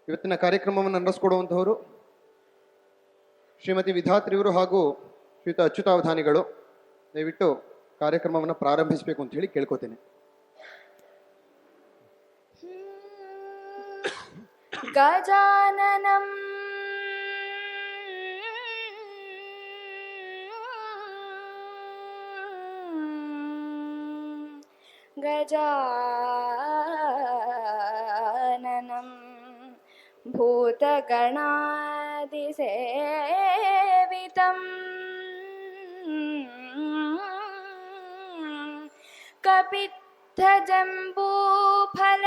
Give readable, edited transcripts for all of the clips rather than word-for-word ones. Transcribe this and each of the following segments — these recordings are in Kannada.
ಇವತ್ತಿನ ಕಾರ್ಯಕ್ರಮವನ್ನು ನಡೆಸಿಕೊಡುವಂತಹವರು ಶ್ರೀಮತಿ ವಿಧಾತ್ರಿಯವರು ಹಾಗೂ ಶ್ರೀಯುತ ಅಚ್ಯುತಾವಧಾನಿಗಳು. ದಯವಿಟ್ಟು ಕಾರ್ಯಕ್ರಮವನ್ನು ಪ್ರಾರಂಭಿಸಬೇಕು ಅಂತ ಹೇಳಿ ಕೇಳ್ಕೊತೇನೆ. ಗಜಾನನಂ ಗಜಾನನಂ ಭೂತಗಣಾದಿಸೇವಿತಂ ಕಪಿತ್ಥಜಂಬೂಫಲ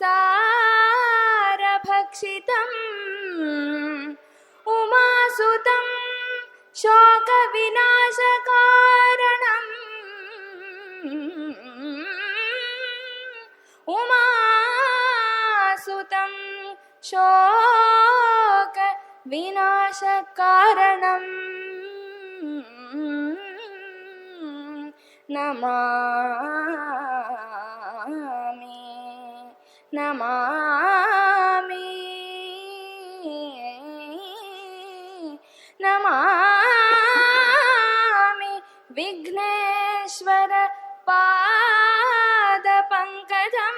ಸಾರಭಕ್ಷಿತಂ ಉಮಾಸುತಂ ಶೋಕವಿನಾಶಕಾರಣಂ ಉಮಾಸುತಂ ಶೋಕ ವಿನಾಶಕಾರಣಂ ನಮಾಮಿ ನಮಾಮಿ ನಮಾಮಿ ವಿಘ್ನೇಶ್ವರ ಪಾದ ಪಂಕಜಂ.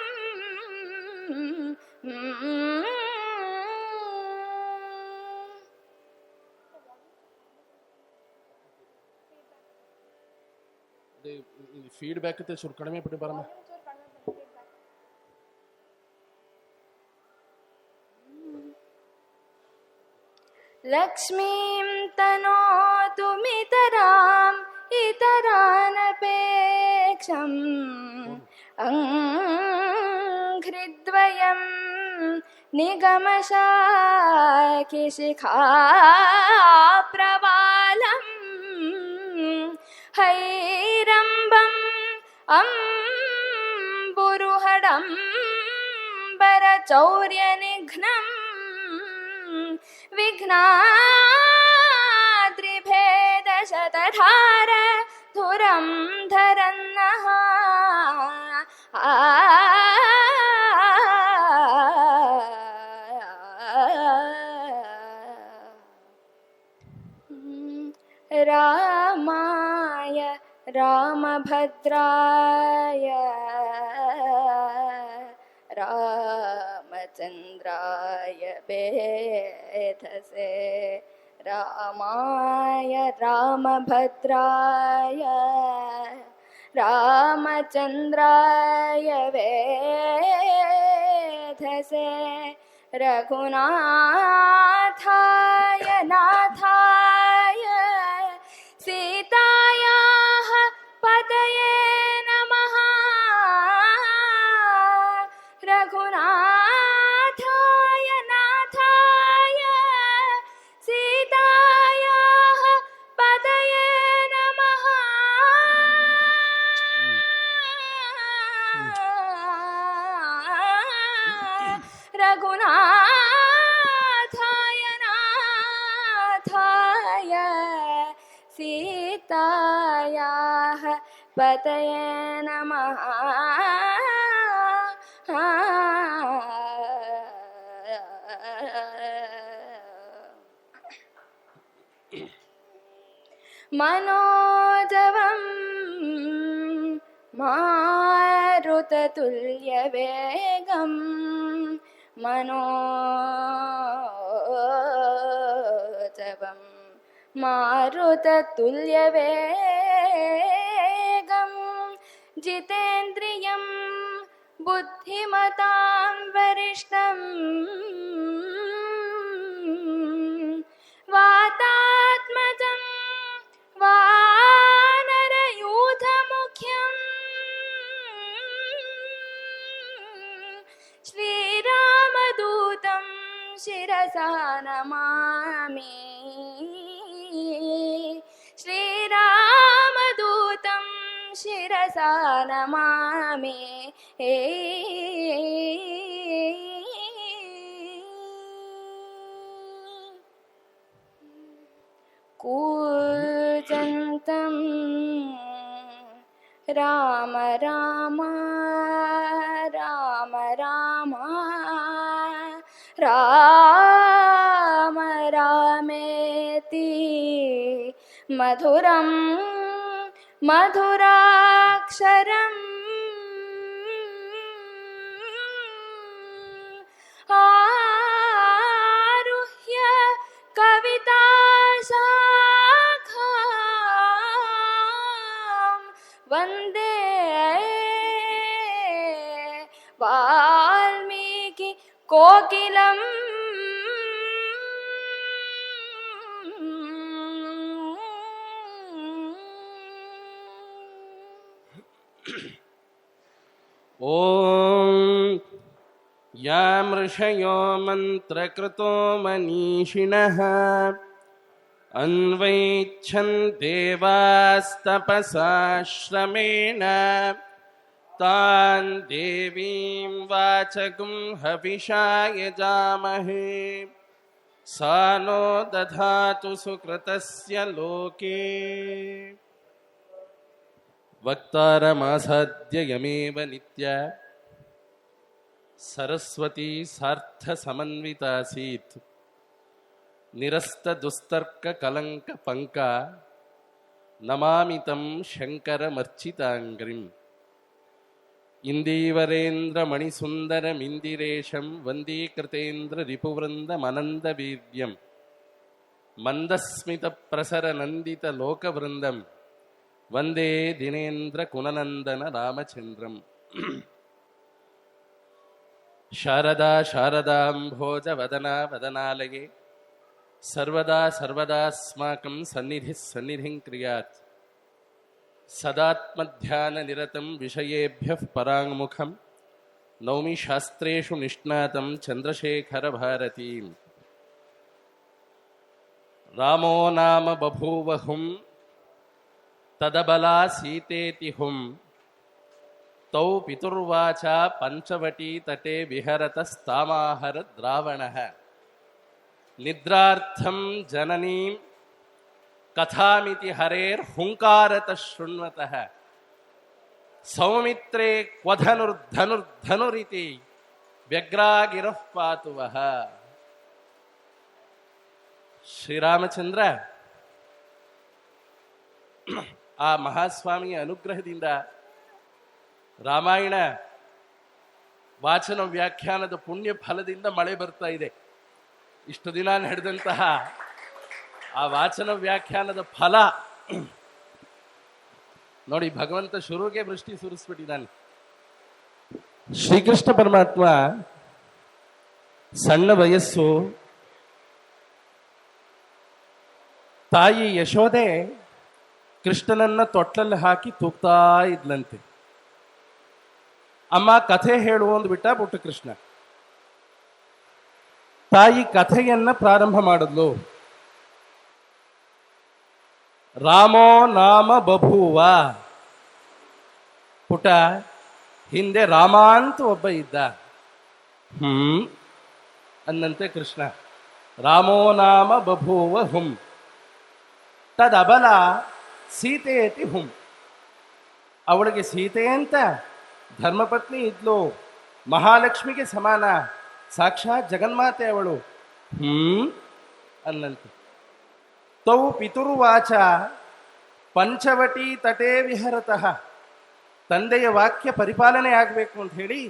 ಫೀಡ್ಬ್ಯಾಕ್ ಐತೆ ಸ್ವಲ್ಪ ಕಡಿಮೆ ಬಿಟ್ಟು ಬರಮ್ಮ. ಲಕ್ಷ್ಮೀಂ ತನೋತು ಮಿತರಾಂ ಇತರಾನಪೇಕ್ಷಂ ಅಂಘ್ರಿದ್ವಯಂ ನಿಗಮಶಾಖಿಶಿಖಾ ಪ್ರವಾಲಂ ಹೈರಂಬಂ ಅಂಬುರುಹಡಂ ಬರಚೌರ್ಯನಿಘ್ನಂ ವಿಘ್ನಾದ್ರಿಭೇದಶತಧಾರ ಧುರಂ ಧರನ್ನಃ ರಾಮಾಯ ರಾಮಭದ್ರಾಯ ರಾಮಚಂದ್ರಾಯ ವೇಧಸೆ ರಾಮಾಯ ರಾಮಭದ್ರಾಯ ರಾಮಚಂದ್ರಾಯ ವೇಧಸೆ ರಘುನಾಥಾಯ ನಾಥಾಯ ಸೀತಾಯಾಃ ಪತಯೇ ನಮಃ ರಘುನಾಥಾಯ ನಾಥಾಯ ಸೀತಾಯಾಃ ಪತಯೇ ನಮಃ ರಘುನಾಥಾಯ ನಾಥಾಯ ಸೀತಾಯಾಃ ಪತಯೇ ನಮಃ ಮನೋಜವಂ ಮಾರುತತುಲ್ಯವೇಗಂ ಮನೋಜವಂ ಮಾರುತತುಲ್ಯವೇಗಂ ಜಿತೇಂದ್ರಿಯಂ ಬುದ್ಧಿಮತಾಂ ವರಿಷ್ಠಂ ವಾತಾತ್ಮಜಂ ವಾನರಯೂಥಮುಖ್ಯಂ ಶ್ರೀರಾಮದೂತಂ ಶಿರಸಾ ನಮಾಮಿ ಶ್ರೀರಾಮದೂತಂ ಶಿರಸಾ ನಮಾಮಿ ಕೂಜಂತಂ ರಾಮ ರಾಮ ರಾಮ ರಾಮ ರಾಮ ರಾಮೇತಿ ಮಧುರಂ ಮಧುರಾಕ್ಷರಂ ಆರುಹ್ಯ ಕವಿತಾಶಾಖಾಂ ವಂದೇ ವಾಲ್ಮೀಕಿ ಕೋಕಿಲಂ ಓಂ ಯಾಂ ಋಷಯೋ ಮಂತ್ರಕೃತೋ ಮನೀಷಿಣಃ ಅನ್ವೈಚ್ಛನ್ ದೇವಾಸ್ತಪಸಾ ಶ್ರಮೇಣ ತಾನ್ ದೇವೀಂ ವಾಚಗುಂ ಹವಿಷಾ ಯಜಾಮಹೇ ಸಾ ನೋ ದಧಾತು ಸುಕೃತಸ್ಯ ಲೋಕೆ ವಕ್ತಾರಮಾಸಾದ್ಯಯಮೇವ ನಿತ್ಯ ಸರಸ್ವತಿ ಸಾರ್ಥ ಸಮನ್ವಿತಾಸೀತ್ ನಿರಸ್ತ ದುಸ್ತರ್ಕ ಕಲಂಕ ಪಂಕ ನಮಾಮಿತಂ ಶಂಕರ ಮರ್ಚಿತಾಂಗ್ರಿಂ ಇಂದೀವರೇಂದ್ರ ಮಣಿಸುಂದರಮಿಂದಿರೇಶಂ ವಂದೀಕೃತೇಂದ್ರ ರಿಪುವೃಂದ ಮನಂದ ವೀರ್ಯಂ ಮಂದಸ್ಮಿತ ಪ್ರಸರ ನಂದಿತ ಲೋಕವೃಂದಂ ವಂದೇ ದಿನೇಂದ್ರ ಕುಲನಂದನ ರಾಮಚಂದ್ರಂ ಶಾರದಾ ಶಾರದಾಂಭೋಜ ವದನಾ ವದನಾಲಯೇ ಸರ್ವದಾ ಸರ್ವದಾಸ್ಮಾಕಂ ಸನ್ನಿಧಿ ಸನ್ನಿಧಿಂ ಕ್ರಿಯಾತ್ ಸದಾತ್ಮಧ್ಯಾನ ನಿರತಂ ವಿಷಯೇಭ್ಯಃ ಪರಾಂಗುಖಂ ನೌಮಿ ಶಾಸ್ತ್ರೇಷು ನಿಷ್ಣಾತಂ ಚಂದ್ರಶೇಖರ ಭಾರತೀಂ ರಾಮೋ ನಾಮ ಬಭೂವಹುಂ ತದಬಲಾ ಸೀತೇತಿ ಹುಂ ತೌ ಪಿತುರ್ವಾಚ ಪಂಚವಟಿ ತಟೆ ವಿಹರತಸ್ತಾಮಾಹರ ದ್ರಾವಣಃ ನಿದ್ರಾರ್ಥಂ ಜನನೀಂ ಕಥಾಮಿತಿ ಹರೇರ್ ಹುಂಕಾರತಃ ಶೃಣ್ವತಃ ಸೌಮಿತ್ರೇ ಕ್ವಧನುರ್ಧನುರ್ಧನುರಿತಿ ವ್ಯಗ್ರಾಗಿರಃ ಪಾತು ವಃ. ಶ್ರೀರಾಮಚಂದ್ರ ಆ ಮಹಾಸ್ವಾಮಿಯ ಅನುಗ್ರಹದಿಂದ ರಾಮಾಯಣ ವಾಚನ ವ್ಯಾಖ್ಯಾನದ ಪುಣ್ಯ ಫಲದಿಂದ ಮಳೆ ಬರ್ತಾ ಇದೆ. ಇಷ್ಟು ದಿನ ನಡೆದಂತಹ ಆ ವಾಚನ ವ್ಯಾಖ್ಯಾನದ ಫಲ ನೋಡಿ, ಭಗವಂತ ಶುರುಗೆ ವೃಷ್ಟಿ ಸುರಿಸ್ಬಿಟ್ಟಿದ್ದಾನೆ. ಶ್ರೀಕೃಷ್ಣ ಪರಮಾತ್ಮ ಸಣ್ಣ ವಯಸ್ಸು, ತಾಯಿ ಯಶೋದೆ ಕೃಷ್ಣನನ್ನ ತೊಟ್ಲಲ್ಲಿ ಹಾಕಿ ತೂಗ್ತಾ ಇದ್ಲಂತೆ. ಅಮ್ಮ ಕಥೆ ಹೇಳು ಅಂದ್ಬಿಟ್ಟ ಪುಟ್ಟ ಕೃಷ್ಣ. ತಾಯಿ ಕಥೆಯನ್ನ ಪ್ರಾರಂಭ ಮಾಡಿದ್ಲು. ರಾಮೋ ನಾಮ ಬಭೂವ. ಪುಟ, ಹಿಂದೆ ರಾಮ ಅಂತ ಒಬ್ಬ ಇದ್ದ. ಅನ್ನಂತೆ ಕೃಷ್ಣ. ರಾಮೋ ನಾಮ ಬಭೂವ ಹುಂ ತದಬಲ ಸೀತೆಯತಿ ಹುಂ. ಅವಳಿಗೆ ಸೀತೆ ಅಂತ ಧರ್ಮಪತ್ನಿ ಇದ್ಲು, ಮಹಾಲಕ್ಷ್ಮಿಗೆ ಸಮಾನ, ಸಾಕ್ಷಾತ್ ಜಗನ್ಮಾತೆ ಅವಳು. ಅನ್ನಂತೆ. ತೌ ಪಿತುರ್ವಾಚ ಪಂಚವಟಿ ತಟೇ ವಿಹರತಃ. ತಂದೆಯ ವಾಕ್ಯ ಪರಿಪಾಲನೆ ಆಗಬೇಕು ಅಂತ ಹೇಳಿ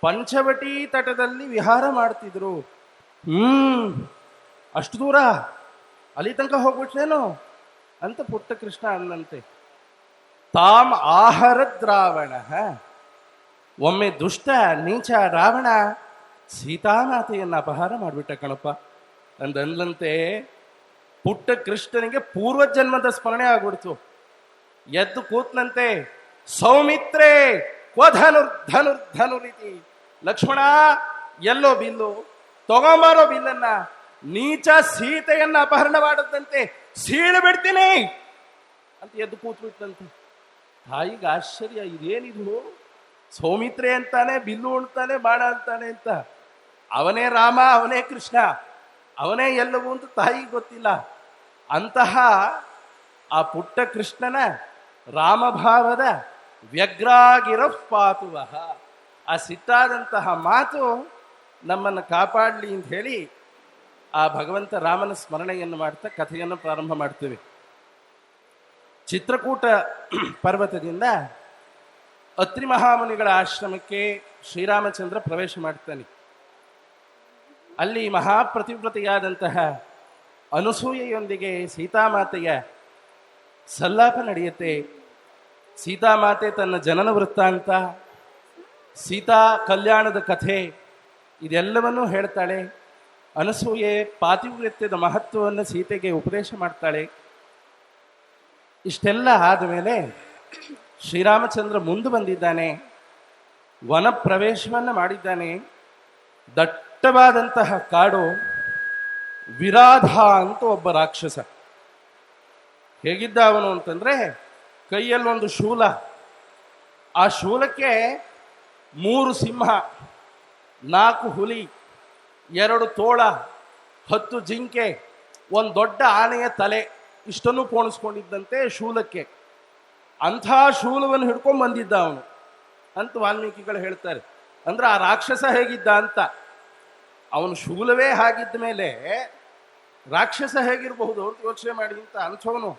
ಪಂಚವಟಿ ತಟದಲ್ಲಿ ವಿಹಾರ ಮಾಡ್ತಿದ್ರು. ಅಷ್ಟು ದೂರ, ಅಲ್ಲಿ ತನಕ ಹೋಗ್ಬಿಟ್ಲೇನೋ ಅಂತ ಪುಟ್ಟ ಕೃಷ್ಣ ಅನ್ನಂತೆ. ತಾಮ್ ಆಹರದ್ ರಾವಣ. ಒಮ್ಮೆ ದುಷ್ಟ ನೀಚ ರಾವಣ ಸೀತಾಮಾತೆಯನ್ನು ಅಪಹಾರ ಮಾಡಿಬಿಟ್ಟ ಕಣಪ್ಪ ಅಂದಂತೆ. ಪುಟ್ಟ ಕೃಷ್ಣನಿಗೆ ಪೂರ್ವಜನ್ಮದ ಸ್ಮರಣೆ ಆಗ್ಬಿಡ್ತು. ಎದ್ದು ಕೂತ್ನಂತೆ. ಸೌಮಿತ್ರೇ ಕ್ವಧನುರ್ಧನುರ್ಧನುರಿತಿ. ಲಕ್ಷ್ಮಣ, ಎಲ್ಲೋ ಬಿಲ್ಲು, ತಗೊಂಬಾರೋ ಬಿಲ್ಲನ್ನ. ನೀಚ ಸೀತೆಯನ್ನ ಅಪಹರಣ ಮಾಡದಂತೆ ಸೀಳು ಬಿಡ್ತೀನಿ ಅಂತ ಎದ್ದು ಕೂತ್ಬಿಟ್ಟಂತೆ. ತಾಯಿಗೆ ಆಶ್ಚರ್ಯ, ಇದೇನಿದು? ಸೌಮಿತ್ರೆ ಅಂತಾನೆ, ಬಿಲ್ಲು ಉಣ್ತಾನೆ, ಬಾಣ ಅಂತಾನೆ ಅಂತ. ಅವನೇ ರಾಮ, ಅವನೇ ಕೃಷ್ಣ, ಅವನೇ ಎಲ್ಲವೂ ಅಂತ ತಾಯಿಗೆ ಗೊತ್ತಿಲ್ಲ. ಅಂತಹ ಆ ಪುಟ್ಟ ಕೃಷ್ಣನ ರಾಮಭಾವದ ವ್ಯಗ್ರಾಗಿರ ಪಾತುವಹ. ಆ ಸಿಟ್ಟಾದಂತಹ ಮಾತು ನಮ್ಮನ್ನು ಕಾಪಾಡಲಿ ಅಂತ ಹೇಳಿ ಆ ಭಗವಂತ ರಾಮನ ಸ್ಮರಣೆಯನ್ನು ಮಾಡ್ತಾ ಕಥೆಯನ್ನು ಪ್ರಾರಂಭ ಮಾಡ್ತೇವೆ. ಚಿತ್ರಕೂಟ ಪರ್ವತದಿಂದ ಅತ್ರಿ ಮಹಾಮುನಿಗಳ ಆಶ್ರಮಕ್ಕೆ ಶ್ರೀರಾಮಚಂದ್ರ ಪ್ರವೇಶ ಮಾಡ್ತಾನೆ. ಅಲ್ಲಿ ಮಹಾಪ್ರತಿವ್ರತೆಯಾದಂತಹ ಅನಸೂಯೆಯೊಂದಿಗೆ ಸೀತಾಮಾತೆಯ ಸಲ್ಲಾಪ ನಡೆಯುತ್ತೆ. ಸೀತಾಮಾತೆ ತನ್ನ ಜನನ ವೃತ್ತಾಂತ, ಸೀತಾ ಕಲ್ಯಾಣದ ಕಥೆ ಇದೆಲ್ಲವನ್ನೂ ಹೇಳ್ತಾಳೆ. ಅನಸೂಯೆ ಪಾತಿವ್ರತ್ಯದ ಮಹತ್ವವನ್ನು ಸೀತೆಗೆ ಉಪದೇಶ ಮಾಡ್ತಾಳೆ. ಇಷ್ಟೆಲ್ಲ ಆದಮೇಲೆ ಶ್ರೀರಾಮಚಂದ್ರ ಮುಂದೆ ಬಂದಿದ್ದಾನೆ, ವನ ಪ್ರವೇಶವನ್ನು ಮಾಡಿದ್ದಾನೆ. ದಟ್ಟವಾದಂತಹ ಕಾಡು. ವಿರಾಧ ಅಂತ ಒಬ್ಬ ರಾಕ್ಷಸ. ಹೇಗಿದ್ದ ಅವನು ಅಂತಂದ್ರೆ, ಕೈಯಲ್ಲೊಂದು ಶೂಲ, ಆ ಶೂಲಕ್ಕೆ 3 ಸಿಂಹ, 4 ಹುಲಿ, 2 ತೋಳ, 10 ಜಿಂಕೆ, ಒಂದು ದೊಡ್ಡ ಆನೆಯ ತಲೆ, ಇಷ್ಟನ್ನು ಪೋಣಿಸ್ಕೊಂಡಿದ್ದಂತೆ ಶೂಲಕ್ಕೆ. ಅಂಥ ಶೂಲವನ್ನು ಹಿಡ್ಕೊಂಡು ಬಂದಿದ್ದ ಅವನು ಅಂತ ವಾಲ್ಮೀಕಿಗಳು ಹೇಳ್ತಾರೆ. ಅಂದ್ರೆ ಆ ರಾಕ್ಷಸ ಹೇಗಿದ್ದ ಅಂತ. ಅವನು ಶೂಲವೇ ಹಾಗಿದ್ದ ಮೇಲೆ ರಾಕ್ಷಸ ಹೇಗಿರಬಹುದು ಅಂತ ಯೋಚನೆ ಮಾಡಿ ಅಂತ ಅಂಥವನು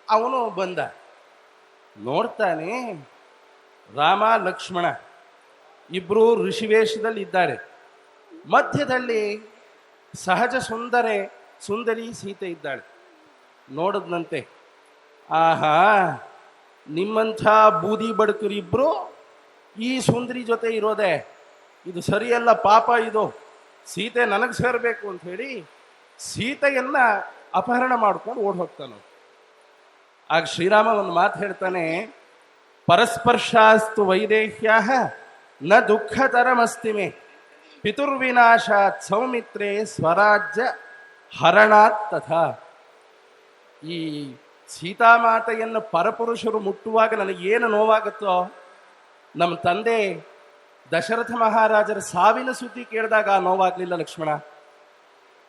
ಅವನು ಬಂದ. ನೋಡ್ತಾನೆ, ರಾಮ ಲಕ್ಷ್ಮಣ ಇಬ್ರು ಋಷಿವೇಶದಲ್ಲಿ ಇದ್ದಾರೆ. ಮಧ್ಯದಲ್ಲಿ ಸಹಜ ಸುಂದರಿ ಸೀತೆ ಇದ್ದಾಳೆ. ನೋಡದ್ನಂತೆ, ಆಹಾ, ನಿಮ್ಮಂಥ ಬೂದಿ ಬಡಕರಿಬ್ರು ಈ ಸುಂದರಿ ಜೊತೆ ಇರೋದೆ, ಇದು ಸರಿಯಲ್ಲ, ಪಾಪ ಇದು, ಸೀತೆ ನನಗೆ ಸೇರಬೇಕು ಅಂತ ಹೇಳಿ ಸೀತೆಯನ್ನ ಅಪಹರಣ ಮಾಡ್ಕೊಂಡು ಓಡ್ ಹೋಗ್ತಾನೆ. ಆಗ ಶ್ರೀರಾಮ ಒಂದು ಮಾತು ಹೇಳ್ತಾನೆ, ಪರಸ್ಪರ್ಶಾಸ್ತು ವೈದೇಹ್ಯ ನ ದುಃಖತರಮಸ್ತಿ ಮೇ ಪಿತುರ್ವಿನಾಶಾತ್ ಸೌಮಿತ್ರೇ ಸ್ವರಾಜ್ಯ ಹರಣಾತ್ ತಥಾ. ಈ ಸೀತಾಮಾತೆಯನ್ನು ಪರಪುರುಷರು ಮುಟ್ಟುವಾಗ ನನಗೇನು ನೋವಾಗುತ್ತೋ, ನಮ್ಮ ತಂದೆ ದಶರಥ ಮಹಾರಾಜರ ಸಾವಿನ ಸುದ್ದಿ ಕೇಳಿದಾಗ ಆ ನೋವಾಗ್ಲಿಲ್ಲ ಲಕ್ಷ್ಮಣ.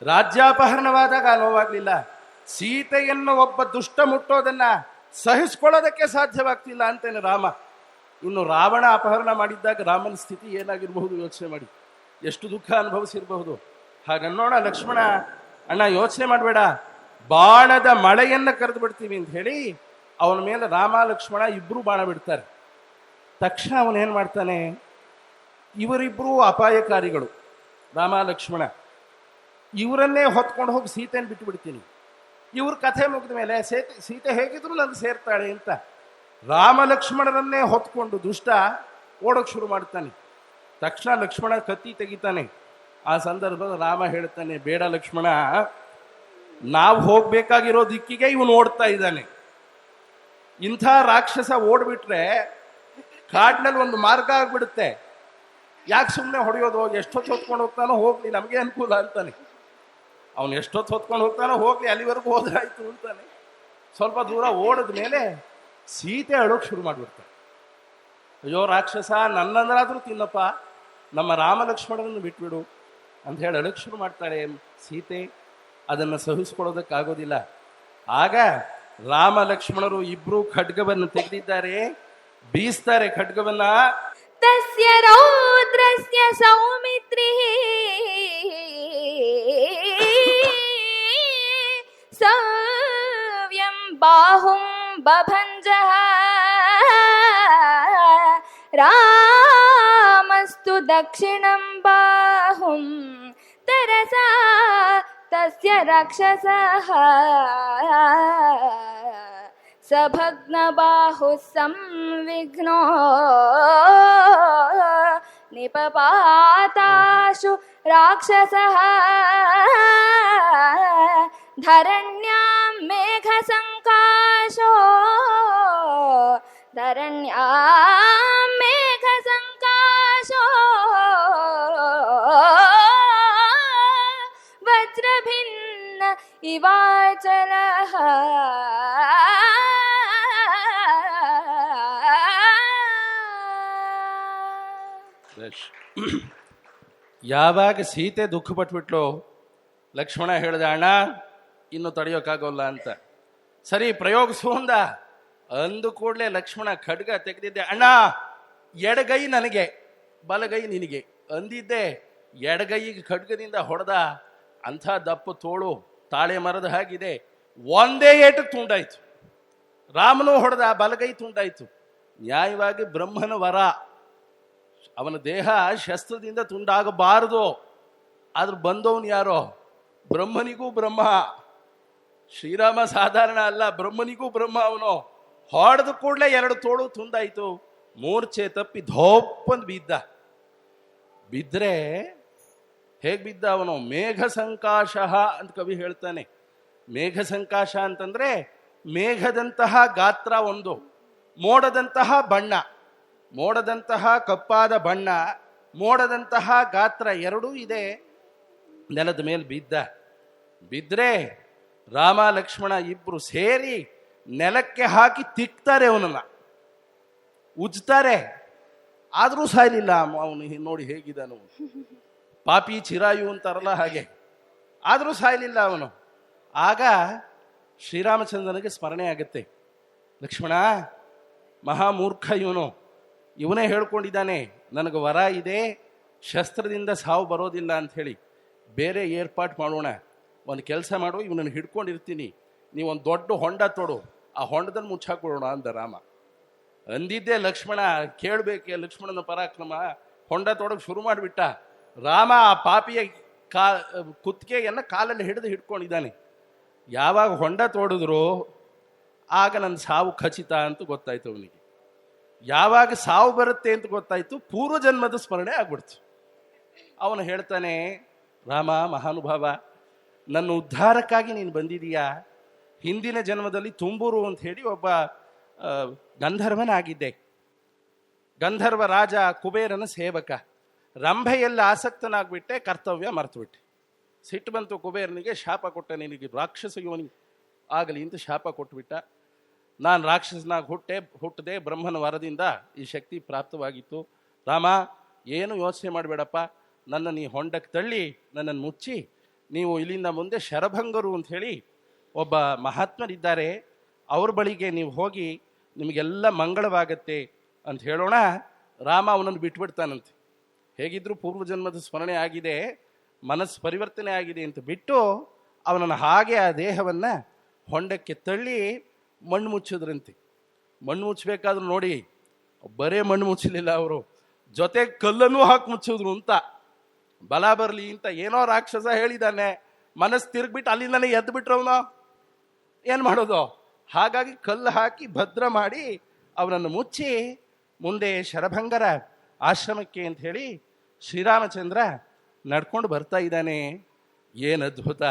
ರಾಜ್ಯಾಪಹರಣವಾದಾಗ ಆ ನೋವಾಗ್ಲಿಲ್ಲ. ಸೀತೆಯನ್ನು ಒಬ್ಬ ದುಷ್ಟ ಮುಟ್ಟೋದನ್ನ ಸಹಿಸ್ಕೊಳ್ಳೋದಕ್ಕೆ ಸಾಧ್ಯವಾಗ್ತಿಲ್ಲ ಅಂತೇನೆ ರಾಮ. ಇನ್ನು ರಾವಣ ಅಪಹರಣ ಮಾಡಿದ್ದಾಗ ರಾಮನ ಸ್ಥಿತಿ ಏನಾಗಿರಬಹುದು ಯೋಚನೆ ಮಾಡಿ, ಎಷ್ಟು ದುಃಖ ಅನುಭವಿಸಿರಬಹುದು. ಹಾಗನ್ನೋಣ ಲಕ್ಷ್ಮಣ, ಅಣ್ಣ ಯೋಚನೆ ಮಾಡಬೇಡ, ಬಾಣದ ಮಳೆಯನ್ನು ಕರೆದು ಬಿಡ್ತೀವಿ ಅಂತ ಹೇಳಿ ಅವನ ಮೇಲೆ ರಾಮ ಲಕ್ಷ್ಮಣ ಇಬ್ರು ಬಾಣ ಬಿಡ್ತಾರೆ. ತಕ್ಷಣ ಅವನೇನ್ ಮಾಡ್ತಾನೆ, ಇವರಿಬ್ರು ಅಪಾಯಕಾರಿಗಳು, ರಾಮ ಲಕ್ಷ್ಮಣ, ಇವರನ್ನೇ ಹೊತ್ಕೊಂಡು ಹೋಗಿ ಸೀತೆಯನ್ನು ಬಿಟ್ಟು ಬಿಡ್ತೀನಿ. ಇವ್ರ ಕಥೆ ಮುಗಿದ ಮೇಲೆ ಸೀತೆ ಹೇಗಿದ್ರು ನನಗೆ ಸೇರ್ತಾಳೆ ಅಂತ ರಾಮ ಲಕ್ಷ್ಮಣರನ್ನೇ ಹೊತ್ಕೊಂಡು ದುಷ್ಟ ಓಡೋಕ್ ಶುರು ಮಾಡ್ತಾನೆ. ತಕ್ಷಣ ಲಕ್ಷ್ಮಣ ಕತ್ತಿ ತೆಗಿತಾನೆ. ಆ ಸಂದರ್ಭದಲ್ಲಿ ರಾಮ ಹೇಳ್ತಾನೆ, ಬೇಡ ಲಕ್ಷ್ಮಣ, ನಾವು ಹೋಗ್ಬೇಕಾಗಿರೋ ದಿಕ್ಕಿಗೆ ಇವನು ಓಡ್ತಾ ಇದ್ದಾನೆ. ಇಂಥ ರಾಕ್ಷಸ ಓಡ್ಬಿಟ್ರೆ ಕಾಡಿನಲ್ಲಿ ಒಂದು ಮಾರ್ಗ ಆಗ್ಬಿಡುತ್ತೆ. ಯಾಕೆ ಸುಮ್ಮನೆ ಹೊಡೆಯೋದು, ಎಷ್ಟೊತ್ತು ಹೊತ್ಕೊಂಡು ಹೋಗ್ತಾನೋ ಹೋಗ್ಲಿ, ನಮಗೆ ಅನುಕೂಲ ಅಂತಾನೆ. ಅವನು ಎಷ್ಟೊತ್ತು ಹೊತ್ಕೊಂಡು ಹೋಗ್ತಾನೋ ಹೋಗ್ಲಿ, ಅಲ್ಲಿವರೆಗೂ ಹೋದ್ರಾಯ್ತು ಅಂತಾನೆ. ಸ್ವಲ್ಪ ದೂರ ಓಡಿದ ಮೇಲೆ ಸೀತೆ ಅಳೋಕ್ ಶುರು ಮಾಡಿಬಿಡ್ತಾನೆ. ಅಯ್ಯೋ ರಾಕ್ಷಸ, ನನ್ನಂದ್ರಾದ್ರೂ ತಿನ್ನಪ್ಪ, ನಮ್ಮ ರಾಮ ಲಕ್ಷ್ಮಣರನ್ನು ಬಿಟ್ಬಿಡು ಅಂತ ಹೇಳಿ ಅಳೋಕ್ ಶುರು ಮಾಡ್ತಾಳೆ ಸೀತೆ. ಅದನ್ನು ಸಹಿಸ್ಕೊಳ್ಳೋದಕ್ಕಾಗೋದಿಲ್ಲ. ಆಗ ರಾಮ ಲಕ್ಷ್ಮಣರು ಇಬ್ರು ಖಡ್ಗವನ್ನು ತೆಗೆದಿದ್ದಾರೆ, ಬೀಸ್ತಾರೆ ಖಡ್ಗವನ್ನ. ತಸ್ಯ ರೌದ್ರಸ್ಯ ಸೌಮಿತ್ರಿಃ ಸವ್ಯಂ ಬಾಹುಂ ಬಭಂಜಃ ರಾಮಸ್ತು ದಕ್ಷಿಣಂ ಬಾಹುಂ ತರಸಾ ತಸ್ಯ ರಾಕ್ಷಸಃ ಸಭಗ್ನಬಾಹು ಸಂವಿಘ್ನೋ ನಿಪಪಾತಾಶು ರಾಕ್ಷಸಃ ಧರಣ್ಯಾಂ ಮೇಘಸಂಕಾಶೋ ಧರಣ್ಯಾಂ ಮೇಘಸಂಕಾಶೋ ವಜ್ರಭಿನ್ನ ಇವಾಚಲಃ ಯಾವಾಗ ಸೀತೆ ದುಃಖ ಪಟ್ಬಿಟ್ಲು, ಲಕ್ಷ್ಮಣ ಹೇಳ್ದ, ಅಣ್ಣ ಇನ್ನು ತಡೆಯೋಕ್ಕಾಗೋಲ್ಲ ಅಂತ. ಸರಿ ಪ್ರಯೋಗಿಸು ಅಂದ. ಅಂದು ಕೂಡಲೇ ಲಕ್ಷ್ಮಣ ಖಡ್ಗ ತೆಗೆದಿದ್ದೆ. ಅಣ್ಣ, ಎಡಗೈ ನನಗೆ, ಬಲಗೈ ನಿನಗೆ ಅಂದಿದ್ದೆ. ಎಡಗೈಗೆ ಖಡ್ಗದಿಂದ ಹೊಡೆದ. ಅಂಥ ದಪ್ಪ ತೋಳು, ತಾಳೆ ಮರದ ಹಾಗಿದೆ. ಒಂದೇ ಏಟಕ್ಕೆ ತುಂಡಾಯ್ತು. ರಾಮನು ಹೊಡೆದ, ಬಲಗೈ ತುಂಡಾಯ್ತು. ನ್ಯಾಯವಾಗಿ ಬ್ರಹ್ಮನ ವರ, ಅವನ ದೇಹ ಶಸ್ತ್ರದಿಂದ ತುಂಡಾಗಬಾರದು. ಆದ್ರೂ ಬಂದವನು ಯಾರೋ? ಬ್ರಹ್ಮನಿಗೂ ಬ್ರಹ್ಮ. ಶ್ರೀರಾಮ ಸಾಧಾರಣ ಅಲ್ಲ, ಬ್ರಹ್ಮನಿಗೂ ಬ್ರಹ್ಮ. ಅವನು ಹೊಡೆದ ಕೂಡಲೇ 2 ತೋಳು ತುಂಡಾಯ್ತು. ಮೂರ್ಛೆ ತಪ್ಪಿ ಧೋಪ್ಪಂದು ಬಿದ್ದ. ಬಿದ್ರೆ ಹೇಗ್ ಬಿದ್ದ ಅವನು? ಮೇಘ ಸಂಕಾಶ ಅಂತ ಕವಿ ಹೇಳ್ತಾನೆ. ಮೇಘ ಸಂಕಾಶ ಅಂತಂದ್ರೆ ಮೇಘದಂತಹ ಗಾತ್ರ ಒಂದು, ಮೋಡದಂತಹ ಬಣ್ಣ, ಮೋಡದಂತಹ ಕಪ್ಪಾದ ಬಣ್ಣ, ಮೋಡದಂತಹ ಗಾತ್ರ ಎರಡೂ ಇದೆ. ನೆಲದ ಮೇಲೆ ಬಿದ್ದ. ಬಿದ್ರೆ ರಾಮ ಲಕ್ಷ್ಮಣ ಇಬ್ರು ಸೇರಿ ನೆಲಕ್ಕೆ ಹಾಕಿ ತಿಕ್ತಾರೆ, ಅವನನ್ನ ಉಜ್ತಾರೆ. ಆದ್ರೂ ಸಾಯಲಿಲ್ಲ ಅವನು. ನೋಡಿ ಹೇಗಿದ್ದಾನು, ಪಾಪಿ ಚಿರಾಯು ಅಂತಾರಲ್ಲ ಹಾಗೆ. ಆದ್ರೂ ಸಾಯಲಿಲ್ಲ ಅವನು. ಆಗ ಶ್ರೀರಾಮಚಂದ್ರನಿಗೆ ಸ್ಮರಣೆ ಆಗುತ್ತೆ, ಲಕ್ಷ್ಮಣ ಮಹಾಮೂರ್ಖ ಇವನು, ಇವನೇ ಹೇಳ್ಕೊಂಡಿದ್ದಾನೆ ನನಗೆ ವರ ಇದೆ, ಶಸ್ತ್ರದಿಂದ ಸಾವು ಬರೋದಿಲ್ಲ ಅಂತ ಹೇಳಿ. ಬೇರೆ ಏರ್ಪಾಟ್ ಮಾಡೋಣ, ಒಂದು ಕೆಲಸ ಮಾಡು, ಇವನನ್ನು ಹಿಡ್ಕೊಂಡಿರ್ತೀನಿ, ನೀವೊಂದು ದೊಡ್ಡ ಹೊಂಡ ತೋಡು, ಆ ಹೊಂಡದಲ್ಲಿ ಮುಚ್ಚಾಕೊಳ್ಳೋಣ ಅಂದ ರಾಮ. ಅಂದಿದ್ದೆ ಲಕ್ಷ್ಮಣ, ಕೇಳಬೇಕೆ ಲಕ್ಷ್ಮಣನ ಪರಾಕ್ರಮ. ಹೊಂಡ ತೋಡಕ್ಕೆ ಶುರು ಮಾಡಿಬಿಟ್ಟ. ರಾಮ ಆ ಪಾಪಿಯ ಕುತ್ತಿಗೆಯನ್ನು ಕಾಲಲ್ಲಿ ಹಿಡ್ಕೊಂಡಿದ್ದಾನೆ. ಯಾವಾಗ ಹೊಂಡ ತೋಡಿದ್ರು ಆಗ ನನ್ನ ಸಾವು ಖಚಿತ ಅಂತ ಗೊತ್ತಾಯ್ತು ಅವನಿಗೆ. ಯಾವಾಗ ಸಾವು ಬರುತ್ತೆ ಅಂತ ಗೊತ್ತಾಯ್ತು, ಪೂರ್ವಜನ್ಮದ ಸ್ಮರಣೆ ಆಗ್ಬಿಡ್ತು. ಅವನು ಹೇಳ್ತಾನೆ, ರಾಮ ಮಹಾನುಭಾವ, ನನ್ನ ಉದ್ಧಾರಕ್ಕಾಗಿ ನೀನು ಬಂದಿದೀಯಾ. ಹಿಂದಿನ ಜನ್ಮದಲ್ಲಿ ತುಂಬೂರು ಅಂತ ಹೇಳಿ ಒಬ್ಬ ಗಂಧರ್ವನಾಗಿದ್ದೆ. ಗಂಧರ್ವ ರಾಜ ಕುಬೇರನ ಸೇವಕ. ರಂಭೆಯಲ್ಲಿ ಆಸಕ್ತನಾಗ್ಬಿಟ್ಟೆ, ಕರ್ತವ್ಯ ಮರ್ತುಬಿಟ್ಟೆ. ಸಿಟ್ಟು ಬಂತು ಕುಬೇರನಿಗೆ, ಶಾಪ ಕೊಟ್ಟ, ನಿನಗೆ ರಾಕ್ಷಸ ಯೋನಿ ಆಗಲಿ ಅಂತ ಶಾಪ ಕೊಟ್ಟುಬಿಟ್ಟ. ನಾನು ರಾಕ್ಷಸನಾಗಿ ಹುಟ್ಟದೆ, ಬ್ರಹ್ಮನ ವರದಿಂದ ಈ ಶಕ್ತಿ ಪ್ರಾಪ್ತವಾಗಿತ್ತು. ರಾಮ ಏನು ಯೋಚನೆ ಮಾಡಬೇಡಪ್ಪ, ನನ್ನ ನೀ ಹೊಂಡಕ್ಕೆ ತಳ್ಳಿ ನನ್ನನ್ನು ಮುಚ್ಚಿ, ನೀವು ಇಲ್ಲಿಂದ ಮುಂದೆ ಶರಭಂಗರು ಅಂತ ಹೇಳಿ ಒಬ್ಬ ಮಹಾತ್ಮರಿದ್ದಾರೆ, ಅವ್ರ ಬಳಿಗೆ ನೀವು ಹೋಗಿ ನಿಮಗೆಲ್ಲ ಮಂಗಳವಾಗತ್ತೆ ಅಂತ ಹೇಳೋಣ. ರಾಮ ಅವನನ್ನು ಬಿಟ್ಬಿಡ್ತಾನಂತೆ. ಹೇಗಿದ್ರು ಪೂರ್ವಜನ್ಮದ ಸ್ಮರಣೆ ಆಗಿದೆ, ಮನಸ್ಸು ಪರಿವರ್ತನೆ ಆಗಿದೆ ಅಂತ ಬಿಟ್ಟು ಅವನನ್ನು ಹಾಗೆ ಆ ದೇಹವನ್ನು ಹೊಂಡಕ್ಕೆ ತಳ್ಳಿ ಮಣ್ಣು ಮುಚ್ಚಿದ್ರಂತೆ. ಮಣ್ಣು ಮುಚ್ಚಬೇಕಾದ್ರೂ ನೋಡಿ, ಬರೇ ಮಣ್ಣು ಮುಚ್ಚಲಿಲ್ಲ ಅವರು, ಜೊತೆಗೆ ಕಲ್ಲನ್ನು ಹಾಕಿ ಮುಚ್ಚಿದ್ರು ಅಂತ. ಬಲ ಬರಲಿ ಅಂತ ಏನೋ ರಾಕ್ಷಸ ಹೇಳಿದ್ದಾನೆ, ಮನಸ್ಸು ತಿರುಗ್ಬಿಟ್ಟು ಅಲ್ಲಿಂದನೇ ಎದ್ದು ಬಿಟ್ರವನು. ಏನು ಮಾಡೋದು? ಹಾಗಾಗಿ ಕಲ್ಲು ಹಾಕಿ ಭದ್ರ ಮಾಡಿ ಅವನನ್ನು ಮುಚ್ಚಿ ಮುಂದೆ ಶರಭಂಗರ ಆಶ್ರಮಕ್ಕೆ ಅಂತ ಹೇಳಿ ಶ್ರೀರಾಮಚಂದ್ರ ನಡ್ಕೊಂಡು ಬರ್ತಾ ಇದ್ದಾನೆ. ಏನು ಅದ್ಭುತ!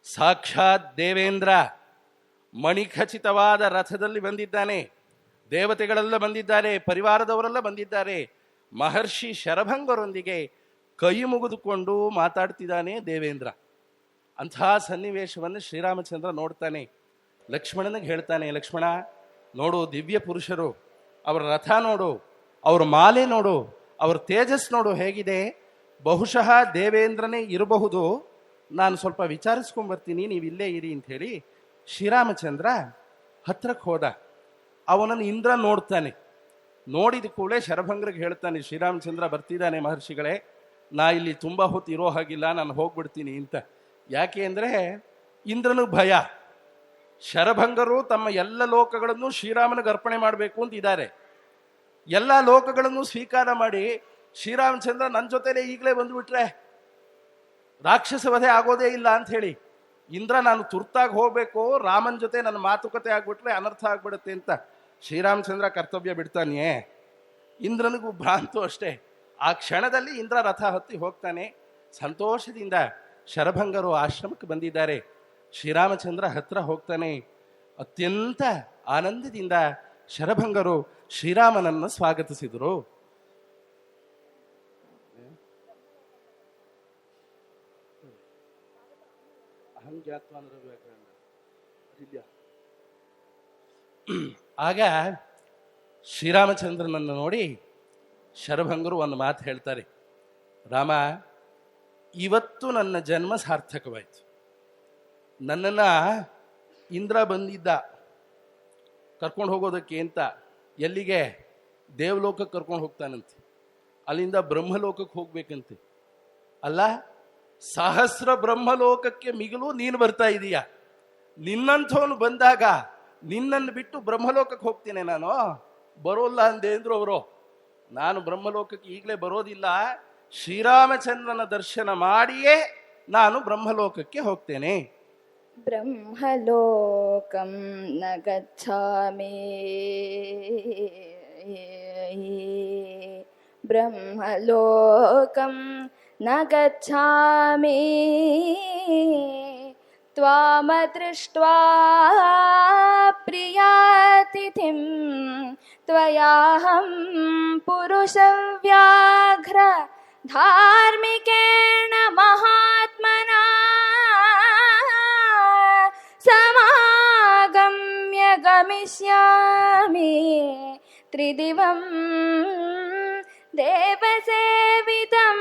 ಸಾಕ್ಷಾತ್ ದೇವೇಂದ್ರ ಮಣಿಖಚಿತವಾದ ರಥದಲ್ಲಿ ಬಂದಿದ್ದಾನೆ. ದೇವತೆಗಳೆಲ್ಲ ಬಂದಿದ್ದಾರೆ, ಪರಿವಾರದವರೆಲ್ಲ ಬಂದಿದ್ದಾರೆ. ಮಹರ್ಷಿ ಶರಭಂಗರೊಂದಿಗೆ ಕೈ ಮುಗಿದುಕೊಂಡು ಮಾತಾಡ್ತಿದ್ದಾನೆ ದೇವೇಂದ್ರ. ಅಂಥ ಸನ್ನಿವೇಶವನ್ನು ಶ್ರೀರಾಮಚಂದ್ರ ನೋಡ್ತಾನೆ. ಲಕ್ಷ್ಮಣನಿಗೆ ಹೇಳ್ತಾನೆ, ಲಕ್ಷ್ಮಣ ನೋಡು, ದಿವ್ಯ ಪುರುಷರು, ಅವರ ರಥ ನೋಡು, ಅವ್ರ ಮಾಲೆ ನೋಡು, ಅವ್ರ ತೇಜಸ್ ನೋಡು ಹೇಗಿದೆ. ಬಹುಶಃ ದೇವೇಂದ್ರನೇ ಇರಬಹುದು, ನಾನು ಸ್ವಲ್ಪ ವಿಚಾರಿಸ್ಕೊಂಡ್ಬರ್ತೀನಿ, ನೀವು ಇಲ್ಲೇ ಇರಿ ಅಂಥೇಳಿ ಶ್ರೀರಾಮಚಂದ್ರ ಹತ್ರಕ್ಕೆ ಹೋದ. ಅವನನ್ನು ಇಂದ್ರ ನೋಡ್ತಾನೆ. ನೋಡಿದ ಕೂಡಲೇ ಶರಭಂಗರಿಗೆ ಹೇಳ್ತಾನೆ, ಶ್ರೀರಾಮಚಂದ್ರ ಬರ್ತಿದ್ದಾನೆ ಮಹರ್ಷಿಗಳೇ, ನಾ ಇಲ್ಲಿ ತುಂಬ ಹೊತ್ತು ಇರೋ ಹಾಗಿಲ್ಲ, ನಾನು ಹೋಗ್ಬಿಡ್ತೀನಿ ಅಂತ. ಯಾಕೆ ಅಂದರೆ ಇಂದ್ರನಿಗೆ ಭಯ. ಶರಭಂಗರು ತಮ್ಮ ಎಲ್ಲ ಲೋಕಗಳನ್ನು ಶ್ರೀರಾಮನಿಗೆ ಅರ್ಪಣೆ ಮಾಡಬೇಕು ಅಂತ ಇದ್ದಾರೆ. ಎಲ್ಲ ಲೋಕಗಳನ್ನು ಸ್ವೀಕಾರ ಮಾಡಿ ಶ್ರೀರಾಮಚಂದ್ರ ನನ್ನ ಜೊತೆಲೇ ಈಗಲೇ ಬಂದುಬಿಟ್ರೆ ರಾಕ್ಷಸ ವಧೆ ಆಗೋದೇ ಇಲ್ಲ ಅಂತ ಹೇಳಿ ಇಂದ್ರ ನಾನು ತುರ್ತಾಗಿ ಹೋಗ್ಬೇಕು, ರಾಮನ ಜೊತೆ ನನ್ನ ಮಾತುಕತೆ ಆಗ್ಬಿಟ್ರೆ ಅನರ್ಥ ಆಗ್ಬಿಡುತ್ತೆ ಅಂತ ಶ್ರೀರಾಮಚಂದ್ರ ಕರ್ತವ್ಯ ಬಿಡ್ತಾನೆ. ಇಂದ್ರನಿಗೂ ಭ್ರಾಂತು ಅಷ್ಟೇ. ಆ ಕ್ಷಣದಲ್ಲಿ ಇಂದ್ರ ರಥ ಹತ್ತಿ ಹೋಗ್ತಾನೆ. ಸಂತೋಷದಿಂದ ಶರಭಂಗರು ಆಶ್ರಮಕ್ಕೆ ಬಂದಿದ್ದಾರೆ. ಶ್ರೀರಾಮಚಂದ್ರ ಹತ್ರ ಹೋಗ್ತಾನೆ. ಅತ್ಯಂತ ಆನಂದದಿಂದ ಶರಭಂಗರು ಶ್ರೀರಾಮನನ್ನು ಸ್ವಾಗತಿಸಿದರು. ಆಗ ಶ್ರೀರಾಮಚಂದ್ರನನ್ನು ನೋಡಿ ಶರಭಂಗರು ಒಂದು ಮಾತು ಹೇಳ್ತಾರೆ, ರಾಮ, ಇವತ್ತು ನನ್ನ ಜನ್ಮ ಸಾರ್ಥಕವಾಯಿತು. ನನ್ನನ್ನು ಇಂದ್ರ ಬಂದಿದ್ದ ಕರ್ಕೊಂಡು ಹೋಗೋದಕ್ಕೆ ಅಂತ. ಎಲ್ಲಿಗೆ? ದೇವಲೋಕಕ್ಕೆ ಕರ್ಕೊಂಡು ಹೋಗ್ತಾನಂತೆ. ಅಲ್ಲಿಂದ ಬ್ರಹ್ಮಲೋಕಕ್ಕೆ ಹೋಗ್ಬೇಕಂತೆ. ಅಲ್ಲ, ಸಹಸ್ರ ಬ್ರಹ್ಮಲೋಕಕ್ಕೆ ಮಿಗಿಲು ನೀನು ಬರ್ತಾ ಇದೀಯ. ನಿನ್ನಂಥವನು ಬಂದಾಗ ನಿನ್ನನ್ನು ಬಿಟ್ಟು ಬ್ರಹ್ಮಲೋಕಕ್ಕೆ ಹೋಗ್ತೇನೆ ನಾನು? ಬರೋಲ್ಲ ಅಂದೆ ಅಂದ್ರು ಅವರು. ನಾನು ಬ್ರಹ್ಮಲೋಕಕ್ಕೆ ಈಗಲೇ ಬರೋದಿಲ್ಲ, ಶ್ರೀರಾಮಚಂದ್ರನ ದರ್ಶನ ಮಾಡಿಯೇ ನಾನು ಬ್ರಹ್ಮಲೋಕಕ್ಕೆ ಹೋಗ್ತೇನೆ. ಬ್ರಹ್ಮಲೋಕಂ ನ ಗಚ್ಛಾಮಿ, ಬ್ರಹ್ಮಲೋಕಂ ನ ಗಚ್ಛಾಮಿ, ತ್ವಾಮ ದೃಷ್ಟ್ವಾ ಪ್ರಿಯಾತಿಥಿಂ ತ್ವಯಾಹಂ ಪುರುಷವ್ಯಾಘ್ರ ಧಾರ್ಮಿಕೇಣ ಮಹಾತ್ಮನಾ ಸಮಾಗಮ್ಯ ಗಮಿಷ್ಯಾಮಿ ತ್ರಿದಿವಂ ದೇವಸೇವಿತಂ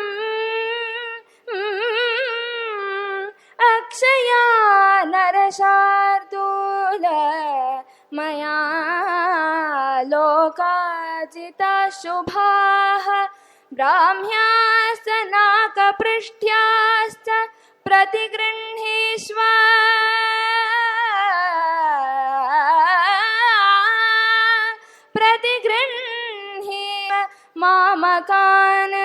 ಅಕ್ಷಯಾ ನರಶಾರ್ದೂಲ ಮಯಾ ಲೋಕಾಜಿತಾ ಶುಭಾಃ ಬ್ರಾಹ್ಮ್ಯಾಶ್ಚ ನಾಕಪೃಷ್ಠ್ಯಾಶ್ಚ प्रतिगृह्णीष्व प्रतिगृह्णी मामकान्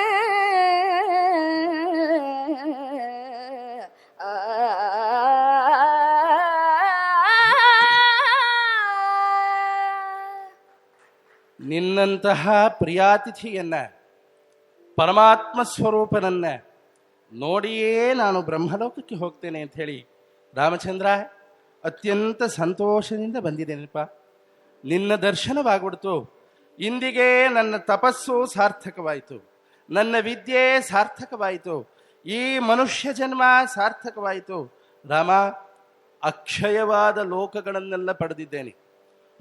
ನಿನ್ನಂತಹ ಪ್ರಿಯಾತಿಥಿಯನ್ನ, ಪರಮಾತ್ಮ ಸ್ವರೂಪನನ್ನ ನೋಡಿಯೇ ನಾನು ಬ್ರಹ್ಮಲೋಕಕ್ಕೆ ಹೋಗ್ತೇನೆ ಅಂತ ಹೇಳಿ ರಾಮಚಂದ್ರ ಅತ್ಯಂತ ಸಂತೋಷದಿಂದ ಬಂದಿದ್ದೇನಪ್ಪ. ನಿನ್ನ ದರ್ಶನವಾಗ್ಬಿಡ್ತು. ಇಂದಿಗೆ ನನ್ನ ತಪಸ್ಸು ಸಾರ್ಥಕವಾಯಿತು, ನನ್ನ ವಿದ್ಯೆ ಸಾರ್ಥಕವಾಯಿತು, ಈ ಮನುಷ್ಯ ಜನ್ಮ ಸಾರ್ಥಕವಾಯಿತು. ರಾಮ, ಅಕ್ಷಯವಾದ ಲೋಕಗಳನ್ನೆಲ್ಲ ಪಡೆದಿದ್ದೇನೆ.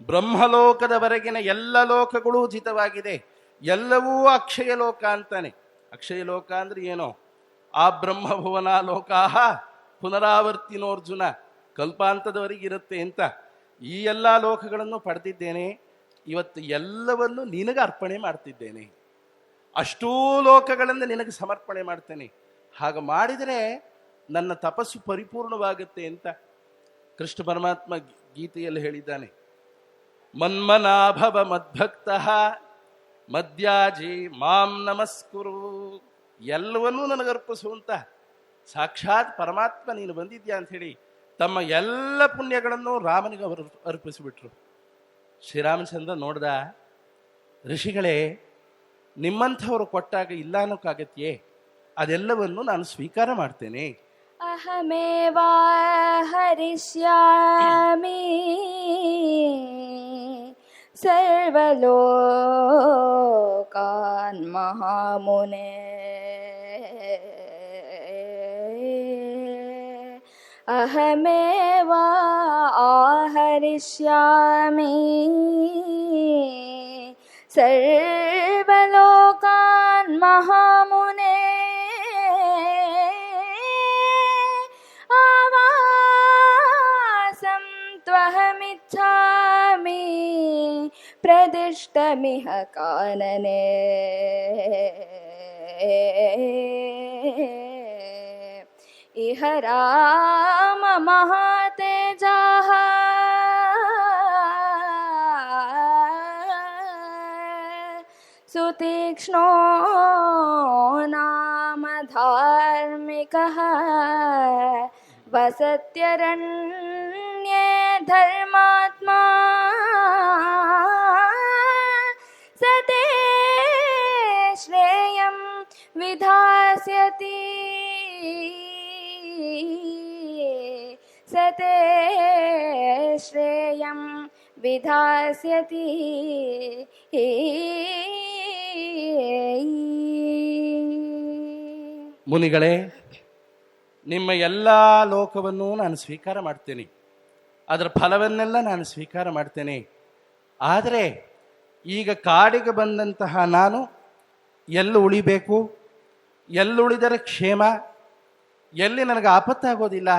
ಬ್ರಹ್ಮಲೋಕದವರೆಗಿನ ಎಲ್ಲ ಲೋಕಗಳೂ ಉಚಿತವಾಗಿದೆ, ಎಲ್ಲವೂ ಅಕ್ಷಯ ಲೋಕ ಅಂತಾನೆ. ಅಕ್ಷಯ ಲೋಕ ಅಂದ್ರೆ ಏನೋ, ಆ ಬ್ರಹ್ಮಭುವನ ಲೋಕಾಹ ಪುನರಾವರ್ತಿನೋರ್ಜುನ, ಕಲ್ಪಾಂತದವರೆಗಿರುತ್ತೆ ಅಂತ ಈ ಎಲ್ಲ ಲೋಕಗಳನ್ನು ಪಡೆದಿದ್ದೇನೆ. ಇವತ್ತು ಎಲ್ಲವನ್ನು ನಿನಗೆ ಅರ್ಪಣೆ ಮಾಡ್ತಿದ್ದೇನೆ. ಅಷ್ಟೂ ಲೋಕಗಳನ್ನು ನಿನಗೆ ಸಮರ್ಪಣೆ ಮಾಡ್ತೇನೆ. ಹಾಗೆ ಮಾಡಿದರೆ ನನ್ನ ತಪಸ್ಸು ಪರಿಪೂರ್ಣವಾಗುತ್ತೆ ಅಂತ ಕೃಷ್ಣ ಪರಮಾತ್ಮ ಗೀತೆಯಲ್ಲಿ ಹೇಳಿದ್ದಾನೆ. ಮನ್ಮನಾಭವ ಮದ್ಭಕ್ತಃ ಮದ್ಯಾಜಿ ಮಾಂ ನಮಸ್ಕುರು. ಎಲ್ಲವನ್ನೂ ನನಗರ್ಪಿಸುವಂತ ಸಾಕ್ಷಾತ್ ಪರಮಾತ್ಮ ನೀನು ಬಂದಿದ್ಯಾ ಅಂತ ಹೇಳಿ ತಮ್ಮ ಎಲ್ಲ ಪುಣ್ಯಗಳನ್ನು ರಾಮನಿಗೆ ಅವರು ಅರ್ಪಿಸಿಬಿಟ್ರು. ಶ್ರೀರಾಮಚಂದ್ರ ನೋಡ್ದ, ಋಷಿಗಳೇ, ನಿಮ್ಮಂಥವರು ಕೊಟ್ಟಾಗ ಇಲ್ಲ ಅನ್ನೋಕ್ಕಾಗತ್ಯೇ? ಅದೆಲ್ಲವನ್ನು ನಾನು ಸ್ವೀಕಾರ ಮಾಡ್ತೇನೆ. ಅಹಮೇವಾ ಹರಿಷ್ಯಾಮಿ ಸರ್ವಲೋಕಾನ್ ಮಹಾಮುನೆ. ಅಹಮೇವ ಆಹರಿಷ್ಯಾಮಿ ಸರ್ವಲೋಕಾನ್ ಮಹಾಮುನೆ. ಆವಾಸಂ ತ್ವಹಮಿಚ್ಛಾಮಿ ಪ್ರದಿಷ್ಟಮಿಹ ಕಾನನೆ. ಇಹ ರಾಮ ಮಹಾತೇಜಃ ಸುತೀಕ್ಷ್ಣೋ ನಾಮ ಧಾರ್ಮಿಕಃ ವಸತ್ಯರಣ್ಯೇ ಧರ್ಮಾತ್ಮಾ ಸತೇ ಶ್ರೇಯಂ ವಿಧಾಸ್ಯತಿ ಸತೇ ಶ್ರೇಯಂ ವಿಧಾಸ್ಯತಿ. ಮುನಿಗಳೇ, ನಿಮ್ಮ ಎಲ್ಲ ಲೋಕವನ್ನು ನಾನು ಸ್ವೀಕಾರ ಮಾಡ್ತೇನೆ, ಅದರ ಫಲವನ್ನೆಲ್ಲ ನಾನು ಸ್ವೀಕಾರ ಮಾಡ್ತೇನೆ. ಆದರೆ ಈಗ ಕಾಡಿಗೆ ಬಂದಂತಹ ನಾನು ಎಲ್ಲಿ ಉಳಿಬೇಕು, ಎಲ್ಲುಳಿದರೆ ಕ್ಷೇಮ, ಎಲ್ಲಿ ನನಗೆ ಆಪತ್ತಾಗೋದಿಲ್ಲ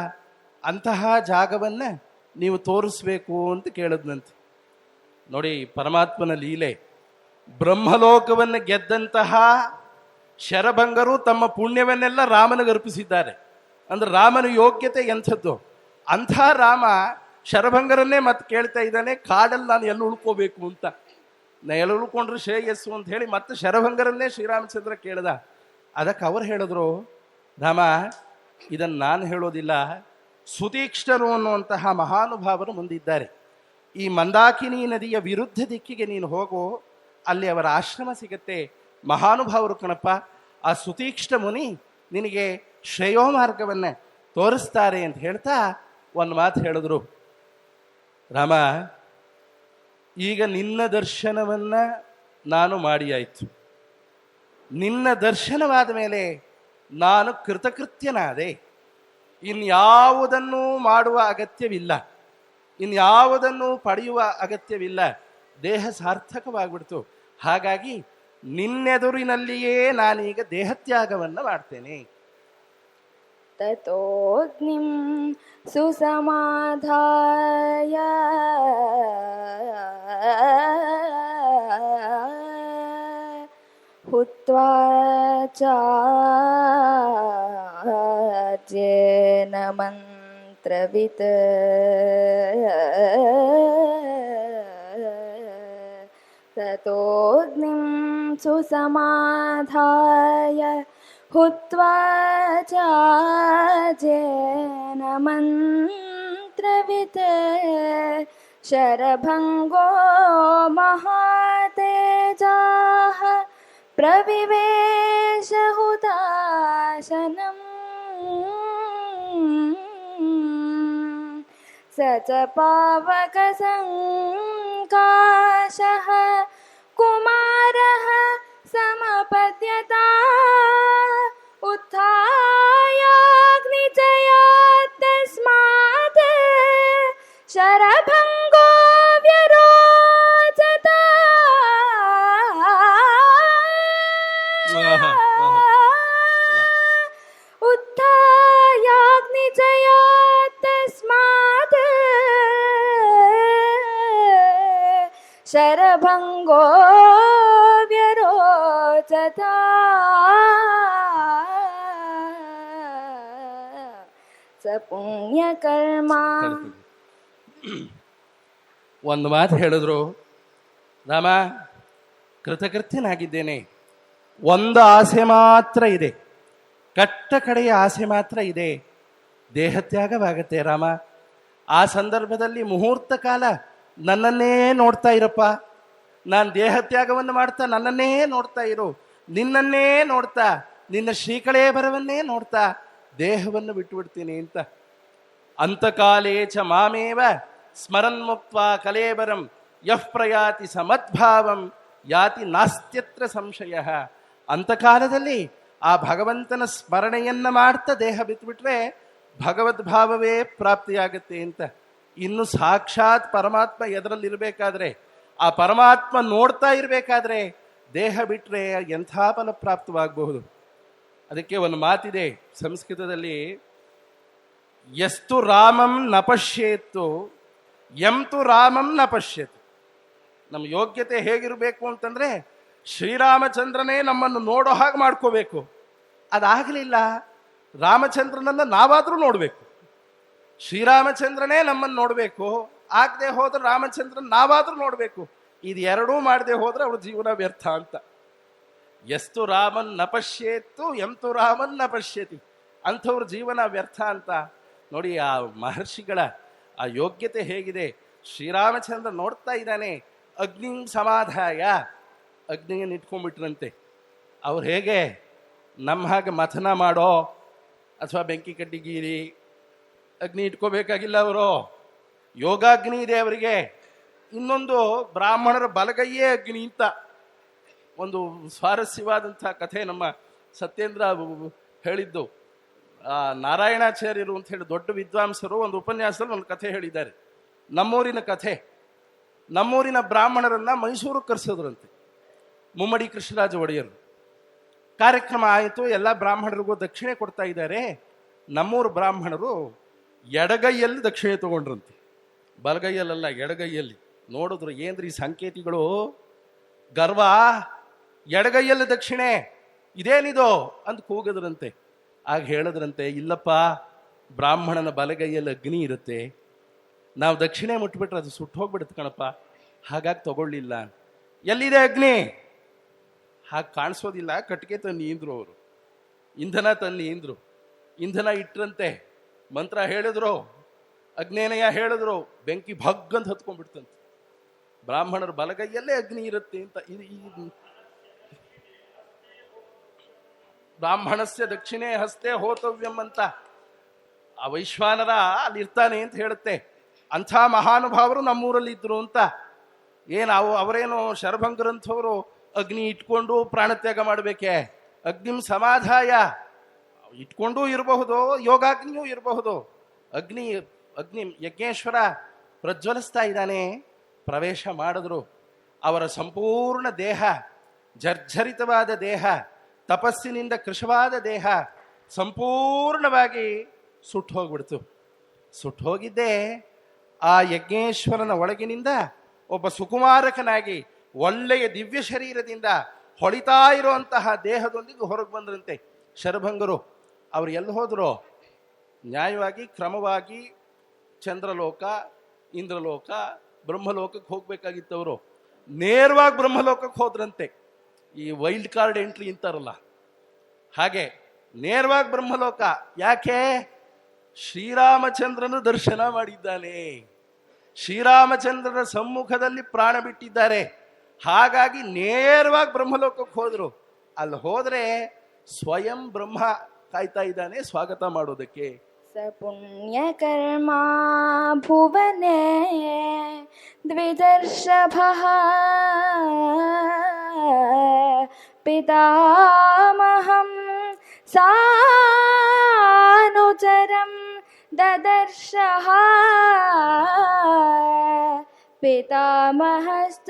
ಅಂತಹ ಜಾಗವನ್ನು ನೀವು ತೋರಿಸ್ಬೇಕು ಅಂತ ಕೇಳಿದ್ನಂತೆ. ನೋಡಿ, ಪರಮಾತ್ಮನ ಲೀಲೆ. ಬ್ರಹ್ಮಲೋಕವನ್ನು ಗೆದ್ದಂತಹ ಶರಭಂಗರು ತಮ್ಮ ಪುಣ್ಯವನ್ನೆಲ್ಲ ರಾಮನಿಗೆ ಅರ್ಪಿಸಿದ್ದಾರೆ. ಅಂದ್ರೆ ರಾಮನ ಯೋಗ್ಯತೆ ಎಂಥದ್ದು. ಅಂಥ ರಾಮ ಶರಭಂಗರನ್ನೇ ಮತ್ತೆ ಕೇಳ್ತಾ ಇದ್ದಾನೆ, ಕಾಡಲ್ಲಿ ನಾನು ಎಲ್ಲಿ ಉಳ್ಕೋಬೇಕು ಅಂತ. ನಾ ಎಲ್ಲಿ ಉಳ್ಕೊಂಡ್ರೆ ಶ್ರೇಯಸ್ಸು ಅಂತ ಹೇಳಿ ಮತ್ತೆ ಶರಭಂಗರನ್ನೇ ಶ್ರೀರಾಮಚಂದ್ರ ಕೇಳ್ದ. ಅದಕ್ಕೆ ಅವ್ರು ಹೇಳಿದ್ರು, ರಾಮ ಇದನ್ನು ನಾನು ಹೇಳೋದಿಲ್ಲ, ಸುತೀಕ್ಷ್ಣರು ಅನ್ನುವಂತಹ ಮಹಾನುಭಾವರು ಮುಂದಿದ್ದಾರೆ. ಈ ಮಂದಾಕಿನಿ ನದಿಯ ವಿರುದ್ಧ ದಿಕ್ಕಿಗೆ ನೀನು ಹೋಗು, ಅಲ್ಲಿ ಅವರ ಆಶ್ರಮ ಸಿಗತ್ತೆ. ಮಹಾನುಭಾವರು ಕಣಪ್ಪ, ಆ ಸುತೀಕ್ಷ್ಣ ಮುನಿ ನಿನಗೆ ಶ್ರೇಯೋ ಮಾರ್ಗವನ್ನ ತೋರಿಸ್ತಾರೆ ಅಂತ ಹೇಳ್ತಾ ಒಂದು ಮಾತು ಹೇಳಿದ್ರು. ರಾಮ, ಈಗ ನಿನ್ನ ದರ್ಶನವನ್ನ ನಾನು ಮಾಡಿ ಆಯಿತು. ನಿನ್ನ ದರ್ಶನವಾದ ಮೇಲೆ ನಾನು ಕೃತಕೃತ್ಯನಾದೆ. ಇನ್ಯಾವುದನ್ನು ಮಾಡುವ ಅಗತ್ಯವಿಲ್ಲ, ಇನ್ಯಾವುದನ್ನು ಪಡೆಯುವ ಅಗತ್ಯವಿಲ್ಲ. ದೇಹ ಸಾರ್ಥಕವಾಗ್ಬಿಡ್ತು. ಹಾಗಾಗಿ ನಿನ್ನೆದುರಿನಲ್ಲಿಯೇ ನಾನೀಗ ದೇಹತ್ಯಾಗವನ್ನು ಮಾಡ್ತೇನೆ. ತತೋಗ್ನಿಂ ಸುಸಮಾಧಾಯ ಹುತ್ವಾ ಚಾರ್ಯೇನ ಮಂತ್ರವಿತ್ ತತೋಗ್ನಿಂ ಸುಸಮಾಧಾಯ ಹುತ್ವಾ ಚಾರ್ಯೇನ ಮಂತ್ರವಿತ್ ಶರಭಂಗೋ ಮಹಾತೇಜಾಃ ಪ್ರವಿವೇಶ ಹುತಾಶನಂ ಸ ಚ ಪಾವಕ ಸಂಕಾಶಃ ಕುಮಾರಃ ಸಮಪದ್ಯತಾ ಉತ್ಥಾಯಾಗ್ನಿಚಯಾತ್ ತಸ್ಮಾತ್ ಶರಭಂಗೋ ವ್ಯರೋಚತ ಉತ್ಥಾಯಾಗ್ನಿಚಯಾತ್ ತಸ್ಮಾತ್ ಶರಭಂಗೋ ವ್ಯರೋಚತ ಸ ಪುಣ್ಯಕರ್ಮ. ಒಂದು ಮಾತು ಹೇಳಿದ್ರು, ರಾಮ ಕೃತಕೃತ್ಯನಾಗಿದ್ದೇನೆ, ಒಂದು ಆಸೆ ಮಾತ್ರ ಇದೆ, ಕಟ್ಟ ಕಡೆಯ ಆಸೆ ಮಾತ್ರ ಇದೆ, ದೇಹತ್ಯಾಗವಾಗತ್ತೆ ರಾಮ. ಆ ಸಂದರ್ಭದಲ್ಲಿ ಮುಹೂರ್ತ ಕಾಲ ನನ್ನನ್ನೇ ನೋಡ್ತಾ ಇರಪ್ಪ. ನಾನು ದೇಹತ್ಯಾಗವನ್ನು ಮಾಡ್ತಾ ನನ್ನನ್ನೇ ನೋಡ್ತಾ ಇರು, ನಿನ್ನನ್ನೇ ನೋಡ್ತಾ, ನಿನ್ನ ಶ್ರೀಕಳೇಬರವನ್ನೇ ನೋಡ್ತಾ ದೇಹವನ್ನು ಬಿಟ್ಟುಬಿಡ್ತೀನಿ ಅಂತ. ಅಂತಕಾಲೇ ಚ ಮಾಮೇವ ಸ್ಮರನ್ ಮುಕ್ತ್ವಾ ಕಲೇಬರಂ ಯಃ ಪ್ರಯಾತಿ ಸಮದ್ಭಾವಂ ಯಾತಿ ನಾಸ್ತ್ಯತ್ರ ಸಂಶಯ. ಅಂತಕಾಲದಲ್ಲಿ ಆ ಭಗವಂತನ ಸ್ಮರಣೆಯನ್ನ ಮಾಡ್ತಾ ದೇಹ ಬಿಟ್ಟುಬಿಟ್ರೆ ಭಗವದ್ಭಾವವೇ ಪ್ರಾಪ್ತಿಯಾಗತ್ತೆ ಅಂತ. ಇನ್ನು ಸಾಕ್ಷಾತ್ ಪರಮಾತ್ಮ ಎದರಲ್ಲಿರಬೇಕಾದ್ರೆ, ಆ ಪರಮಾತ್ಮ ನೋಡ್ತಾ ಇರಬೇಕಾದ್ರೆ ದೇಹ ಬಿಟ್ಟರೆ ಎಂಥ ಫಲ ಪ್ರಾಪ್ತವಾಗಬಹುದು. ಅದಕ್ಕೆ ಒಂದು ಮಾತಿದೆ ಸಂಸ್ಕೃತದಲ್ಲಿ, ಯಸ್ತು ರಾಮಂ ನ ಪಶ್ಯೇತ್ತು ಎಂತು ರಾಮಂ ನ ಪಶ್ಯತು. ನಮ್ಮ ಯೋಗ್ಯತೆ ಹೇಗಿರಬೇಕು ಅಂತಂದ್ರೆ ಶ್ರೀರಾಮಚಂದ್ರನೇ ನಮ್ಮನ್ನು ನೋಡೋ ಹಾಗೆ ಮಾಡ್ಕೋಬೇಕು. ಅದಾಗಲಿಲ್ಲ, ರಾಮಚಂದ್ರನನ್ನ ನಾವಾದರೂ ನೋಡಬೇಕು, ಶ್ರೀರಾಮಚಂದ್ರನೇ ನಮ್ಮನ್ನು ನೋಡಬೇಕು. ಆಗದೆ ಹೋದ್ರೆ ರಾಮಚಂದ್ರನ್ ನಾವಾದರೂ ನೋಡಬೇಕು. ಇದು ಎರಡೂ ಮಾಡದೆ ಹೋದ್ರೆ ಅವ್ರ ಜೀವನ ವ್ಯರ್ಥ ಅಂತ. ಎಷ್ಟು ರಾಮನ್ ನ ಪಶ್ಯೇತ್ತು ಎಂತು ರಾಮನ್ ನ ಪಶ್ಯತಿ, ಅಂಥವ್ರ ಜೀವನ ವ್ಯರ್ಥ ಅಂತ. ನೋಡಿ ಆ ಮಹರ್ಷಿಗಳ ಆ ಯೋಗ್ಯತೆ ಹೇಗಿದೆ. ಶ್ರೀರಾಮಚಂದ್ರ ನೋಡ್ತಾ ಇದ್ದಾನೆ, ಅಗ್ನಿ ಸಮಾಧಾಯ, ಅಗ್ನಿಯನ್ನು ಇಟ್ಕೊಂಡ್ಬಿಟ್ರಂತೆ. ಅವ್ರು ಹೇಗೆ ನಮ್ಮ ಹಾಗೆ ಮಥನ ಮಾಡೋ ಅಥವಾ ಬೆಂಕಿ ಕಡ್ಡಿಗೀರಿ ಅಗ್ನಿ ಇಟ್ಕೋಬೇಕಾಗಿಲ್ಲ. ಅವರು ಯೋಗಾಗ್ನಿ ಇದೆ ಅವರಿಗೆ. ಇನ್ನೊಂದು ಬ್ರಾಹ್ಮಣರ ಬಲಗೈಯೇ ಅಗ್ನಿ ಅಂತ ಒಂದು ಸ್ವಾರಸ್ಯವಾದಂಥ ಕಥೆ ನಮ್ಮ ಸತ್ಯೇಂದ್ರ ಹೇಳಿದ್ದು. ನಾರಾಯಣಾಚಾರ್ಯರು ಅಂತ ಹೇಳಿ ದೊಡ್ಡ ವಿದ್ವಾಂಸರು ಒಂದು ಉಪನ್ಯಾಸದಲ್ಲಿ ಒಂದು ಕಥೆ ಹೇಳಿದ್ದಾರೆ. ನಮ್ಮೂರಿನ ಕಥೆ. ನಮ್ಮೂರಿನ ಬ್ರಾಹ್ಮಣರನ್ನ ಮೈಸೂರಿಗೆ ಕರೆಸಿದ್ರಂತೆ ಮುಮ್ಮಡಿ ಕೃಷ್ಣರಾಜ ಒಡೆಯರು. ಕಾರ್ಯಕ್ರಮ ಆಯಿತು, ಎಲ್ಲ ಬ್ರಾಹ್ಮಣರಿಗೂ ದಕ್ಷಿಣೆ ಕೊಡ್ತಾ ಇದ್ದಾರೆ. ನಮ್ಮೂರು ಬ್ರಾಹ್ಮಣರು ಎಡಗೈಯಲ್ಲಿ ದಕ್ಷಿಣೆ ತಗೊಂಡ್ರಂತೆ, ಬಲಗೈಯಲ್ಲ ಎಡಗೈಯಲ್ಲಿ. ನೋಡಿದ್ರು ಏನ್ರಿ ಸಂಕೇತಿಗಳು, ಗರ್ವ. ಎಡಗೈಯಲ್ಲಿ ದಕ್ಷಿಣೆ, ಇದೇನಿದು ಅಂತ ಕೂಗದ್ರಂತೆ. ಆಗ ಹೇಳದ್ರಂತೆ, ಇಲ್ಲಪ್ಪ, ಬ್ರಾಹ್ಮಣನ ಬಲಗೈಯಲ್ಲಿ ಅಗ್ನಿ ಇರುತ್ತೆ, ನಾವು ದಕ್ಷಿಣೆ ಮುಟ್ಬಿಟ್ರೆ ಅದು ಸುಟ್ಟು ಹೋಗ್ಬಿಡುತ್ತೆ ಕಣಪ್ಪ, ಹಾಗಾಗಿ ತಗೊಳ್ಳಿಲ್ಲ. ಎಲ್ಲಿದೆ ಅಗ್ನಿ? ಹಾಗೆ ಕಾಣಿಸೋದಿಲ್ಲ, ಕಟ್ಟಿಗೆ ತನ್ನಿ ಇಂದ್ರು ಅವರು, ಇಂಧನ ತನ್ನಿ ಇಂದ್ರು. ಇಂಧನ ಇಟ್ರಂತೆ, ಮಂತ್ರ ಹೇಳಿದ್ರು, ಅಗ್ನೇನಯ ಹೇಳಿದ್ರು, ಬೆಂಕಿ ಭಗ್ಗಂತ ಹತ್ಕೊಂಡ್ಬಿಡ್ತಂತೆ. ಬ್ರಾಹ್ಮಣರ ಬಲಗೈಯಲ್ಲೇ ಅಗ್ನಿ ಇರುತ್ತೆ ಅಂತ. ಬ್ರಾಹ್ಮಣಸ್ಯ ದಕ್ಷಿಣೆ ಹಸ್ತೆ ಹೋತವ್ಯಂ ಅಂತ ಆ ವೈಶ್ವಾನರ ಅಲ್ಲಿರ್ತಾನೆ ಅಂತ ಹೇಳುತ್ತೆ. ಅಂಥ ಮಹಾನುಭಾವರು ನಮ್ಮೂರಲ್ಲಿ ಇದ್ರು ಅಂತ. ಅವರೇನು ಶರಭಂಗರಂಥವರು ಅಗ್ನಿ ಇಟ್ಕೊಂಡು ಪ್ರಾಣತ್ಯಾಗ ಮಾಡಬೇಕೆ? ಅಗ್ನಿಂ ಸಮಾಧಾಯ ಇಟ್ಕೊಂಡೂ ಇರಬಹುದು, ಯೋಗಾಗ್ನಿಯೂ ಇರಬಹುದು. ಅಗ್ನಿ ಯಜ್ಞೇಶ್ವರ ಪ್ರಜ್ವಲಿಸ್ತಾ ಇದ್ದಾನೆ. ಪ್ರವೇಶ ಮಾಡಿದ್ರು. ಅವರ ಸಂಪೂರ್ಣ ದೇಹ, ಜರ್ಜರಿತವಾದ ದೇಹ, ತಪಸ್ಸಿನಿಂದ ಕೃಶವಾದ ದೇಹ ಸಂಪೂರ್ಣವಾಗಿ ಸುಟ್ಟು ಹೋಗ್ಬಿಡ್ತು. ಸುಟ್ಟು ಹೋಗಿದ್ದೆ ಆ ಯಜ್ಞೇಶ್ವರನ ಒಳಗಿನಿಂದ ಒಬ್ಬ ಸುಕುಮಾರಕನಾಗಿ ಒಳ್ಳೆಯ ದಿವ್ಯ ಶರೀರದಿಂದ ಹೊಳಿತಾ ಇರುವಂತಹ ದೇಹದೊಂದಿಗೆ ಹೊರಗೆ ಬಂದ್ರಂತೆ ಶರಭಂಗರು. ಅವರು ಎಲ್ಲಿ ಹೋದ್ರು? ನ್ಯಾಯವಾಗಿ ಕ್ರಮವಾಗಿ ಚಂದ್ರಲೋಕ, ಇಂದ್ರಲೋಕ, ಬ್ರಹ್ಮಲೋಕಕ್ಕೆ ಹೋಗ್ಬೇಕಾಗಿತ್ತವರು. ನೇರವಾಗಿ ಬ್ರಹ್ಮಲೋಕಕ್ಕೆ ಹೋದ್ರಂತೆ. ಈ ವೈಲ್ಡ್ ಕಾರ್ಡ್ ಎಂಟ್ರಿ ಅಂತಾರಲ್ಲ ಹಾಗೆ ನೇರವಾಗಿ ಬ್ರಹ್ಮಲೋಕ. ಯಾಕೆ? ಶ್ರೀರಾಮಚಂದ್ರನ ದರ್ಶನ ಮಾಡಿದ್ದಾನೆ, ಶ್ರೀರಾಮಚಂದ್ರನ ಸಮ್ಮುಖದಲ್ಲಿ ಪ್ರಾಣ ಬಿಟ್ಟಿದ್ದಾರೆ. ಹಾಗಾಗಿ ನೇರವಾಗಿ ಬ್ರಹ್ಮಲೋಕಕ್ಕೆ ಹೋದ್ರು. ಅಲ್ಲಿ ಹೋದ್ರೆ ಸ್ವಯಂ ಬ್ರಹ್ಮ ಕಾಯ್ತಾ ಇದ್ದಾನೆ ಸ್ವಾಗತ ಮಾಡೋದಕ್ಕೆ. ಸ ಪುಣ್ಯಕರ್ಮಾ ಭುವನೆ ದ್ವಿದರ್ಷಭಃ ಪಿತಾಮಹಂ ಸಾನುಚರಂ ದದರ್ಶಃ ಪಿತಾಮಹಶ್ಚಾಪಿ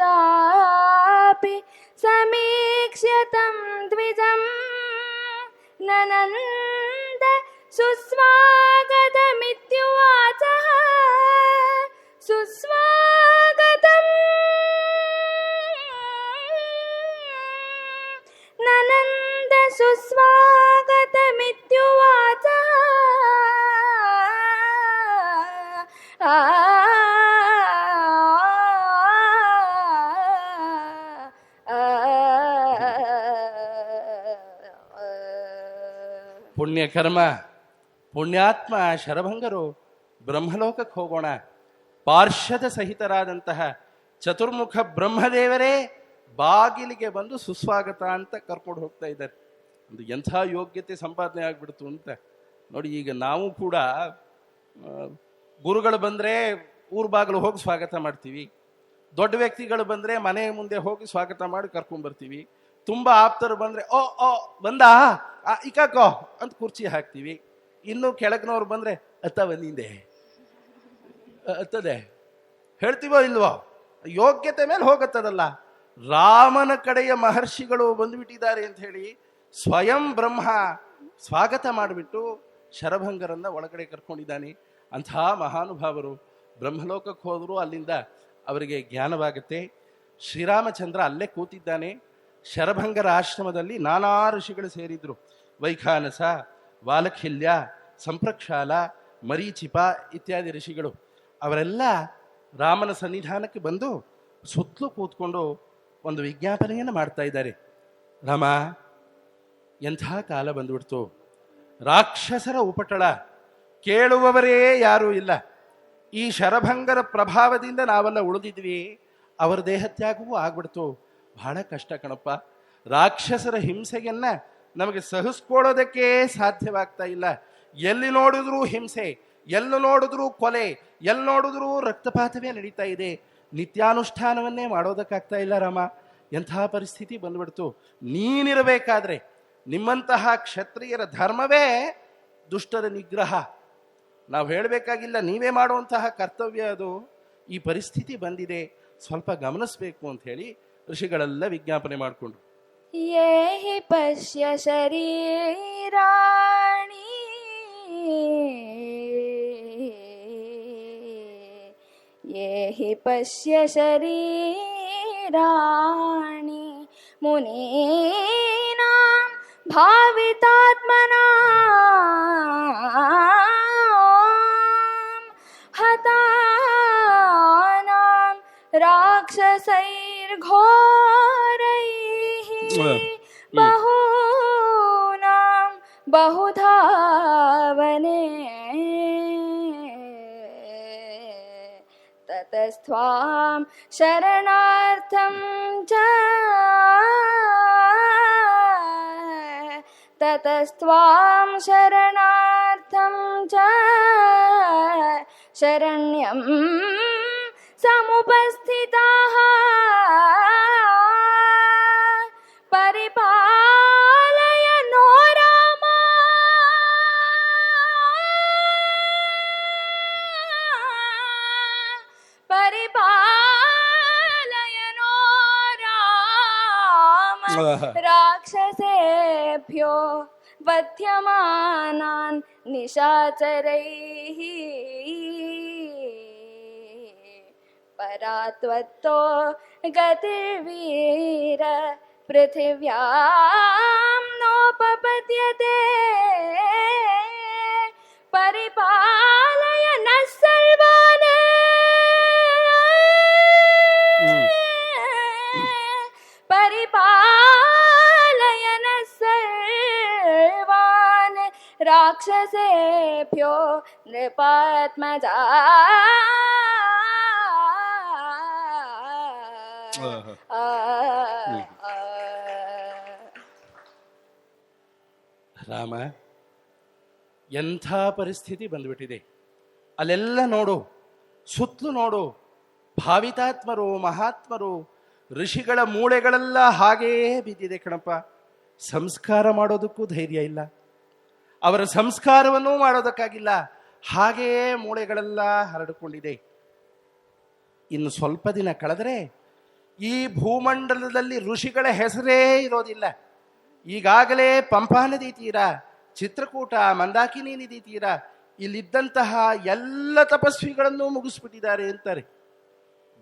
ಸಮೀಕ್ಷ್ಯತಂ ದ್ವಿಜಂ ನನಂದ ಸುಸ್ವಾಗತಮಿತ್ಯುವಾಚಃ ಸುಸ್ವಾಗತಂ ನನಂದ ಸುಸ್ವಾಗತಮಿತ್ಯುವಾಚಃ ಪುಣ್ಯಕರ್ಮ ಪುಣ್ಯಾತ್ಮ ಶರಭಂಗರು ಬ್ರಹ್ಮಲೋಕಕ್ಕೆ ಹೋಗೋಣ. ಪಾರ್ಶ್ವದ ಸಹಿತರಾದಂತಹ ಚತುರ್ಮುಖ ಬ್ರಹ್ಮದೇವರೇ ಬಾಗಿಲಿಗೆ ಬಂದು ಸುಸ್ವಾಗತ ಅಂತ ಕರ್ಕೊಂಡು ಹೋಗ್ತಾ ಇದ್ದಾರೆ. ಒಂದು ಎಂಥ ಯೋಗ್ಯತೆ ಸಂಪಾದನೆ ಆಗ್ಬಿಡ್ತು ಅಂತ ನೋಡಿ. ಈಗ ನಾವು ಕೂಡ ಗುರುಗಳು ಬಂದರೆ ಊರು ಬಾಗಿಲು ಹೋಗಿ ಸ್ವಾಗತ ಮಾಡ್ತೀವಿ, ದೊಡ್ಡ ವ್ಯಕ್ತಿಗಳು ಬಂದರೆ ಮನೆ ಮುಂದೆ ಹೋಗಿ ಸ್ವಾಗತ ಮಾಡಿ ಕರ್ಕೊಂಡ್ಬರ್ತೀವಿ. ತುಂಬ ಆಪ್ತರು ಬಂದರೆ ಓ ಓ ಬಂದಾ ಇಕಾಕೋ ಅಂತ ಕುರ್ಚಿ ಹಾಕ್ತೀವಿ. ಇನ್ನು ಕೆಳಗಿನವ್ರು ಬಂದರೆ ಅತ್ತ ಬಂದಿಂದೆ ಅತ್ತದೆ ಹೇಳ್ತೀವೋ ಇಲ್ವೋ? ಯೋಗ್ಯತೆ ಮೇಲೆ ಹೋಗುತ್ತದಲ್ಲ. ರಾಮನ ಕಡೆಯ ಮಹರ್ಷಿಗಳು ಬಂದುಬಿಟ್ಟಿದ್ದಾರೆ ಅಂತ ಹೇಳಿ ಸ್ವಯಂ ಬ್ರಹ್ಮ ಸ್ವಾಗತ ಮಾಡಿಬಿಟ್ಟು ಶರಭಂಗರನ್ನ ಒಳಗಡೆ ಕರ್ಕೊಂಡಿದ್ದಾನೆ. ಅಂಥ ಮಹಾನುಭಾವರು ಬ್ರಹ್ಮಲೋಕಕ್ಕೆ ಹೋದರು. ಅಲ್ಲಿಂದ ಅವರಿಗೆ ಜ್ಞಾನವಾಗುತ್ತೆ. ಶ್ರೀರಾಮಚಂದ್ರ ಅಲ್ಲೇ ಕೂತಿದ್ದಾನೆ. ಶರಭಂಗರ ಆಶ್ರಮದಲ್ಲಿ ನಾನಾ ಋಷಿಗಳು ಸೇರಿದ್ರು. ವೈಖಾನಸ, ವಾಲಖಿಲ್ಯ, ಸಂಪ್ರಕ್ಷಾಲ, ಮರೀಚಿಪ ಇತ್ಯಾದಿ ಋಷಿಗಳು. ಅವರೆಲ್ಲ ರಾಮನ ಸನ್ನಿಧಾನಕ್ಕೆ ಬಂದು ಸುತ್ತಲೂ ಕೂತ್ಕೊಂಡು ಒಂದು ವಿಜ್ಞಾಪನೆಯನ್ನು ಮಾಡ್ತಾ ಇದ್ದಾರೆ. ರಾಮ, ಎಂಥ ಕಾಲ ಬಂದ್ಬಿಡ್ತು, ರಾಕ್ಷಸರ ಉಪಟಳ, ಕೇಳುವವರೇ ಯಾರೂ ಇಲ್ಲ. ಈ ಶರಭಂಗರ ಪ್ರಭಾವದಿಂದ ನಾವೆಲ್ಲ ಉಳಿದಿದ್ವಿ, ಅವರ ದೇಹತ್ಯಾಗವೂ ಆಗ್ಬಿಡ್ತು. ಬಹಳ ಕಷ್ಟ ಕಣಪ್ಪ. ರಾಕ್ಷಸರ ಹಿಂಸೆಯನ್ನ ನಮಗೆ ಸಹಿಸ್ಕೊಳ್ಳೋದಕ್ಕೆ ಸಾಧ್ಯವಾಗ್ತಾ ಇಲ್ಲ. ಎಲ್ಲಿ ನೋಡಿದ್ರೂ ಹಿಂಸೆ, ಎಲ್ಲಿ ನೋಡಿದ್ರೂ ಕೊಲೆ, ಎಲ್ಲಿ ನೋಡಿದ್ರೂ ರಕ್ತಪಾತವೇ ನಡೀತಾ ಇದೆ. ನಿತ್ಯಾನುಷ್ಠಾನವನ್ನೇ ಮಾಡೋದಕ್ಕಾಗ್ತಾ ಇಲ್ಲ ರಾಮ. ಎಂಥ ಪರಿಸ್ಥಿತಿ ಬಂದ್ಬಿಡ್ತು. ನೀನಿರಬೇಕಾದ್ರೆ ನಿಮ್ಮಂತಹ ಕ್ಷತ್ರಿಯರ ಧರ್ಮವೇ ದುಷ್ಟರ ನಿಗ್ರಹ. ನಾವು ಹೇಳಬೇಕಾಗಿಲ್ಲ, ನೀವೇ ಮಾಡುವಂತಹ ಕರ್ತವ್ಯ ಅದು. ಈ ಪರಿಸ್ಥಿತಿ ಬಂದಿದೆ, ಸ್ವಲ್ಪ ಗಮನಿಸ್ಬೇಕು ಅಂತ ಹೇಳಿ ಋಷಿಗಳೆಲ್ಲ ವಿಜ್ಞಾಪನೆ ಮಾಡಿಕೊಂಡ್ರು. ಯೇ ಹಿ ಪಶ್ಯ ಶರೀರಾಣಿ ಯೇ ಹಿ ಪಶ್ಯ ಶರೀರಾಣಿ ಮುನೀನಾಂ ಭಾವಿತಾತ್ಮನಾ ಹತಾನಾಂ ರಾಕ್ಷಸೈರ್ಘೋರೈಃ ಬಹೂನಾಂ ಬಹುಧಾವನೆ ತತಸ್ತ್ವಾಂ ಶರಣಾರ್ಥಂ ಚ ತತಸ್ತ್ವಾಂ ಶರಣಾರ್ಥಂ ಚ ಶರಣ್ಯಂ ಸಮುಪಸ್ಥಿತಾಃ ಪರಿಪಾಲಯ ನೋ ರಾಮ ಪರಿಪಾಲಯ ನೋ ರಾಮ ರಾಕ್ಷಸೇಭ್ಯೋ ವಧ್ಯಮಾನಾನ್ ನಿಶಾಚರೈಃ ಪರಾತ್ವತ್ತೋ ಗತಿರ್ವೀರ ಪೃಥಿವ್ಯಾಂ ನೋಪಪದ್ಯತೆ ಪರಿಪಾಲಯ ನಃ ಸರ್ವಾನ್ ಪರಿಪಾಲಯ ನಃ ಸರ್ವಾನ್ ರಾಕ್ಷಸೇಭ್ಯೋ ನೃಪಾತ್ಮಜಾ ರಾಮ, ಎಂಥ ಪರಿಸ್ಥಿತಿ ಬಂದ್ಬಿಟ್ಟಿದೆ. ಅಲ್ಲೆಲ್ಲ ನೋಡು, ಸುತ್ತಲೂ ನೋಡು, ಭಾವಿತಾತ್ಮರು, ಮಹಾತ್ಮರು, ಋಷಿಗಳ ಮೂಳೆಗಳೆಲ್ಲ ಹಾಗೇ ಬಿದ್ದಿದೆ ಕಣಪ್ಪ. ಸಂಸ್ಕಾರ ಮಾಡೋದಕ್ಕೂ ಧೈರ್ಯ ಇಲ್ಲ, ಅವರ ಸಂಸ್ಕಾರವನ್ನೂ ಮಾಡೋದಕ್ಕಾಗಿಲ್ಲ, ಹಾಗೆಯೇ ಮೂಳೆಗಳೆಲ್ಲ ಹರಡಿಕೊಂಡಿದೆ. ಇನ್ನು ಸ್ವಲ್ಪ ದಿನ ಕಳೆದರೆ ಈ ಭೂಮಂಡಲದಲ್ಲಿ ಋಷಿಗಳ ಹೆಸರೇ ಇರೋದಿಲ್ಲ. ಈಗಾಗಲೇ ಪಂಪಾ ನದಿ ತೀರ, ಚಿತ್ರಕೂಟ, ಮಂದಾಕಿನಿ ನದಿ ತೀರ ಇಲ್ಲಿದ್ದಂತಹ ಎಲ್ಲ ತಪಸ್ವಿಗಳನ್ನು ಮುಗಿಸ್ಬಿಟ್ಟಿದ್ದಾರೆ ಅಂತಾರೆ.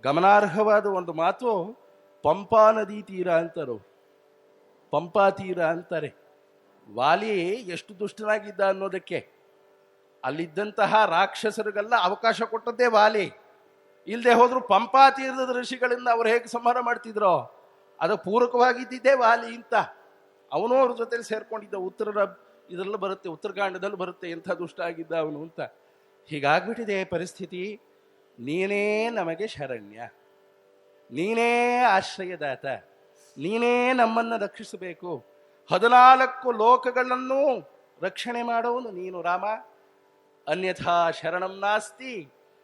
ಗಮನಾರ್ಹವಾದ ಒಂದು ಮಾತು, ಪಂಪಾ ನದಿ ತೀರ ಅಂತಾರೋ, ಪಂಪಾ ತೀರ ಅಂತಾರೆ. ವಾಲಿ ಎಷ್ಟು ದುಷ್ಟನಾಗಿದ್ದ ಅನ್ನೋದಕ್ಕೆ ಅಲ್ಲಿದ್ದಂತಹ ರಾಕ್ಷಸರಿಗೆಲ್ಲ ಅವಕಾಶ ಕೊಟ್ಟದ್ದೇ ವಾಲಿ. ಇಲ್ಲದೆ ಹೋದ್ರು ಪಂಪಾ ತೀರದ ಋಷಿಗಳಿಂದ ಅವ್ರು ಹೇಗೆ ಸಂಹಾರ ಮಾಡ್ತಿದ್ರೋ ಅದು ಪೂರಕವಾಗಿದ್ದಿದ್ದೇ ವಾಲಿ ಅಂತ. ಅವನು ಅವ್ರ ಜೊತೆಲಿ ಸೇರ್ಕೊಂಡಿದ್ದ. ಇದೆಲ್ಲ ಬರುತ್ತೆ, ಉತ್ತರಕಾಂಡದಲ್ಲಿ ಬರುತ್ತೆ ಎಂಥ ದುಷ್ಟ ಆಗಿದ್ದ ಅವನು ಅಂತ. ಹೀಗಾಗ್ಬಿಟ್ಟಿದೆ ಪರಿಸ್ಥಿತಿ. ನೀನೇ ನಮಗೆ ಶರಣ್ಯ, ನೀನೇ ಆಶ್ರಯದಾತ, ನೀನೇ ನಮ್ಮನ್ನು ರಕ್ಷಿಸಬೇಕು. 14 ಲೋಕಗಳನ್ನು ರಕ್ಷಣೆ ಮಾಡೋನು ನೀನು ರಾಮ. ಅನ್ಯಥಾ ಶರಣಂ ನಾಸ್ತಿ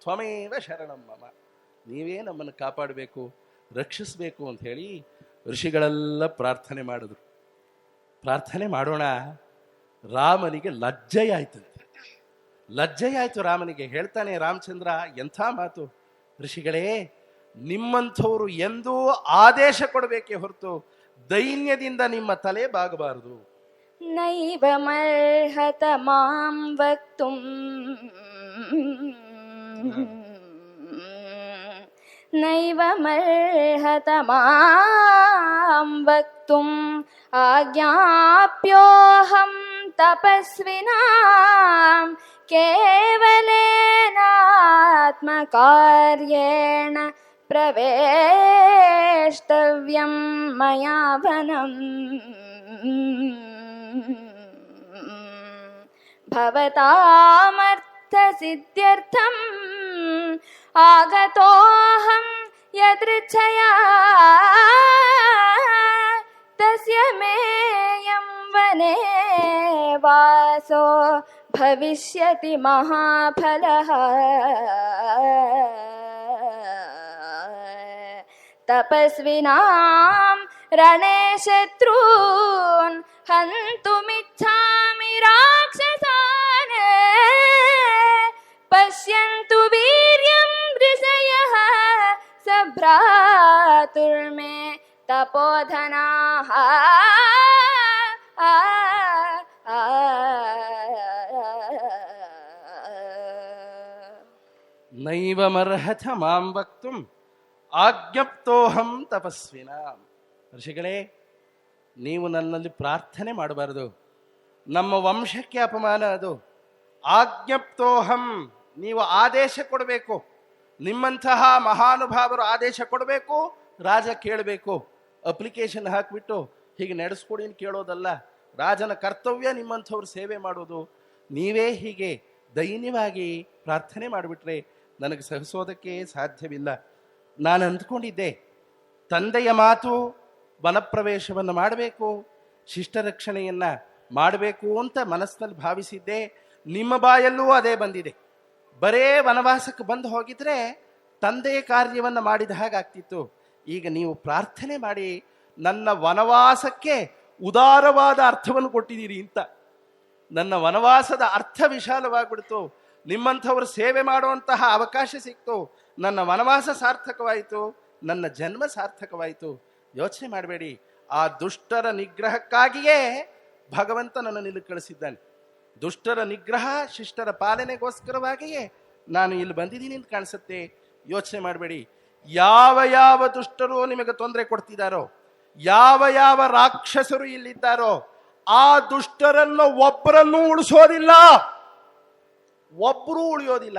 ತ್ವಮೇವ ಶರಣಂ ಮಮ. ನೀವೇ ನಮ್ಮನ್ನು ಕಾಪಾಡಬೇಕು, ರಕ್ಷಿಸಬೇಕು ಅಂತ ಹೇಳಿ ಋಷಿಗಳೆಲ್ಲ ಪ್ರಾರ್ಥನೆ ಮಾಡಿದ್ರು. ಪ್ರಾರ್ಥನೆ ಮಾಡೋಣ. ರಾಮನಿಗೆ ಲಜ್ಜೆಯಾಯ್ತಂತೆ. ಲಜ್ಜೆಯಾಯ್ತು ರಾಮನಿಗೆ. ಹೇಳ್ತಾನೆ ರಾಮಚಂದ್ರ, ಎಂಥ ಮಾತು ಋಷಿಗಳೇ, ನಿಮ್ಮಂಥವ್ರು ಎಂದೂ ಆದೇಶ ಕೊಡಬೇಕೇ ಹೊರತು ದೈನ್ಯದಿಂದ ನಿಮ್ಮ ತಲೆ ಬಾಗಬಾರದು. ನೈವ ಮರ್ಹತ ಮಾಂ ವಕ್ತುಂ ನೈವ ಮರ್ಹತ ಮಾಂ ವಕ್ತುಂ ಆಜ್ಞಾಪ್ಯೋಹಂ ತಪಸ್ವಿನಾಂ ಕೇವಲೇನ ಆತ್ಮಕಾರ್ಯೇಣ ಪ್ರವೇಷ್ಟವ್ಯಂ ಮಯಾ ವನಂ ಭವತಾಮರ್ಥ ಸಿದ್ಧ್ಯರ್ಥಂ ಆಗತೋಹಂ ಯದೃಚ್ಛಯಾ ತಸ್ಯ ಮೇಯಂ ವನೇ ವಾಸೋ ಭವಿಷ್ಯತಿ ಮಹಾಫಲಃ ತಪಸ್ವಿನಾಂ ರಣೇ ಶತ್ರೂನ್ ಹಂತುಮಿಚ್ಛಾಮಿ ರಾಕ್ಷಸಾನ್ ಪಶ್ಯಂತು ವೀರ್ಯಂ ಋಷಯಃ ಸಭ್ರಾತುರ್ಮೇ ತಪೋಧನಾಃ ನೈವ ಮರ್ಹಥ ಮಾಂ ವಕ್ತುಂ ಆಜ್ಞಪ್ತೋಹಂ ತಪಸ್ವಿನಾಂ. ಋಷಿಗಳೇ, ನೀವು ನನ್ನಲ್ಲಿ ಪ್ರಾರ್ಥನೆ ಮಾಡಬಾರದು. ನಮ್ಮ ವಂಶಕ್ಕೆ ಅಪಮಾನ ಅದು. ಆಜ್ಞಪ್ತೋಹಂ, ನೀವು ಆದೇಶ ಕೊಡಬೇಕು. ನಿಮ್ಮಂತಹ ಮಹಾನುಭಾವರು ಆದೇಶ ಕೊಡಬೇಕು, ರಾಜ ಕೇಳಬೇಕು. ಅಪ್ಲಿಕೇಶನ್ ಹಾಕಿಬಿಟ್ಟು ಹೀಗೆ ನಡೆಸ್ಕೊಡಿ ಅಂತ ಕೇಳೋದಲ್ಲ. ರಾಜನ ಕರ್ತವ್ಯ ನಿಮ್ಮಂಥವ್ರು ಸೇವೆ ಮಾಡೋದು. ನೀವೇ ಹೀಗೆ ದೈನ್ಯವಾಗಿ ಪ್ರಾರ್ಥನೆ ಮಾಡಿಬಿಟ್ರೆ ನನಗೆ ಸಹಿಸೋದಕ್ಕೆ ಸಾಧ್ಯವಿಲ್ಲ. ನಾನು ಅಂದ್ಕೊಂಡಿದ್ದೆ, ತಂದೆಯ ಮಾತು ವನಪ್ರವೇಶವನ್ನು ಮಾಡಬೇಕು, ಶಿಷ್ಟರಕ್ಷಣೆಯನ್ನು ಮಾಡಬೇಕು ಅಂತ ಮನಸ್ಸಿನಲ್ಲಿ ಭಾವಿಸಿದ್ದೆ. ನಿಮ್ಮ ಬಾಯಲ್ಲೂ ಅದೇ ಬಂದಿದೆ. ಬರೇ ವನವಾಸಕ್ಕೆ ಬಂದು ಹೋಗಿದ್ರೆ ತಂದೆಯ ಕಾರ್ಯವನ್ನು ಮಾಡಿದ ಹಾಗಾಗ್ತಿತ್ತು. ಈಗ ನೀವು ಪ್ರಾರ್ಥನೆ ಮಾಡಿ ನನ್ನ ವನವಾಸಕ್ಕೆ ಉದಾರವಾದ ಅರ್ಥವನ್ನು ಕೊಟ್ಟಿದ್ದೀರಿ ಅಂತ. ನನ್ನ ವನವಾಸದ ಅರ್ಥ ವಿಶಾಲವಾಗಿಬಿಡ್ತು. ನಿಮ್ಮಂಥವ್ರ ಸೇವೆ ಮಾಡುವಂತಹ ಅವಕಾಶ ಸಿಕ್ತು. ನನ್ನ ವನವಾಸ ಸಾರ್ಥಕವಾಯಿತು, ನನ್ನ ಜನ್ಮ ಸಾರ್ಥಕವಾಯಿತು. ಯೋಚನೆ ಮಾಡಬೇಡಿ, ಆ ದುಷ್ಟರ ನಿಗ್ರಹಕ್ಕಾಗಿಯೇ ಭಗವಂತ ನನ್ನನ್ನು ಇಲ್ಲಿ ಕಳಿಸಿದ್ದಾನೆ. ದುಷ್ಟರ ನಿಗ್ರಹ, ಶಿಷ್ಟರ ಪಾಲನೆಗೋಸ್ಕರವಾಗಿಯೇ ನಾನು ಇಲ್ಲಿ ಬಂದಿದ್ದೀನಿ ಅಂತ ಕಾಣಿಸುತ್ತೆ. ಯೋಚನೆ ಮಾಡಬೇಡಿ. ಯಾವ ಯಾವ ದುಷ್ಟರು ನಿಮಗೆ ತೊಂದರೆ ಕೊಡ್ತಿದ್ದಾರೋ, ಯಾವ ಯಾವ ರಾಕ್ಷಸರು ಇಲ್ಲಿದ್ದಾರೋ, ಆ ದುಷ್ಟರನ್ನು ಒಬ್ಬರನ್ನೂ ಉಳಿಸೋದಿಲ್ಲ, ಒಬ್ಬರೂ ಉಳಿಯೋದಿಲ್ಲ.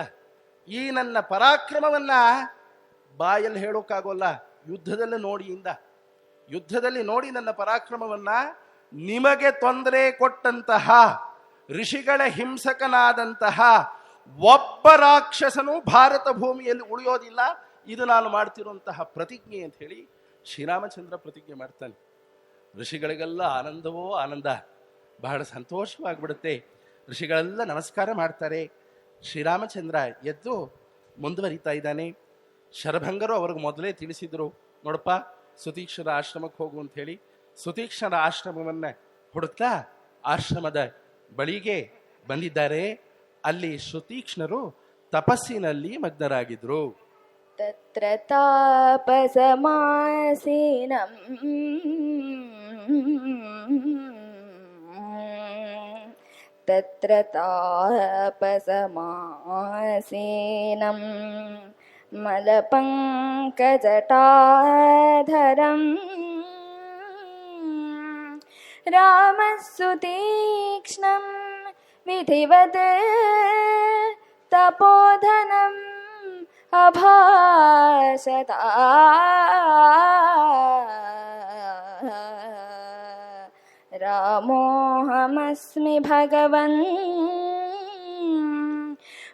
ಈ ನನ್ನ ಪರಾಕ್ರಮವನ್ನ ಬಾಯಲ್ಲಿ ಹೇಳೋಕ್ಕಾಗೋಲ್ಲ. ಯುದ್ಧದಲ್ಲಿ ನೋಡಿ ಯುದ್ಧದಲ್ಲಿ ನೋಡಿ ನನ್ನ ಪರಾಕ್ರಮವನ್ನ. ನಿಮಗೆ ತೊಂದರೆ ಕೊಟ್ಟಂತಹ ಋಷಿಗಳ ಹಿಂಸಕನಾದಂತಹ ಒಬ್ಬ ರಾಕ್ಷಸನು ಭಾರತ ಭೂಮಿಯಲ್ಲಿ ಉಳಿಯೋದಿಲ್ಲ. ಇದು ನಾನು ಮಾಡ್ತಿರುವಂತಹ ಪ್ರತಿಜ್ಞೆ ಅಂತ ಹೇಳಿ ಶ್ರೀರಾಮಚಂದ್ರ ಪ್ರತಿಜ್ಞೆ ಮಾಡ್ತಾನೆ. ಋಷಿಗಳಿಗೆಲ್ಲ ಆನಂದವೋ ಆನಂದ, ಬಹಳ ಸಂತೋಷವಾಗಿಬಿಡುತ್ತೆ. ಋಷಿಗಳೆಲ್ಲ ನಮಸ್ಕಾರ ಮಾಡ್ತಾರೆ. ಶ್ರೀರಾಮಚಂದ್ರ ಎದ್ದು ಮುಂದುವರಿತಾ ಇದ್ದಾನೆ. ಶರಭಂಗರು ಅವ್ರಿಗೆ ಮೊದಲೇ ತಿಳಿಸಿದ್ರು, ನೋಡಪ್ಪ ಸುತೀಕ್ಷ್ಣರ ಆಶ್ರಮಕ್ಕೆ ಹೋಗು ಅಂತ ಹೇಳಿ. ಸುತೀಕ್ಷ್ಣರ ಆಶ್ರಮವನ್ನ ಹುಡುಕ್ತಾ ಆಶ್ರಮದ ಬಳಿಗೆ ಬಂದಿದ್ದಾರೆ. ಅಲ್ಲಿ ಸುತೀಕ್ಷ್ಣರು ತಪಸ್ಸಿನಲ್ಲಿ ಮಗ್ನರಾಗಿದ್ರು. ತತ್ರ ತಾಪಸಮಾಸೀನಂ ತತ್ರ ತಾಪಸಮಾಸೀನಂ ಮಲಪಂಕಜಟಾಧರಂ ರಾಮಸುತೀಕ್ಷ್ಣಂ ವಿಧಿವತ್ ತಪೋಧನಂ ಅಭಾಷತ. ರಾಮೋಹಮಸ್ಮಿ ಭಗವನ್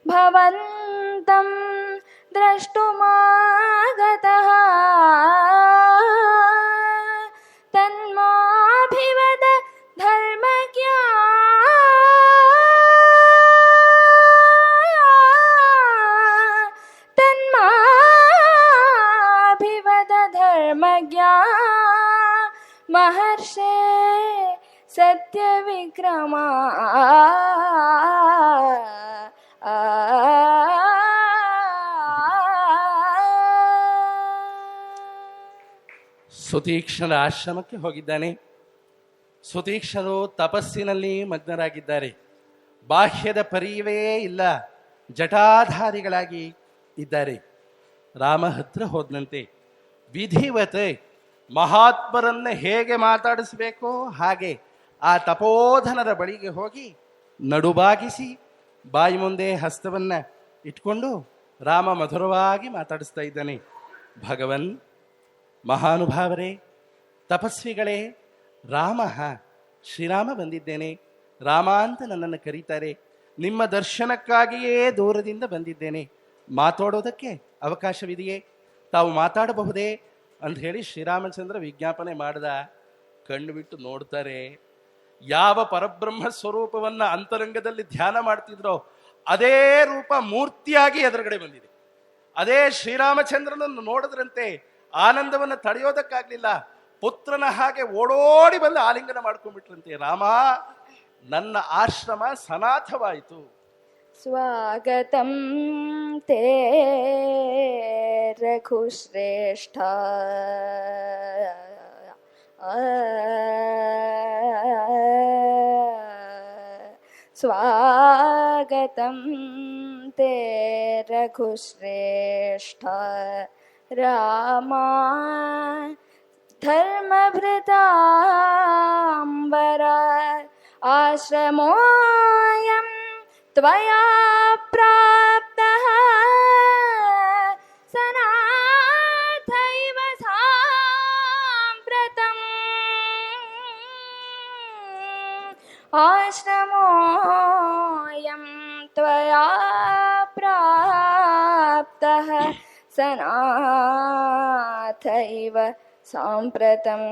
ಭವಂತಂ ದ್ರಷ್ಟುಮಾಗತಃ ತನ್ಮಾಭಿವದ ಧರ್ಮಜ್ಞಾ ಧರ್ಮಜ್ಞಾ ಮಹರ್ಷೇ ಸತ್ಯ ವಿಕ್ರಮ. ಸುತೀಕ್ಷ್ಣರ ಆಶ್ರಮಕ್ಕೆ ಹೋಗಿದ್ದಾನೆ. ಸುತೀಕ್ಷ್ಣರು ತಪಸ್ಸಿನಲ್ಲಿ ಮಗ್ನರಾಗಿದ್ದಾರೆ. ಬಾಹ್ಯದ ಪರಿಯವೇ ಇಲ್ಲ, ಜಟಾಧಾರಿಗಳಾಗಿ ಇದ್ದಾರೆ. ರಾಮ ಹತ್ರ ಹೋದಂತೆ ವಿಧಿವತೆ ಮಹಾತ್ಮರನ್ನ ಹೇಗೆ ಮಾತಾಡಿಸಬೇಕೋ ಹಾಗೆ ಆ ತಪೋಧನರ ಬಳಿಗೆ ಹೋಗಿ ನಡುಬಾಗಿಸಿ ಬಾಯಿ ಮುಂದೆ ಹಸ್ತವನ್ನ ಇಟ್ಕೊಂಡು ರಾಮ ಮಧುರವಾಗಿ ಮಾತಾಡಿಸ್ತಾ ಇದ್ದಾನೆ. ಭಗವನ್, ಮಹಾನುಭಾವರೇ, ತಪಸ್ವಿಗಳೇ, ರಾಮ, ಶ್ರೀರಾಮ ಬಂದಿದ್ದೇನೆ. ರಾಮ ಅಂತ ನನ್ನನ್ನು ಕರೀತಾರೆ. ನಿಮ್ಮ ದರ್ಶನಕ್ಕಾಗಿಯೇ ದೂರದಿಂದ ಬಂದಿದ್ದೇನೆ. ಮಾತಾಡೋದಕ್ಕೆ ಅವಕಾಶವಿದೆಯೇ? ತಾವು ಮಾತಾಡಬಹುದೇ ಅಂತ ಹೇಳಿ ಶ್ರೀರಾಮಚಂದ್ರ ವಿಜ್ಞಾಪನೆ ಮಾಡಿದ. ಕಣ್ಣು ಬಿಟ್ಟು ನೋಡ್ತಾರೆ. ಯಾವ ಪರಬ್ರಹ್ಮ ಸ್ವರೂಪವನ್ನ ಅಂತರಂಗದಲ್ಲಿ ಧ್ಯಾನ ಮಾಡ್ತಿದ್ರೋ ಅದೇ ರೂಪ ಮೂರ್ತಿಯಾಗಿ ಎದುರುಗಡೆ ಬಂದಿದೆ. ಅದೇ ಶ್ರೀರಾಮಚಂದ್ರನನ್ನು ನೋಡಿದ್ರಂತೆ ಆನಂದವನ್ನು ತಡೆಯೋದಕ್ಕಾಗ್ಲಿಲ್ಲ. ಪುತ್ರನ ಹಾಗೆ ಓಡೋಡಿ ಬಂದು ಆಲಿಂಗನ ಮಾಡ್ಕೊಂಡ್ಬಿಟ್ರಂತೆ. ರಾಮ, ನನ್ನ ಆಶ್ರಮ ಸನಾಥವಾಯಿತು. ಸ್ವಾಗತಂ ತೇ ರಘುಶ್ರೇಷ್ಠ ಸ್ವಾಗತಂ ತೇ ರಘುಶ್ರೇಷ್ಠ ರಾಮ धर्मभृताम्बर आश्रमोऽयं त्वया प्राप्तः सनाथैव साम्प्रतम् आश्रमोऽयं त्वया प्राप्तः सनाथैव साम्प्रतम्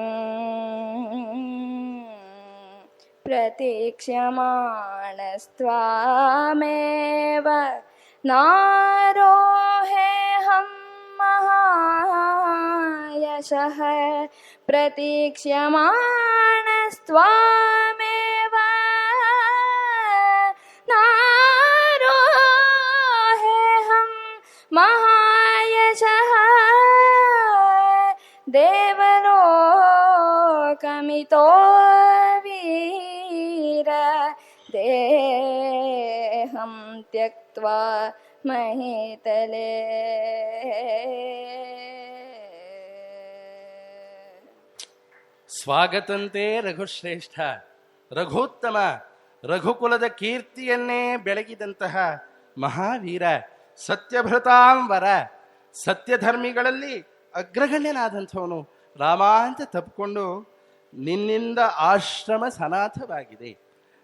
प्रतीक्ष्यमाणस्त्वामेव नारोहेऽहं महायशः प्रतीक्ष्यमाणस्त्वामेव नारोहेऽहं महायशः देवलोकमितो वीर देहं त्यक्त्वा महीतले ಸ್ವಾಗತಂತೆ ರಘುಶ್ರೇಷ್ಠ, ರಘುತ್ತಮ, ರಘುಕುಲದ ಕೀರ್ತಿಯನ್ನೇ ಬೆಳಗಿದಂತಹ ಮಹಾವೀರ, ಸತ್ಯಭೃತಾಂವರ, ಸತ್ಯಧರ್ಮಿಗಳಲ್ಲಿ ಅಗ್ರಗಣ್ಯನಾದಂಥವನು ರಾಮ ಅಂತ ತಪ್ಪಿಕೊಂಡು ನಿನ್ನಿಂದ ಆಶ್ರಮ ಸನಾಥವಾಗಿದೆ,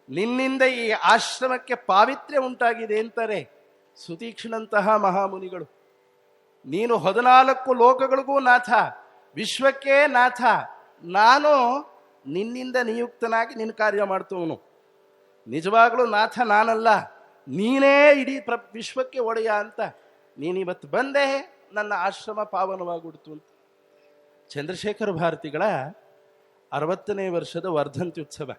ನಿನ್ನಿಂದ ಈ ಆಶ್ರಮಕ್ಕೆ ಪಾವಿತ್ರ್ಯ ಉಂಟಾಗಿದೆ ಅಂತಾರೆ ಸುತೀಕ್ಷ್ಣಂತಹ ಮಹಾಮುನಿಗಳು. ನೀನು 14 ಲೋಕಗಳಿಗೂ ನಾಥ, ವಿಶ್ವಕ್ಕೇ ನಾಥ, ನಾನು ನಿನ್ನಿಂದ ನಿಯುಕ್ತನಾಗಿ ನಿನ್ನ ಕಾರ್ಯ ಮಾಡ್ತವನು. ನಿಜವಾಗ್ಲೂ ನಾಥ ನಾನಲ್ಲ, ನೀನೇ ಇಡೀ ವಿಶ್ವಕ್ಕೆ ಒಡೆಯ ಅಂತ. ನೀನಿವತ್ತು ಬಂದೆ, ನನ್ನ ಆಶ್ರಮ ಪಾವನವಾಗ್ಬಿಡ್ತು ಅಂತ. ಚಂದ್ರಶೇಖರ ಭಾರತಿಗಳ 60ನೇ ವರ್ಷದ ವರ್ಧಂತ್ಯುತ್ಸವ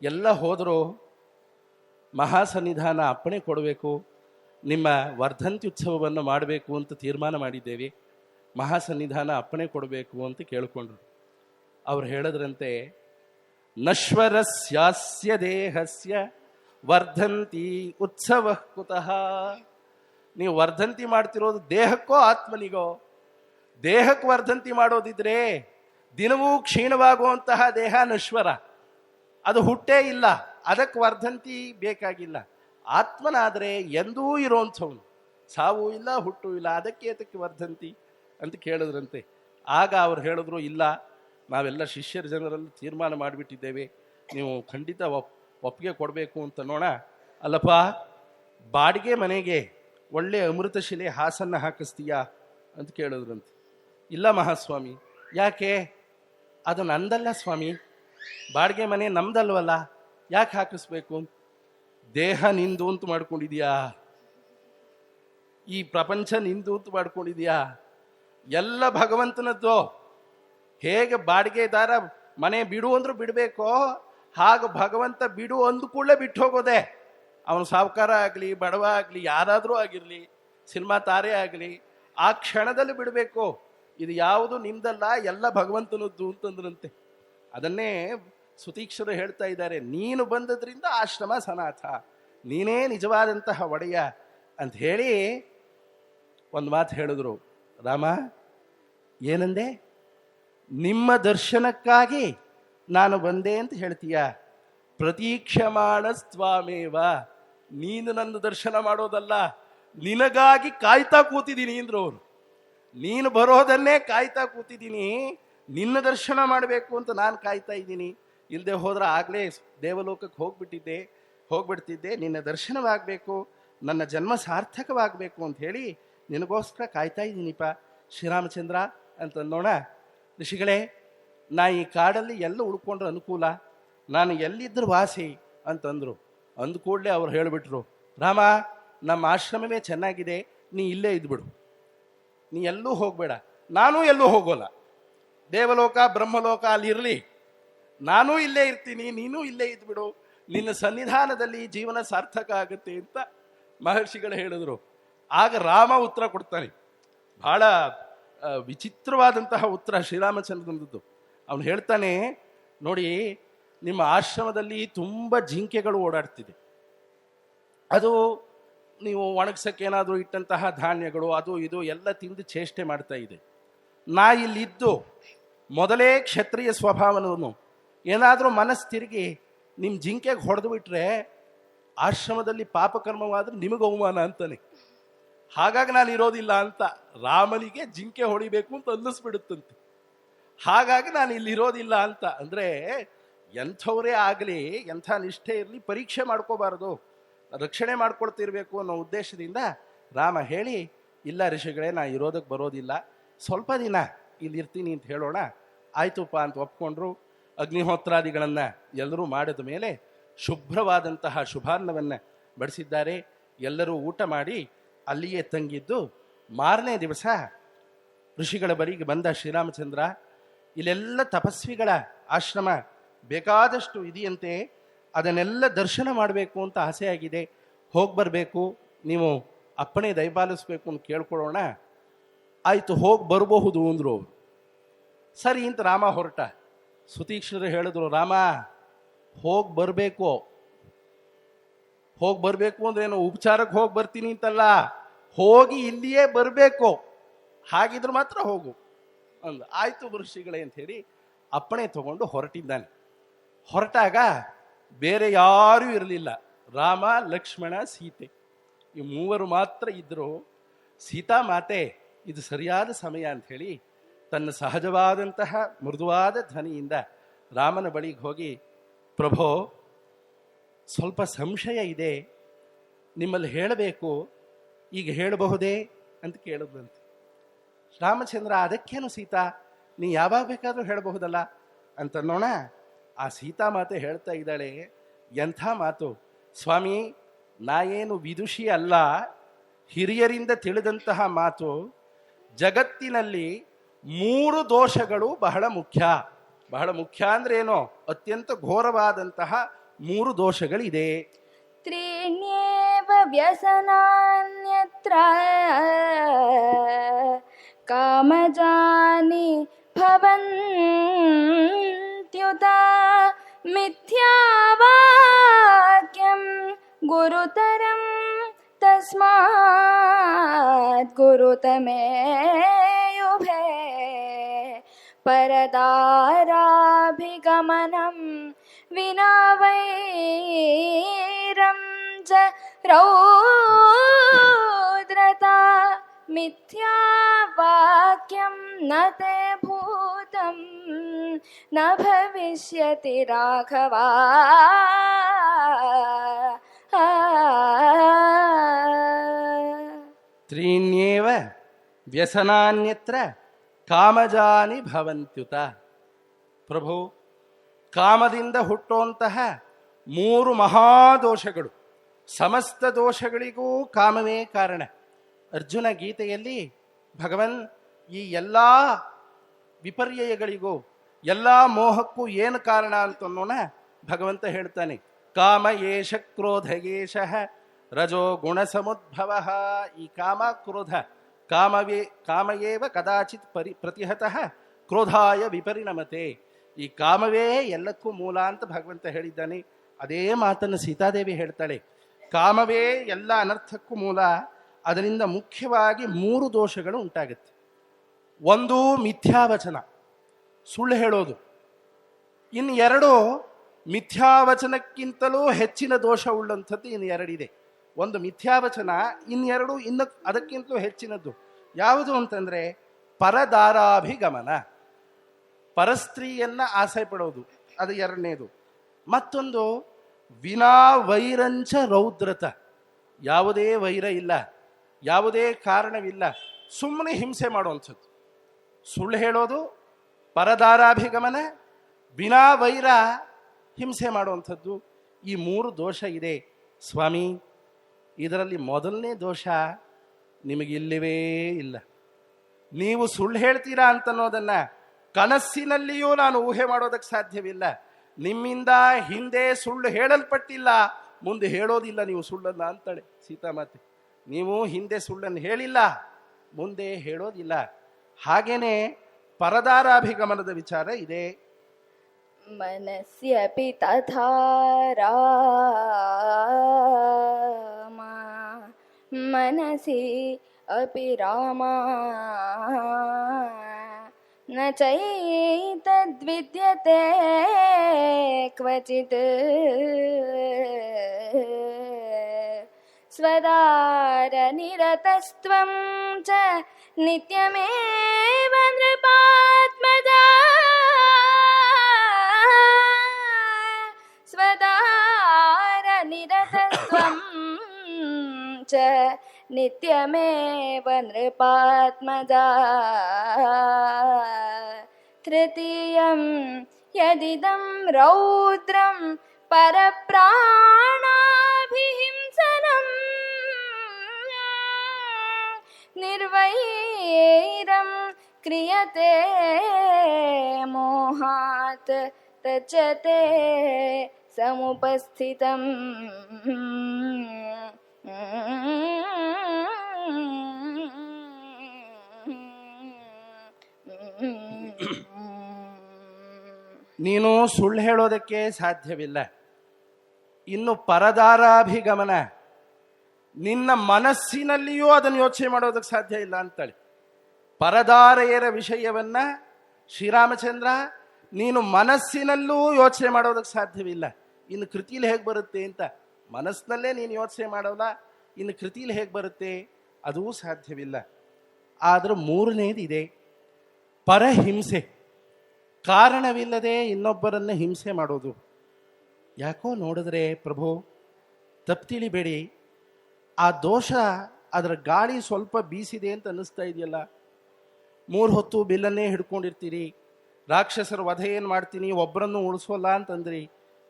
ಎಲ್ಲ ಹೋದರೂ ಮಹಾಸನ್ನಿಧಾನ ಅಪ್ಪಣೆ ಕೊಡಬೇಕು, ನಿಮ್ಮ ವರ್ಧಂತ್ಯುತ್ಸವವನ್ನು ಮಾಡಬೇಕು ಅಂತ ತೀರ್ಮಾನ ಮಾಡಿದ್ದೇವೆ, ಮಹಾಸನ್ನಿಧಾನ ಅಪ್ಪಣೆ ಕೊಡಬೇಕು ಅಂತ ಕೇಳಿಕೊಂಡ್ರು. ಅವ್ರು ಹೇಳಿದ್ರಂತೆ, ನಶ್ವರಸ್ಯಾಸ್ಯ ದೇಹಸ್ಯ ವರ್ಧಂತಿ ಉತ್ಸವ ಕುತಃ. ನೀವು ವರ್ಧಂತಿ ಮಾಡ್ತಿರೋದು ದೇಹಕ್ಕೋ ಆತ್ಮನಿಗೋ? ದೇಹಕ್ಕೆ ವರ್ಧಂತಿ ಮಾಡೋದಿದ್ರೆ ದಿನವೂ ಕ್ಷೀಣವಾಗುವಂತಹ ದೇಹ ನಶ್ವರ, ಅದು ಹುಟ್ಟೇ ಇಲ್ಲ, ಅದಕ್ಕೆ ವರ್ಧಂತಿ ಬೇಕಾಗಿಲ್ಲ. ಆತ್ಮನಾದರೆ ಎಂದೂ ಇರೋಂಥವನು, ಸಾವು ಇಲ್ಲ ಹುಟ್ಟು ಇಲ್ಲ, ಅದಕ್ಕೆ ವರ್ಧಂತಿ ಅಂತ ಕೇಳಿದ್ರಂತೆ. ಆಗ ಅವ್ರು ಹೇಳಿದ್ರು, ಇಲ್ಲ, ನಾವೆಲ್ಲ ಶಿಷ್ಯರ ಜನರಲ್ಲಿ ತೀರ್ಮಾನ ಮಾಡಿಬಿಟ್ಟಿದ್ದೇವೆ, ನೀವು ಖಂಡಿತ ಒಪ್ಪಿಗೆ ಕೊಡಬೇಕು ಅಂತ. ನೋಡ, ಅಲ್ಲಪ್ಪ, ಬಾಡಿಗೆ ಮನೆಗೆ ಒಳ್ಳೆ ಅಮೃತ ಶಿಲೆ ಹಾಸನ್ನ ಹಾಕಿಸ್ತೀಯಾ ಅಂತ ಕೇಳಿದ್ರಂತೆ. ಇಲ್ಲ ಮಹಾಸ್ವಾಮಿ. ಯಾಕೆ? ಅದು ನಂದಲ್ಲ ಸ್ವಾಮಿ, ಬಾಡಿಗೆ ಮನೆ ನಮ್ದಲ್ವಲ್ಲ, ಯಾಕೆ ಹಾಕಿಸ್ಬೇಕು? ದೇಹ ನಿಂದು ಅಂತ ಮಾಡ್ಕೊಂಡಿದ್ಯಾ, ಈ ಪ್ರಪಂಚ ನಿಂದು ಅಂತ ಮಾಡ್ಕೊಂಡಿದ್ಯಾ, ಎಲ್ಲ ಭಗವಂತನದ್ದು. ಹೇಗೆ ಬಾಡಿಗೆದಾರ ಮನೆ ಬಿಡು ಅಂದ್ರೂ ಬಿಡಬೇಕೋ, ಹಾಗೆ ಭಗವಂತ ಬಿಡು ಅಂದ ಕೂಡಲೇ ಬಿಟ್ಟು ಹೋಗೋದೆ. ಅವನು ಸಾಹುಕಾರ ಆಗಲಿ, ಬಡವ ಆಗಲಿ, ಯಾರಾದರೂ ಆಗಿರಲಿ, ಸಿನಿಮಾ ತಾರೆ ಆಗಲಿ, ಆ ಕ್ಷಣದಲ್ಲಿ ಬಿಡಬೇಕು. ಇದು ಯಾವುದು ನಿಮ್ದಲ್ಲ, ಎಲ್ಲ ಭಗವಂತನದ್ದು ಅಂತಂದ್ರಂತೆ. ಅದನ್ನೇ ಸುತೀಕ್ಷರು ಹೇಳ್ತಾ ಇದ್ದಾರೆ, ನೀನು ಬಂದದ್ರಿಂದ ಆಶ್ರಮ ಸನಾಥ, ನೀನೇ ನಿಜವಾದಂತಹ ಒಡೆಯ ಅಂತ ಹೇಳಿ ಒಂದು ಮಾತು ಹೇಳಿದ್ರು. ರಾಮ, ಏನಂದೆ? ನಿಮ್ಮ ದರ್ಶನಕ್ಕಾಗಿ ನಾನು ಬಂದೆ ಅಂತ ಹೇಳ್ತೀಯ. ಪ್ರತೀಕ್ಷಮಾಣ ಸ್ವಾಮೇವ, ನೀನು ನನ್ನ ದರ್ಶನ ಮಾಡೋದಲ್ಲ, ನಿನಗಾಗಿ ಕಾಯ್ತಾ ಕೂತಿದ್ದೀನಿ ಅಂದ್ರು ಅವರು. ನೀನು ಬರೋದನ್ನೇ ಕಾಯ್ತಾ ಕೂತಿದ್ದೀನಿ, ನಿನ್ನ ದರ್ಶನ ಮಾಡಬೇಕು ಅಂತ ನಾನು ಕಾಯ್ತಾ ಇದ್ದೀನಿ. ಇಲ್ಲದೆ ಹೋದ್ರೆ ಆಗಲೇ ದೇವಲೋಕಕ್ಕೆ ಹೋಗ್ಬಿಡ್ತಿದ್ದೆ. ನಿನ್ನ ದರ್ಶನವಾಗಬೇಕು, ನನ್ನ ಜನ್ಮ ಸಾರ್ಥಕವಾಗಬೇಕು ಅಂತ ಹೇಳಿ ನಿನಗೋಸ್ಕರ ಕಾಯ್ತಾ ಇದ್ದೀನಿಪ್ಪ ಶ್ರೀರಾಮಚಂದ್ರ ಅಂತಂದೋಣ. ಋಷಿಗಳೇ, ನಾ ಈ ಕಾಡಲ್ಲಿ ಎಲ್ಲ ಉಳ್ಕೊಂಡ್ರೆ ಅನುಕೂಲ, ನಾನು ಎಲ್ಲಿದ್ದರೂ ವಾಸಿ ಅಂತಂದರು. ಅಂದ ಕೂಡಲೇ ಅವ್ರು ಹೇಳಿಬಿಟ್ರು, ರಾಮ, ನಮ್ಮ ಆಶ್ರಮವೇ ಚೆನ್ನಾಗಿದೆ, ನೀ ಇಲ್ಲೇ ಇದ್ಬಿಡು, ನೀ ಎಲ್ಲೂ ಹೋಗಬೇಡ, ನಾನೂ ಎಲ್ಲೂ ಹೋಗೋಲ್ಲ. ದೇವಲೋಕ ಬ್ರಹ್ಮಲೋಕ ಅಲ್ಲಿ ಇರಲಿ, ನಾನೂ ಇಲ್ಲೇ ಇರ್ತೀನಿ, ನೀನೂ ಇಲ್ಲೇ ಇದ್ಬಿಡು, ನಿನ್ನ ಸನ್ನಿಧಾನದಲ್ಲಿ ಜೀವನ ಸಾರ್ಥಕ ಆಗುತ್ತೆ ಅಂತ ಮಹರ್ಷಿಗಳು ಹೇಳಿದ್ರು. ಆಗ ರಾಮ ಉತ್ತರ ಕೊಡ್ತಾನೆ. ಬಹಳ ವಿಚಿತ್ರವಾದಂತಹ ಉತ್ತರ ಶ್ರೀರಾಮಚಂದ್ರನದ್ದು. ಅವನು ಹೇಳ್ತಾನೆ, ನೋಡಿ, ನಿಮ್ಮ ಆಶ್ರಮದಲ್ಲಿ ತುಂಬ ಜಿಂಕೆಗಳು ಓಡಾಡ್ತಿದೆ, ಅದು ನೀವು ಒಣಗ್ಸಕ್ಕೇನಾದರೂ ಇಟ್ಟಂತಹ ಧಾನ್ಯಗಳು ಅದು ಇದು ಎಲ್ಲ ತಿಂದು ಚೇಷ್ಟೆ ಮಾಡ್ತಾ ಇದೆ. ನಾ ಇಲ್ಲಿದ್ದು ಮೊದಲೇ ಕ್ಷತ್ರಿಯ ಸ್ವಭಾವನವನು. ಏನಾದರೂ ಮನಸ್ಸು ತಿರುಗಿ ನಿಮ್ಮ ಜಿಂಕೆಗೆ ಹೊಡೆದು ಬಿಟ್ರೆ ಆಶ್ರಮದಲ್ಲಿ ಪಾಪಕರ್ಮವಾದ್ರೆ ನಿಮಗೆ ಅವಮಾನ ಅಂತಾನೆ. ಹಾಗಾಗಿ ನಾನು ಇರೋದಿಲ್ಲ ಅಂತ ರಾಮನಿಗೆ ಜಿಂಕೆ ಹೊಡಿಬೇಕು ಅಂತ ಅನ್ನಿಸ್ಬಿಡುತ್ತಂತೆ. ಹಾಗಾಗಿ ನಾನು ಇಲ್ಲಿ ಇರೋದಿಲ್ಲ ಅಂತ. ಅಂದರೆ ಎಂಥವರೇ ಆಗಲಿ, ಎಂಥ ನಿಷ್ಠೆ ಇರಲಿ, ಪರೀಕ್ಷೆ ಮಾಡ್ಕೋಬಾರದು, ರಕ್ಷಣೆ ಮಾಡ್ಕೊಳ್ತಿರ್ಬೇಕು ಅನ್ನೋ ಉದ್ದೇಶದಿಂದ ರಾಮ ಹೇಳಿ, ಇಲ್ಲ ಋಷಿಗಳೇ, ನಾ ಇರೋದಕ್ಕೆ ಬರೋದಿಲ್ಲ, ಸ್ವಲ್ಪ ದಿನ ಇಲ್ಲಿ ಇರ್ತೀನಿ ಅಂತ ಹೇಳೋಣ. ಆಯ್ತುಪ್ಪ ಅಂತ ಒಪ್ಕೊಂಡ್ರು. ಅಗ್ನಿಹೋತ್ರಾದಿಗಳನ್ನು ಎಲ್ಲರೂ ಮಾಡಿದ ಮೇಲೆ ಶುಭ್ರವಾದಂತಹ ಶುಭಾನ್ನವನ್ನು ಬಡಿಸಿದ್ದಾರೆ. ಎಲ್ಲರೂ ಊಟ ಮಾಡಿ ಅಲ್ಲಿಯೇ ತಂಗಿದ್ದು ಮಾರನೇ ದಿವಸ ಋಷಿಗಳ ಬಳಿಗೆ ಬಂದ ಶ್ರೀರಾಮಚಂದ್ರ, ಇಲ್ಲೆಲ್ಲ ತಪಸ್ವಿಗಳ ಆಶ್ರಮ ಬೇಕಾದಷ್ಟು ಇದೆಯಂತೆ, ಅದನ್ನೆಲ್ಲ ದರ್ಶನ ಮಾಡಬೇಕು ಅಂತ ಆಸೆಯಾಗಿದೆ, ಹೋಗಿ ಬರಬೇಕು, ನೀವು ಅಪ್ಪಣೆ ದಯಪಾಲಿಸ್ಬೇಕು ಅಂತ ಕೇಳ್ಕೊಳ್ಳೋಣ. ಆಯಿತು, ಹೋಗಿ ಬರಬಹುದು ಅಂದರು ಅವರು. ಸರಿ ಅಂತ ರಾಮ ಹೊರಟ. ಸುತೀಕ್ಷ್ಣರು ಹೇಳಿದ್ರು, ರಾಮ ಹೋಗಿ ಬರಬೇಕು. ಹೋಗಿ ಬರಬೇಕು ಅಂದ್ರೆ ಏನು, ಉಪಚಾರಕ್ಕೆ ಹೋಗಿ ಬರ್ತೀನಿ ಅಂತಲ್ಲ, ಹೋಗಿ ಇಲ್ಲಿಯೇ ಬರಬೇಕು, ಹಾಗಿದ್ರೆ ಮಾತ್ರ ಹೋಗು ಅಂದ. ಆಯ್ತು ಋಷಿಗಳೇ ಅಂತ ಹೇಳಿ ಅಪ್ಪಣೆ ತಗೊಂಡು ಹೊರಟಿದ್ದಾನೆ. ಹೊರಟಾಗ ಬೇರೆ ಯಾರೂ ಇರಲಿಲ್ಲ, ರಾಮ, ಲಕ್ಷ್ಮಣ, ಸೀತೆ, ಈ ಮೂವರು ಮಾತ್ರ ಇದ್ದರು. ಸೀತಾ ಮಾತೆ ಇದು ಸರಿಯಾದ ಸಮಯ ಅಂತ ಹೇಳಿ ತನ್ನ ಸಹಜವಾದಂತಹ ಮೃದುವಾದ ಧ್ವನಿಯಿಂದ ರಾಮನ ಬಳಿಗೆ ಹೋಗಿ, ಪ್ರಭೋ, ಸ್ವಲ್ಪ ಸಂಶಯ ಇದೆ, ನಿಮ್ಮಲ್ಲಿ ಹೇಳಬೇಕು, ಈಗ ಹೇಳಬಹುದೇ ಅಂತ ಕೇಳಿದ್ರಂತೆ. ರಾಮಚಂದ್ರ, ಅದಕ್ಕೇನು ಸೀತಾ, ನೀ ಯಾವಾಗ ಬೇಕಾದರೂ ಹೇಳಬಹುದಲ್ಲ ಅಂತನ್ನೋಣ. ಆ ಸೀತಾಮಾತೆ ಹೇಳ್ತಾ ಇದ್ದಾಳೆ, ಎಂಥ ಮಾತು ಸ್ವಾಮಿ, ನಾ ಏನು ವಿದುಷಿ ಅಲ್ಲ, ಹಿರಿಯರಿಂದ ತಿಳಿದಂತಹ ಮಾತು. ಜಗತ್ತಿನಲ್ಲಿ 3 ದೋಷಗಳು ಬಹಳ ಮುಖ್ಯ. ಬಹಳ ಮುಖ್ಯ ಅಂದ್ರೆ ಏನೋ, ಅತ್ಯಂತ ಘೋರವಾದಂತಹ 3 ದೋಷಗಳಿದೆ. ತ್ರೀಣ್ಯೇವ ವ್ಯಸನಾನ್ಯತ್ರ ಕಾಮಜಾನಿ ಭವಂತ್ಯುತ ಮಿಥ್ಯಾವಾಕ್ಯಂ ಗುರುತರಂ ತಸ್ಮಾತ್ ಗುರುತಮೇಯುಭೇ ಪರದಾರಾಭಿಗಮನಂ ವಿನಾ ವೈರಂ ಚ ರೌದ್ರತಾ ಮಿಥ್ಯಾವಾಕ್ಯಂ ನ ತೇ ಭೂತಂ ನ ಭವಿಷ್ಯತಿ ರಾಘವ. ತ್ರೀಣ್ಯೇವ ವ್ಯಸನಾನ್ಯತ್ರ ಕಾಮಜಾನಿ ಭವಂತ್ಯುತ. ಪ್ರಭು, ಕಾಮದಿಂದ ಹುಟ್ಟುವಂತಹ 3 ಮಹಾದೋಷಗಳು, ಸಮಸ್ತ ದೋಷಗಳಿಗೂ ಕಾಮವೇ ಕಾರಣ. ಅರ್ಜುನ ಗೀತೆಯಲ್ಲಿ ಭಗವನ್ ಈ ಎಲ್ಲ ವಿಪರ್ಯಯಗಳಿಗೂ, ಎಲ್ಲ ಮೋಹಕ್ಕೂ ಏನು ಕಾರಣ ಅಂತನ್ನೋಣ ಭಗವಂತ ಹೇಳ್ತಾನೆ. ಕಾಮ ಏಷ ಕ್ರೋಧ ಏಷಃ ರಜೋ ಗುಣ ಸಮುದ್ಭವ. ಈ ಕಾಮ ಕ್ರೋಧ, ಕಾಮಯೇವ ಕದಾಚಿತ್ ಪ್ರತಿಹತಃ ಕ್ರೋಧಾಯ ವಿಪರಿಣಮತೆ. ಈ ಕಾಮವೇ ಎಲ್ಲಕ್ಕೂ ಮೂಲ ಅಂತ ಭಗವಂತ ಹೇಳಿದ್ದಾನೆ. ಅದೇ ಮಾತನ್ನು ಸೀತಾದೇವಿ ಹೇಳ್ತಾಳೆ. ಕಾಮವೇ ಎಲ್ಲ ಅನರ್ಥಕ್ಕೂ ಮೂಲ. ಅದರಿಂದ ಮುಖ್ಯವಾಗಿ 3 ದೋಷಗಳು ಉಂಟಾಗುತ್ತೆ. ಒಂದು ಮಿಥ್ಯಾವಚನ, ಸುಳ್ಳು ಹೇಳೋದು. ಇನ್ನು 2 ಮಿಥ್ಯಾವಚನಕ್ಕಿಂತಲೂ ಹೆಚ್ಚಿನ ದೋಷ ಉಳ್ಳಂಥದ್ದು ಇನ್ನು 2 ಇದೆ. ಒಂದು ಮಿಥ್ಯಾವಚನ, ಇನ್ನು ಅದಕ್ಕಿಂತಲೂ ಹೆಚ್ಚಿನದ್ದು ಯಾವುದು ಅಂತಂದ್ರೆ ಪರದಾರಾಭಿಗಮನ, ಪರಸ್ತ್ರೀಯನ್ನ ಆಸೆ ಪಡೋದು, ಅದು 2ನೇದು. ಮತ್ತೊಂದು ವಿನಾ ವೈರಂಚ ರೌದ್ರತ, ಯಾವುದೇ ವೈರ ಇಲ್ಲ, ಯಾವುದೇ ಕಾರಣವಿಲ್ಲ, ಸುಮ್ಮನೆ ಹಿಂಸೆ ಮಾಡುವಂಥದ್ದು. ಸುಳ್ಳು ಹೇಳೋದು, ಪರದಾರಾಭಿಗಮನ, ವಿನಾ ವೈರ, ಹಿಂಸೆ ಮಾಡುವಂಥದ್ದು. ಈ 3 ದೋಷ ಇದೆ ಸ್ವಾಮಿ. ಇದರಲ್ಲಿ ಮೊದಲನೇ ದೋಷ ನಿಮಗಿಲ್ಲವೇ ಇಲ್ಲ. ನೀವು ಸುಳ್ಳು ಹೇಳ್ತೀರಾ ಅಂತನ್ನೋದನ್ನ ಕನಸಿನಲ್ಲಿಯೂ ನಾನು ಊಹೆ ಮಾಡೋದಕ್ಕೆ ಸಾಧ್ಯವಿಲ್ಲ. ನಿಮ್ಮಿಂದ ಹಿಂದೆ ಸುಳ್ಳು ಹೇಳಲ್ಪಟ್ಟಿಲ್ಲ, ಮುಂದೆ ಹೇಳೋದಿಲ್ಲ ನೀವು ಸುಳ್ಳನ್ನ ಅಂತಾಳೆ ಸೀತಾಮಾತೆ. ನೀವು ಹಿಂದೆ ಸುಳ್ಳನ್ನು ಹೇಳಿಲ್ಲ, ಮುಂದೆ ಹೇಳೋದಿಲ್ಲ. ಹಾಗೇನೆ ಪರದಾರಾಭಿಗಮನದ ವಿಚಾರ ಇದೆ. ಮನಸ್ಯಪಿ ತಥಾ ರಾಮ ಮನಸಿ ಅಪಿ ರಾಮ न चैतद्विद्यते क्वचित् स्वदारनिरतस्त्वं च नित्यमेव नृपात्मजा स्वदारनिरतस्त्वं च नित्यमेव नृपात्मजा तृतीयं यदिदं रौद्रं परप्राणाभिहिंसनम् निर्वैरं क्रियते मोहात् तच्च ते समुपस्थितम् ನೀನು ಸುಳ್ಳು ಹೇಳೋದಕ್ಕೆ ಸಾಧ್ಯವಿಲ್ಲ. ಇನ್ನು ಪರದಾರಾಭಿಗಮನ, ನಿನ್ನ ಮನಸ್ಸಿನಲ್ಲಿಯೂ ಅದನ್ನು ಯೋಚನೆ ಮಾಡೋದಕ್ಕೆ ಸಾಧ್ಯ ಇಲ್ಲ ಅಂತಾಳೆ. ಪರದಾರೆಯರ ವಿಷಯವನ್ನ ಶ್ರೀರಾಮಚಂದ್ರ ನೀನು ಮನಸ್ಸಿನಲ್ಲೂ ಯೋಚನೆ ಮಾಡೋದಕ್ಕೆ ಸಾಧ್ಯವಿಲ್ಲ. ಇನ್ನು ಕೃತಿಯಲ್ಲಿ ಹೇಗೆ ಬರುತ್ತೆ ಅಂತ, ಮನಸ್ಸಿನಲ್ಲೇ ನೀನು ಯೋಚನೆ ಮಾಡೋಲ್ಲ, ಇನ್ನು ಕೃತಿಯಲ್ಲಿ ಹೇಗೆ ಬರುತ್ತೆ? ಅದೂ ಸಾಧ್ಯವಿಲ್ಲ. ಆದರೂ ಮೂರನೇದಿದೆ, ಪರಹಿಂಸೆ. ಕಾರಣವಿಲ್ಲದೆ ಇನ್ನೊಬ್ಬರನ್ನು ಹಿಂಸೆ ಮಾಡೋದು. ಯಾಕೋ ನೋಡಿದ್ರೆ ಪ್ರಭು, ತಪ್ಪು ತಿಳಿಬೇಡಿ, ಆ ದೋಷ ಅದರ ಗಾಳಿ ಸ್ವಲ್ಪ ಬೀಸಿದೆ ಅಂತ ಅನ್ನಿಸ್ತಾ ಇದೆಯಲ್ಲ. 3 ಹೊತ್ತು ಬಿಲ್ಲನ್ನೇ ಹಿಡ್ಕೊಂಡಿರ್ತೀರಿ, ರಾಕ್ಷಸರ ವಧೆ ಏನು ಮಾಡ್ತೀನಿ, ಒಬ್ಬರನ್ನು ಉಳಿಸೋಲ್ಲ ಅಂತಂದ್ರಿ.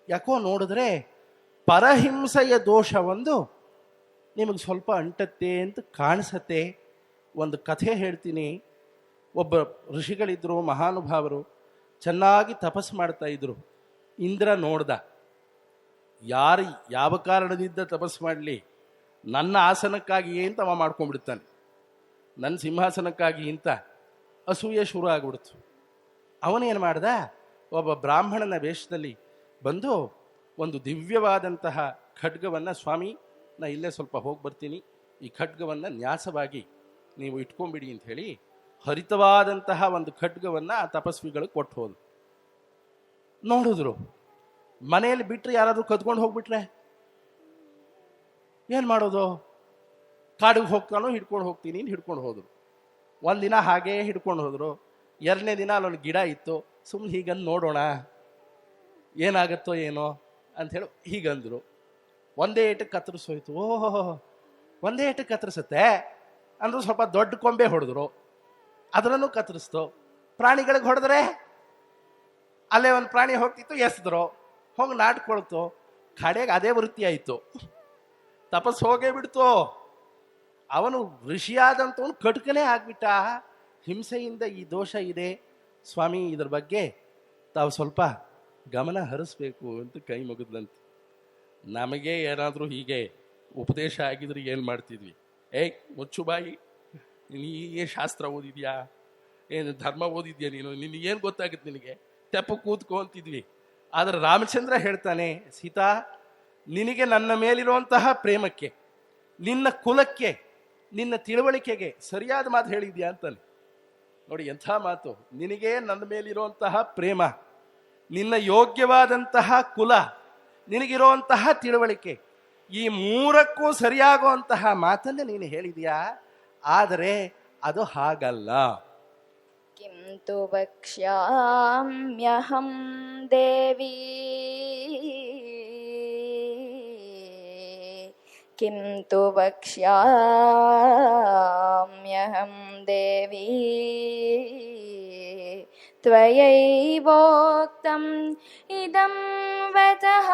ಯಾಕೋ ನೋಡಿದ್ರೆ ಪರಹಿಂಸೆಯ ದೋಷ ಒಂದು ನಿಮಗೆ ಸ್ವಲ್ಪ ಅಂಟತ್ತೆ ಅಂತ ಕಾಣಿಸತ್ತೆ. ಒಂದು ಕಥೆ ಹೇಳ್ತೀನಿ. ಒಬ್ಬ ಋಷಿಗಳಿದ್ರು, ಮಹಾನುಭಾವರು, ಚೆನ್ನಾಗಿ ತಪಸ್ಸು ಮಾಡ್ತಾ ಇದ್ರು. ಇಂದ್ರ ನೋಡ್ದ, ಯಾರು ಯಾವ ಕಾರಣದಿಂದ ತಪಸ್ಸು ಮಾಡಲಿ, ನನ್ನ ಆಸನಕ್ಕಾಗಿಯೇ ಅಂತ ಅವ ಮಾಡ್ಕೊಂಡ್ಬಿಡ್ತಾನೆ, ನನ್ನ ಸಿಂಹಾಸನಕ್ಕಾಗಿ ಅಂತ ಅಸೂಯೆ ಶುರು ಆಗ್ಬಿಡ್ತು. ಅವನೇನು ಮಾಡ್ದ, ಒಬ್ಬ ಬ್ರಾಹ್ಮಣನ ವೇಷದಲ್ಲಿ ಬಂದು ಒಂದು ದಿವ್ಯವಾದಂತಹ ಖಡ್ಗವನ್ನು, ಸ್ವಾಮಿ ನಾ ಇಲ್ಲೇ ಸ್ವಲ್ಪ ಹೋಗಿ ಬರ್ತೀನಿ, ಈ ಖಡ್ಗವನ್ನು ನ್ಯಾಸವಾಗಿ ನೀವು ಇಟ್ಕೊಂಬಿಡಿ ಅಂತ ಹೇಳಿ ಹರಿತವಾದಂತಹ ಒಂದು ಖಡ್ಗವನ್ನು ಆ ತಪಸ್ವಿಗಳಿಗೆ ಕೊಟ್ಟು ಹೋದ್ರು. ನೋಡಿದ್ರು, ಮನೆಯಲ್ಲಿ ಬಿಟ್ಟರೆ ಯಾರಾದರೂ ಕದ್ಕೊಂಡು ಹೋಗ್ಬಿಟ್ರೆ ಏನು ಮಾಡೋದು? ಕಾಡಿಗೆ ಹೋಗ್ತಾನೋ ಹಿಡ್ಕೊಂಡು ಹೋಗ್ತೀನಿ ಅಂತ ಹಿಡ್ಕೊಂಡು ಹೋದ್ರು. ಒಂದಿನ ಹಾಗೇ ಹಿಡ್ಕೊಂಡು ಹೋದ್ರು. 2ನೇ ದಿನ ಅಲ್ಲೊಂದು ಗಿಡ ಇತ್ತು, ಸುಮ್ಮನೆ ಹೀಗಂದು ನೋಡೋಣ ಏನಾಗತ್ತೋ ಏನೋ ಅಂಥೇಳಿ ಹೀಗಂದ್ರು. ಒಂದೇ ಏಟಕ್ಕೆ ಕತ್ತರಿಸೋಯ್ತು. ಓಹೋ, ಒಂದೇ ಏಟಕ್ಕೆ ಕತ್ತರಿಸುತ್ತೆ ಅಂದ್ರು. ಸ್ವಲ್ಪ ದೊಡ್ಡ ಕೊಂಬೆ ಹೊಡೆದ್ರು, ಅದರನ್ನು ಕತ್ತರಿಸ್ತು. ಪ್ರಾಣಿಗಳಿಗೆ ಹೊಡೆದ್ರೆ ಅಲ್ಲೇ ಒಂದು ಪ್ರಾಣಿ ಹೋಗ್ತಿತ್ತು, ಎಸೆದ್ರು, ಹೋಗಿ ನಾಟ್ಕೊಳ್ತು. ಕಡೆಗೆ ಅದೇ ವೃತ್ತಿ ಆಯಿತು, ತಪಸ್ಸು ಹೋಗೇ ಬಿಡ್ತು. ಅವನು ಋಷಿಯಾದಂಥವನು ಕಟ್ಕನೇ ಆಗ್ಬಿಟ್ಟ. ಹಿಂಸೆಯಿಂದ ಈ ದೋಷ ಇದೆ ಸ್ವಾಮಿ, ಇದ್ರ ಬಗ್ಗೆ ತಾವು ಸ್ವಲ್ಪ ಗಮನ ಹರಿಸ್ಬೇಕು ಅಂತ ಕೈ ಮುಗಿದ್ಲಂತೆ. ನಮಗೆ ಏನಾದರೂ ಹೀಗೆ ಉಪದೇಶ ಆಗಿದ್ರೆ ಏನು ಮಾಡ್ತಿದ್ವಿ? ಏಯ್ ಮುಚ್ಚು ಬಾಯಿ, ನೀ ಏನು ಶಾಸ್ತ್ರ ಓದಿದ್ಯಾ, ಏನು ಧರ್ಮ ಓದಿದ್ಯಾ, ನಿನಗೇನು ಗೊತ್ತಾಗುತ್ತೆ, ನಿನಗೆ ತೆಪ್ಪ ಕೂತ್ಕೊ ಅಂತಿದ್ವಿ. ಆದರೆ ರಾಮಚಂದ್ರ ಹೇಳ್ತಾನೆ, ಸೀತಾ ನಿನಗೆ ನನ್ನ ಮೇಲಿರುವಂತಹ ಪ್ರೇಮಕ್ಕೆ, ನಿನ್ನ ಕುಲಕ್ಕೆ, ನಿನ್ನ ತಿಳುವಳಿಕೆಗೆ ಸರಿಯಾದ ಮಾತು ಹೇಳಿದ್ಯಾ ಅಂತಾನೆ. ನೋಡಿ ಎಂಥ ಮಾತು. ನಿನಗೆ ನನ್ನ ಮೇಲಿರುವಂತಹ ಪ್ರೇಮ, ನಿನ್ನ ಯೋಗ್ಯವಾದಂತಹ ಕುಲ, ನಿನಗಿರುವಂತಹ ತಿಳುವಳಿಕೆ, ಈ 3ಕ್ಕೂ ಸರಿಯಾಗುವಂತಹ ಮಾತನ್ನೇ ನೀನು ಹೇಳಿದ್ಯಾ. ಆದರೆ ಅದು ಹಾಗಲ್ಲ. किं तु वक्ष्याम्यहं देवी, किं तु वक्ष्याम्यहं देवी, त्वयैवोक्तम् इदं वचः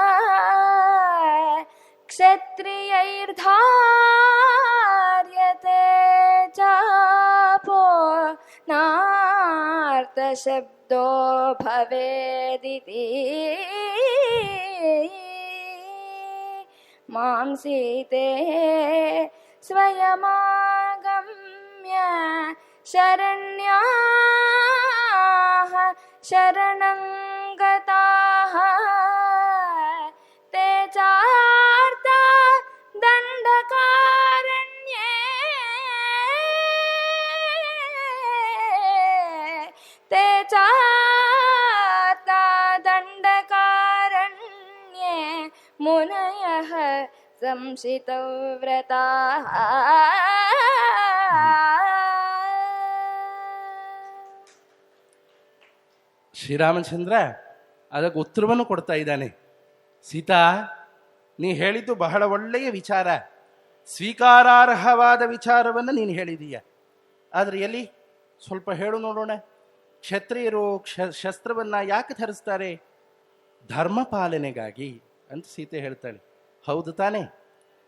क्षत्रियैर्धार्यते चापो नार्थशब्दो भवेदिति मां सीते स्वयमागम्य शरण्याः शरणं गताः ते चार्ता दण्डकारण्ये ते ಮುನಯಃ ಸಂಶಿತವ್ರತಾಃ. ಶ್ರೀರಾಮಚಂದ್ರ ಅದಕ್ಕೆ ಉತ್ತರವನ್ನು ಕೊಡ್ತಾ ಇದ್ದಾನೆ. ಸೀತಾ, ನೀ ಹೇಳಿದ್ದು ಬಹಳ ಒಳ್ಳೆಯ ವಿಚಾರ, ಸ್ವೀಕಾರಾರ್ಹವಾದ ವಿಚಾರವನ್ನು ನೀನು ಹೇಳಿದೀಯ. ಆದರೆ ಎಲ್ಲಿ ಸ್ವಲ್ಪ ಹೇಳು ನೋಡೋಣ. ಕ್ಷತ್ರಿಯರು ಶಸ್ತ್ರವನ್ನು ಯಾಕೆ ಧರಿಸ್ತಾರೆ? ಧರ್ಮ ಪಾಲನೆಗಾಗಿ ಅಂತ ಸೀತೆ ಹೇಳ್ತಾಳೆ. ಹೌದು ತಾನೆ?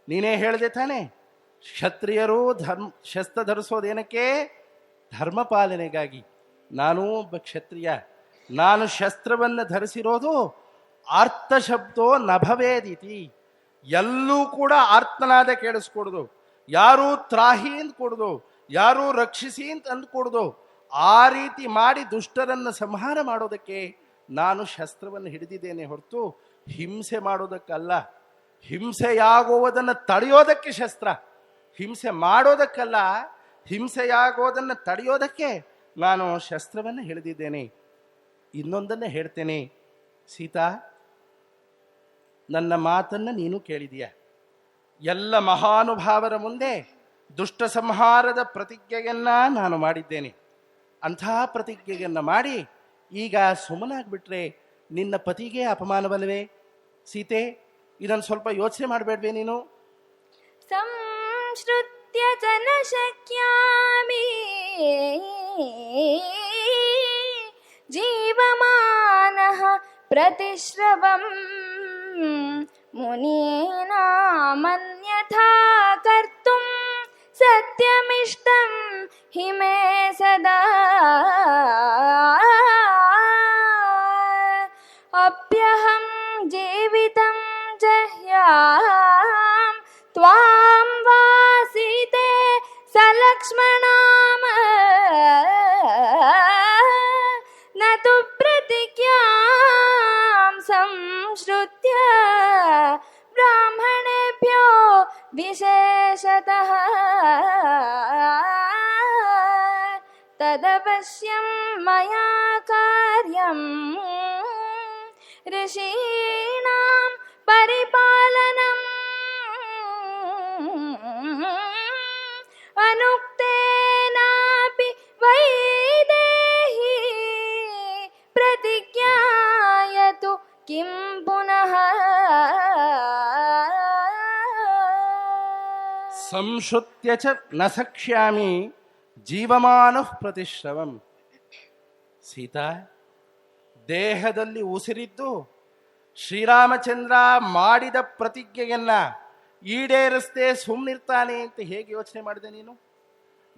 ನೀನೇ ಹೇಳಿದೆ ತಾನೆ, ಕ್ಷತ್ರಿಯರು ಶಸ್ತ್ರ ಧರಿಸೋದೇನಕ್ಕೆ? ಧರ್ಮ ಪಾಲನೆಗಾಗಿ. ನಾನೂ ಒಬ್ಬ ಕ್ಷತ್ರಿಯ. ನಾನು ಶಸ್ತ್ರವನ್ನು ಧರಿಸಿರೋದು ಆರ್ತ ಶಬ್ದೋ ನಭವೇದಿತಿ, ಎಲ್ಲೂ ಕೂಡ ಆರ್ತನಾದ ಕೇಳಿಸ್ಕೊಡ್ದು, ಯಾರೂ ತ್ರಾಹಿ ಅಂತ ಕೊಡ್ದು, ಯಾರೂ ರಕ್ಷಿಸಿ ಅಂತ ಅಂದ್ಕೊಡ್ದು. ಆ ರೀತಿ ಮಾಡಿ ದುಷ್ಟರನ್ನು ಸಂಹಾರ ಮಾಡೋದಕ್ಕೆ ನಾನು ಶಸ್ತ್ರವನ್ನು ಹಿಡಿದಿದ್ದೇನೆ ಹೊರತು ಹಿಂಸೆ ಮಾಡೋದಕ್ಕಲ್ಲ. ಹಿಂಸೆಯಾಗುವುದನ್ನು ತಡೆಯೋದಕ್ಕೆ ಶಸ್ತ್ರ, ಹಿಂಸೆ ಮಾಡೋದಕ್ಕಲ್ಲ. ಹಿಂಸೆಯಾಗೋದನ್ನು ತಡೆಯೋದಕ್ಕೆ ನಾನು ಶಸ್ತ್ರವನ್ನು ಹಿಡಿದಿದ್ದೇನೆ. ಇನ್ನೊಂದನ್ನು ಹೇಳ್ತೇನೆ ಸೀತಾ, ನನ್ನ ಮಾತನ್ನು ನೀನು ಕೇಳಿದೀಯ. ಎಲ್ಲ ಮಹಾನುಭಾವರ ಮುಂದೆ ದುಷ್ಟ ಸಂಹಾರದ ಪ್ರತಿಜ್ಞೆಯನ್ನ ನಾನು ಮಾಡಿದ್ದೇನೆ. ಅಂಥ ಪ್ರತಿಜ್ಞೆಯನ್ನು ಮಾಡಿ ಈಗ ಸುಮ್ಮನಾಗ್ಬಿಟ್ರೆ ನಿನ್ನ ಪತಿಗೆ ಅಪಮಾನವಲ್ಲವೇ? ಸೀತೆ, ಇದನ್ನು ಸ್ವಲ್ಪ ಯೋಚನೆ ಮಾಡಬೇಡ್ವೇ ನೀನು? ಸಂಶ್ರುತ್ಯ ಜನ ಶಕ್ಯಾಮಿ ಜೀವಮಾನಃ ಪ್ರತಿಶ್ರವಂ ಮುನೀನಾಮನ್ಯಥಾ ಕರ್ತುಂ ಸತ್ಯಮಿಷ್ಟಂ ಹಿಮೇ ಸದಾ. ಅಪ್ಯಹಂ ಜೀವಿತಂ ಜಹ್ಯಾಂ ತ್ವಾಂ ವಾಸಿತೆ ಸಲಕ್ಷ್ಮಣಾಮ ನ ತು ಪ್ರತಿಜ್ಞಾಂ ಸಂಶ್ರುತ್ಯ ಬ್ರಾಹ್ಮಣೇಭ್ಯೋ ವಿಶೇಷತಃ ತದವಶ್ಯಂ ಮಯಾ ಕಾರ್ಯಂ ಋಷೀಣಾಂ ಪರಿಪಾಲನಂ ಅನುಕ್ತೇನಾಪಿ ವೈದೇಹಿ ಪ್ರತಿಜ್ಞಾಯತು ಕಿಂ ಪುನಃ. ಸಂಶ್ರುತ್ಯ ಚ ನ ಸಕ್ಷ್ಯಾಮಿ ಜೀವಮಾನಃ ಪ್ರತಿಶ್ರವಂ. ಸೀತಾ, ದೇಹದಲ್ಲಿ ಉಸಿರಿದ್ದು ಶ್ರೀರಾಮಚಂದ್ರ ಮಾಡಿದ ಪ್ರತಿಜ್ಞೆಯನ್ನ ಈಡೇರಿಸದೆ ಸುಮ್ಮನಿರ್ತಾನೆ ಅಂತ ಹೇಗೆ ಯೋಚನೆ ಮಾಡಿದೆ ನೀನು?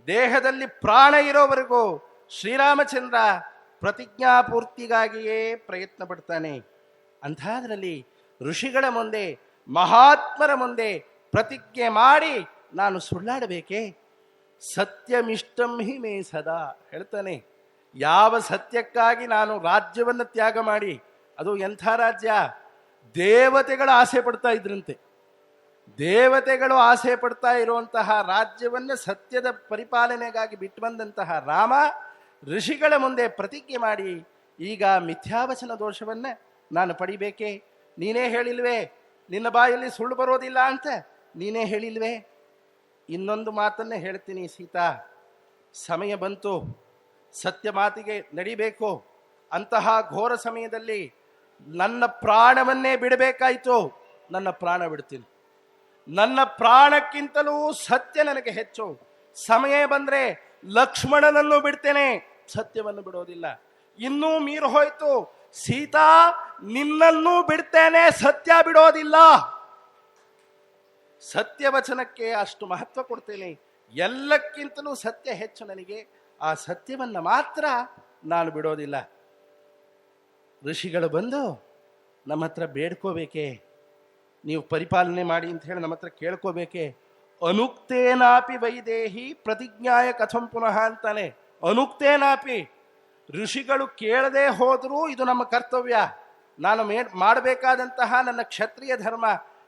ದೇಹದಲ್ಲಿ ಪ್ರಾಣ ಇರೋವರೆಗೂ ಶ್ರೀರಾಮಚಂದ್ರ ಪ್ರತಿಜ್ಞಾಪೂರ್ತಿಗಾಗಿಯೇ ಪ್ರಯತ್ನ ಪಡ್ತಾನೆ. ಅಂಥದ್ರಲ್ಲಿ ಋಷಿಗಳ ಮುಂದೆ, ಮಹಾತ್ಮರ ಮುಂದೆ ಪ್ರತಿಜ್ಞೆ ಮಾಡಿ ನಾನು ಸುಳ್ಳಾಡಬೇಕೆ? ಸತ್ಯಮಿಷ್ಟಂ ಹಿ ಮೇ ಸದಾ ಹೇಳ್ತಾನೆ. ಯಾವ ಸತ್ಯಕ್ಕಾಗಿ ನಾನು ರಾಜ್ಯವನ್ನು ತ್ಯಾಗ ಮಾಡಿ, ಅದು ಎಂಥ ರಾಜ್ಯ? ದೇವತೆಗಳ ಆಸೆ ಪಡ್ತಾ ಇದ್ರಂತೆ. ದೇವತೆಗಳು ಆಸೆ ಪಡ್ತಾ ಇರುವಂತಹ ರಾಜ್ಯವನ್ನು ಸತ್ಯದ ಪರಿಪಾಲನೆಗಾಗಿ ಬಿಟ್ಟು ಬಂದಂತಹ ರಾಮ ಋಷಿಗಳ ಮುಂದೆ ಪ್ರತಿಜ್ಞೆ ಮಾಡಿ ಈಗ ಮಿಥ್ಯಾವಚನ ದೋಷವನ್ನ ನಾನು ಪಡಿಬೇಕೆ? ನೀನೇ ಹೇಳಿಲ್ವೇ ನಿನ್ನ ಬಾಯಲ್ಲಿ ಸುಳ್ಳು ಬರೋದಿಲ್ಲ ಅಂತ? ನೀನೇ ಹೇಳಿಲ್ವೇ? ಇನ್ನೊಂದು ಮಾತನ್ನೇ ಹೇಳ್ತೀನಿ ಸೀತಾ, ಸಮಯ ಬಂತು, ಸತ್ಯ ಮಾತಿಗೆ ನಡಿಬೇಕು. ಅಂತಹ ಘೋರ ಸಮಯದಲ್ಲಿ ನನ್ನ ಪ್ರಾಣವನ್ನೇ ಬಿಡಬೇಕಾಯಿತು. ನನ್ನ ಪ್ರಾಣ ಬಿಡ್ತೀನಿ. ನನ್ನ ಪ್ರಾಣಕ್ಕಿಂತಲೂ ಸತ್ಯ ನನಗೆ ಹೆಚ್ಚು. ಸಮಯ ಬಂದ್ರೆ ಲಕ್ಷ್ಮಣನನ್ನು ಬಿಡ್ತೇನೆ, ಸತ್ಯವನ್ನು ಬಿಡೋದಿಲ್ಲ. ಇನ್ನೂ ಮೀರು ಹೋಯ್ತು ಸೀತಾ, ನಿನ್ನನ್ನೂ ಬಿಡ್ತೇನೆ, ಸತ್ಯ ಬಿಡೋದಿಲ್ಲ. ಸತ್ಯವಚನಕ್ಕೆ ಅಷ್ಟು ಮಹತ್ವ ಕೊಡ್ತೇನೆ. ಎಲ್ಲಕ್ಕಿಂತಲೂ ಸತ್ಯ ಹೆಚ್ಚು ನನಗೆ. ಆ ಸತ್ಯವನ್ನ ಮಾತ್ರ ನಾನು ಬಿಡೋದಿಲ್ಲ. ಋಷಿಗಳು ಬಂದು ನಮ್ಮ ಹತ್ರ ಬೇಡ್ಕೋಬೇಕೆ? ನೀವು ಪರಿಪಾಲನೆ ಮಾಡಿ ಅಂತ ಹೇಳಿ ನಮ್ಮ ಹತ್ರ ಕೇಳ್ಕೋಬೇಕೆ? ಅನುಕ್ತೇನಾಪಿ ವೈದೇಹಿ ಪ್ರತಿಜ್ಞಾಯ ಕಥಂ ಪುನಃ ಅಂತಾನೆ. ಅನುಕ್ತೇನಾಪಿ, ಋಷಿಗಳು ಕೇಳದೆ ಹೋದರೂ ಇದು ನಮ್ಮ ಕರ್ತವ್ಯ, ನಾನು ಮಾಡಬೇಕಾದಂತಹ ನನ್ನ ಕ್ಷತ್ರಿಯ ಧರ್ಮ.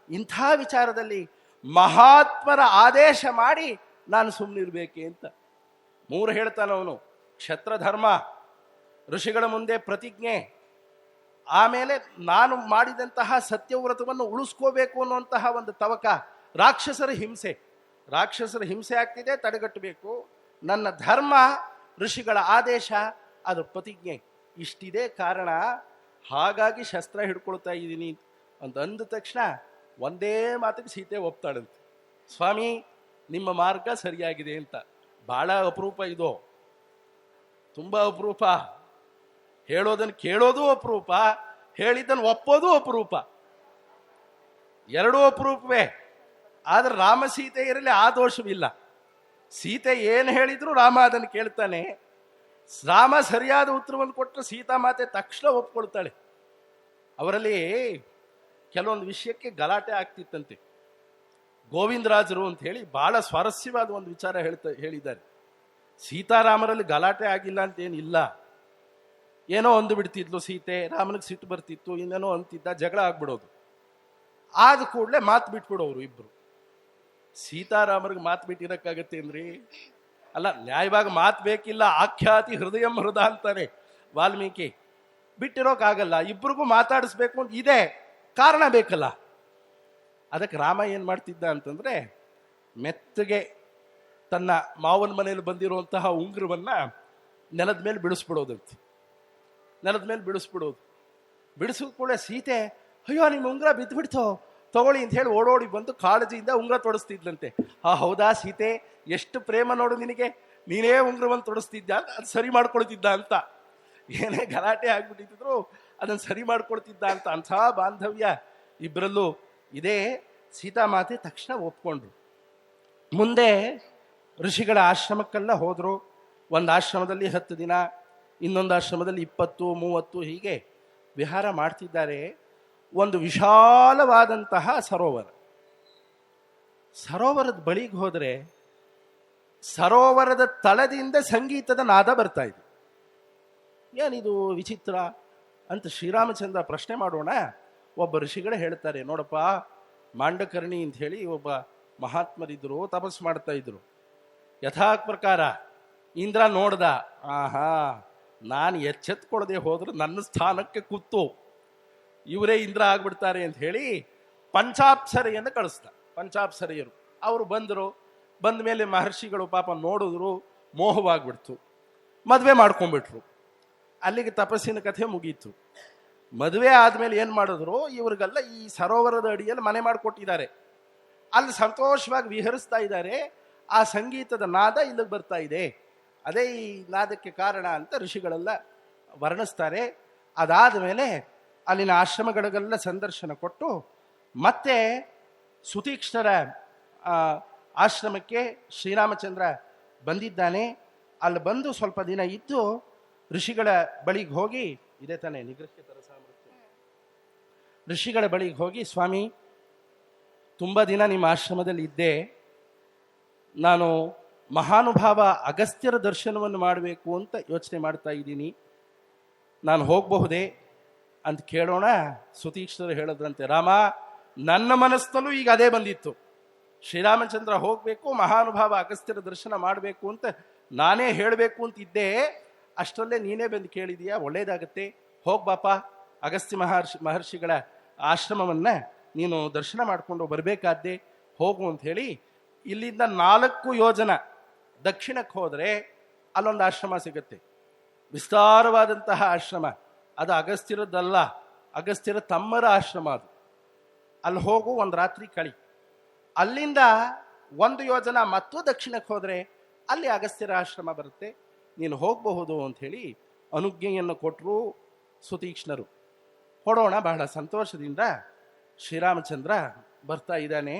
ಇಂಥ ವಿಚಾರದಲ್ಲಿ ಮಹಾತ್ಮರ ಆದೇಶ ಮಾಡಿ ನಾನು ಸುಮ್ಮನಿರ್ಬೇಕೆ ಅಂತ 3 ಹೇಳ್ತಾನವನು. ಕ್ಷತ್ರ ಧರ್ಮ, ಋಷಿಗಳ ಮುಂದೆ ಪ್ರತಿಜ್ಞೆ, ಆಮೇಲೆ ನಾನು ಮಾಡಿದಂತಹ ಸತ್ಯವ್ರತವನ್ನು ಉಳಿಸ್ಕೋಬೇಕು ಅನ್ನುವಂತಹ ಒಂದು ತವಕ. ರಾಕ್ಷಸರ ಹಿಂಸೆ ಆಗ್ತಿದೆ, ತಡೆಗಟ್ಟಬೇಕು. ನನ್ನ ಧರ್ಮ, ಋಷಿಗಳ ಆದೇಶ, ಅದು ಪ್ರತಿಜ್ಞೆ. ಇಷ್ಟಿದೆ ಕಾರಣ. ಹಾಗಾಗಿ ಶಸ್ತ್ರ ಹಿಡ್ಕೊಳ್ತಾ ಇದ್ದೀನಿ ಅಂತ ಅಂದ ತಕ್ಷಣ ಒಂದೇ ಮಾತಿಗೆ ಸೀತೆ ಒಪ್ತಾಳಂತೆ, ಸ್ವಾಮಿ ನಿಮ್ಮ ಮಾರ್ಗ ಸರಿಯಾಗಿದೆ ಅಂತ. ಬಹಳ ಅಪರೂಪ ಇದು, ತುಂಬಾ ಅಪರೂಪ. ಹೇಳೋದನ್ನು ಕೇಳೋದು ಅಪರೂಪ, ಹೇಳಿದ್ದನ್ನು ಒಪ್ಪೋದು ಅಪರೂಪ. ಎರಡೂ ಅಪರೂಪವೇ. ಆದ್ರೆ ರಾಮ ಸೀತೆ ಇರಲಿ ಆ ದೋಷವಿಲ್ಲ. ಸೀತೆ ಏನು ಹೇಳಿದ್ರು ರಾಮ ಅದನ್ನು ಕೇಳ್ತಾನೆ. ರಾಮ ಸರಿಯಾದ ಉತ್ತರವನ್ನು ಕೊಟ್ಟರೆ ಸೀತಾಮಾತೆ ತಕ್ಷಣ ಒಪ್ಕೊಳ್ತಾಳೆ. ಅವರಲ್ಲಿ ಕೆಲವೊಂದು ವಿಷಯಕ್ಕೆ ಗಲಾಟೆ ಆಗ್ತಿತ್ತಂತೆ. ಗೋವಿಂದರಾಜರು ಅಂತ ಹೇಳಿ ಬಹಳ ಸ್ವಾರಸ್ಯವಾದ ಒಂದು ವಿಚಾರ ಹೇಳಿದ್ದಾರೆ. ಸೀತಾರಾಮರಲ್ಲಿ ಗಲಾಟೆ ಆಗಿಲ್ಲ ಅಂತ ಏನಿಲ್ಲ. ಏನೋ ಅಂದು ಬಿಡ್ತಿದ್ಲು ಸೀತೆ, ರಾಮನಿಗೆ ಸಿಟ್ಟು ಬರ್ತಿತ್ತು, ಇನ್ನೇನೋ ಅಂತಿದ್ದ, ಜಗಳ ಆಗ್ಬಿಡೋದು. ಆದ ಕೂಡಲೇ ಮಾತು ಬಿಟ್ಬಿಡೋರು ಇಬ್ರು. ಸೀತಾರಾಮರಿಗೆ ಮಾತು ಬಿಟ್ಟಿರಕ್ಕಾಗತ್ತೆ ಅಂದ್ರಿ? ಅಲ್ಲ, ನ್ಯಾಯವಾಗಿ ಮಾತು ಬೇಕಿಲ್ಲ. ಆಖ್ಯಾತಿ ಹೃದಯಂ ಹೃದ ಅಂತಾರೆ ವಾಲ್ಮೀಕಿ. ಬಿಟ್ಟಿರೋಕ್ಕಾಗಲ್ಲ, ಇಬ್ರಿಗೂ ಮಾತಾಡಿಸ್ಬೇಕು ಅಂತ ಇದೆ, ಕಾರಣ ಬೇಕಲ್ಲ. ಅದಕ್ಕೆ ರಾಮ ಏನ್ ಮಾಡ್ತಿದ್ದ ಅಂತಂದ್ರೆ, ಮೆತ್ತಗೆ ತನ್ನ ಮಾವನ ಮನೆಯಲ್ಲಿ ಬಂದಿರುವಂತಹ ಉಂಗುರವನ್ನ ನೆಲದ ಮೇಲೆ ಬಿಡಿಸ್ಬಿಡೋದಂತೆ. ನೆಲದ ಮೇಲೆ ಬಿಡಿಸಿದ ಕೂಡ ಸೀತೆ, ಅಯ್ಯೋ ನಿಮ್ಮ ಉಂಗುರ ಬಿದ್ದುಬಿಡ್ತೋ, ತಗೊಳ್ಳಿ ಅಂತ ಹೇಳಿ ಓಡೋಡಿ ಬಂದು ಕಾಳಜಿಯಿಂದ ಉಂಗುರ ತೊಡಸ್ತಿದ್ಲಂತೆ. ಹೌದಾ ಸೀತೆ, ಎಷ್ಟು ಪ್ರೇಮ ನೋಡು ನಿನಗೆ, ನೀನೇ ಉಂಗುರವನ್ನು ತೊಡಸ್ತಿದ್ದ, ಅದು ಸರಿ ಮಾಡ್ಕೊಳ್ತಿದ್ದ ಅಂತ. ಏನೇ ಗಲಾಟೆ ಆಗ್ಬಿಟ್ಟಿದ್ರು ಅದನ್ನು ಸರಿ ಮಾಡ್ಕೊಳ್ತಿದ್ದ ಅಂತ. ಅಂಥ ಬಾಂಧವ್ಯ ಇಬ್ಬರಲ್ಲೂ ಇದೆ. ಸೀತಾಮಾತೆ ತಕ್ಷಣ ಒಪ್ಕೊಂಡ್ರು. ಮುಂದೆ ಋಷಿಗಳ ಆಶ್ರಮಕ್ಕೆಲ್ಲ ಹೋದ್ರು. ಒಂದು ಆಶ್ರಮದಲ್ಲಿ 10 ದಿನ, ಇನ್ನೊಂದು ಆಶ್ರಮದಲ್ಲಿ 20, 30 ಹೀಗೆ ವಿಹಾರ ಮಾಡ್ತಿದ್ದಾರೆ. ಒಂದು ವಿಶಾಲವಾದಂತಹ ಸರೋವರದ ಬಳಿಗೆ ಹೋದರೆ ಸರೋವರದ ತಳದಿಂದ ಸಂಗೀತದ ನಾದ ಬರ್ತಾ ಇದೆ. ಏನಿದು ವಿಚಿತ್ರ ಅಂತ ಶ್ರೀರಾಮಚಂದ್ರ ಪ್ರಶ್ನೆ ಮಾಡೋಣ. ಒಬ್ಬ ಋಷಿಗಳೇ ಹೇಳ್ತಾರೆ, ನೋಡಪ್ಪ, ಮಾಂಡಕರ್ಣಿ ಅಂತ ಹೇಳಿ ಒಬ್ಬ ಮಹಾತ್ಮರಿದ್ರು, ತಪಸ್ಸು ಮಾಡ್ತಾ ಇದ್ರು. ಯಥಾ ಪ್ರಕಾರ ಇಂದ್ರ ನೋಡ್ದ, ಆಹಾ, ನಾನು ಎಚ್ಚೆತ್ಕೊಳ್ಳದೆ ಹೋದ್ರೆ ನನ್ನ ಸ್ಥಾನಕ್ಕೆ ಕೂತು ಇವರೇ ಇಂದ್ರ ಆಗ್ಬಿಡ್ತಾರೆ ಅಂತ ಹೇಳಿ ಪಂಚಾಪ್ಸರೆಯನ್ನು ಕಳಿಸ್ದ. ಪಂಚಾಪ್ಸರೆಯರು ಅವರು ಬಂದರು. ಬಂದ ಮೇಲೆ ಮಹರ್ಷಿಗಳು ಪಾಪ ನೋಡಿದ್ರು, ಮೋಹವಾಗ್ಬಿಡ್ತು, ಮದುವೆ ಮಾಡ್ಕೊಂಡ್ಬಿಟ್ರು. ಅಲ್ಲಿಗೆ ತಪಸ್ಸಿನ ಕಥೆ ಮುಗೀತು. ಮದುವೆ ಆದ್ಮೇಲೆ ಏನ್ ಮಾಡಿದ್ರು, ಇವ್ರಿಗೆಲ್ಲ ಈ ಸರೋವರದ ಅಡಿಯಲ್ಲಿ ಮನೆ ಮಾಡಿಕೊಟ್ಟಿದ್ದಾರೆ. ಅಲ್ಲಿ ಸಂತೋಷವಾಗಿ ವಿಹರಿಸ್ತಾ ಇದ್ದಾರೆ. ಆ ಸಂಗೀತದ ನಾದ ಇಲ್ಲಿಗೆ ಬರ್ತಾ ಇದೆ, ಅದೇ ಈ ನಾದಕ್ಕೆ ಕಾರಣ ಅಂತ ಋಷಿಗಳೆಲ್ಲ ವರ್ಣಿಸ್ತಾರೆ. ಅದಾದ ಮೇಲೆ ಅಲ್ಲಿನ ಆಶ್ರಮಗಳಿಗೆಲ್ಲ ಸಂದರ್ಶನ ಕೊಟ್ಟು ಮತ್ತೆ ಸುತೀಕ್ಷ್ಣರ ಆಶ್ರಮಕ್ಕೆ ಶ್ರೀರಾಮಚಂದ್ರ ಬಂದಿದ್ದಾನೆ. ಅಲ್ಲಿ ಬಂದು ಸ್ವಲ್ಪ ದಿನ ಇದ್ದು ಋಷಿಗಳ ಬಳಿಗೆ ಹೋಗಿ, ಇದೇ ತಾನೇ ನಿಗೃಹ್ಯ ತರಸಾಮೃತ್ಯ, ಋಷಿಗಳ ಬಳಿಗೆ ಹೋಗಿ, ಸ್ವಾಮಿ ತುಂಬ ದಿನ ನಿಮ್ಮ ಆಶ್ರಮದಲ್ಲಿ ಇದ್ದೆ, ನಾನು ಮಹಾನುಭಾವ ಅಗಸ್ತ್ಯರ ದರ್ಶನವನ್ನು ಮಾಡಬೇಕು ಅಂತ ಯೋಚನೆ ಮಾಡ್ತಾ ಇದ್ದೀನಿ, ನಾನು ಹೋಗಬಹುದೇ ಅಂತ ಕೇಳೋಣ. ಸುತೀಕ್ಷ್ಣರು ಹೇಳಿದ್ರಂತೆ, ರಾಮ, ನನ್ನ ಮನಸ್ಸಲ್ಲೂ ಈಗ ಅದೇ ಬಂದಿತ್ತು. ಶ್ರೀರಾಮಚಂದ್ರ ಹೋಗಬೇಕು, ಮಹಾನುಭಾವ ಅಗಸ್ತ್ಯರ ದರ್ಶನ ಮಾಡಬೇಕು ಅಂತ ನಾನೇ ಹೇಳಬೇಕು ಅಂತಿದ್ದೆ. ಅಷ್ಟರಲ್ಲೇ ನೀನೇ ಬಂದು ಕೇಳಿದೀಯಾ, ಒಳ್ಳೇದಾಗತ್ತೆ, ಹೋಗ್ಬಾಪ, ಅಗಸ್ತ್ಯ ಮಹರ್ಷಿಗಳ ಆಶ್ರಮವನ್ನ ನೀನು ದರ್ಶನ ಮಾಡಿಕೊಂಡು ಬರಬೇಕಾದ್ದೆ, ಹೋಗು ಅಂತ ಹೇಳಿ ಇಲ್ಲಿಂದ 4 ಯೋಜನ ದಕ್ಷಿಣಕ್ಕೆ ಹೋದರೆ ಅಲ್ಲೊಂದು ಆಶ್ರಮ ಸಿಗುತ್ತೆ. ವಿಸ್ತಾರವಾದಂತಹ ಆಶ್ರಮ. ಅದು ಅಗಸ್ತ್ಯರದ್ದಲ್ಲ, ಅಗಸ್ತ್ಯರ ತಮ್ಮರ ಆಶ್ರಮ ಅದು. ಅಲ್ಲಿ ಹೋಗು, ಒಂದು ರಾತ್ರಿ ಕಳಿ. ಅಲ್ಲಿಂದ 1 ಯೋಜನ ಮತ್ತು ದಕ್ಷಿಣಕ್ಕೆ ಹೋದರೆ ಅಲ್ಲಿ ಅಗಸ್ತ್ಯರ ಆಶ್ರಮ ಬರುತ್ತೆ, ನೀನು ಹೋಗಬಹುದು ಅಂತ ಹೇಳಿ ಅನುಜ್ಞೆಯನ್ನು ಕೊಟ್ಟರು ಸುತೀಕ್ಷ್ಣರು. ಹೊಡೋಣ, ಬಹಳ ಸಂತೋಷದಿಂದ ಶ್ರೀರಾಮಚಂದ್ರ ಬರ್ತಾ ಇದ್ದಾನೆ.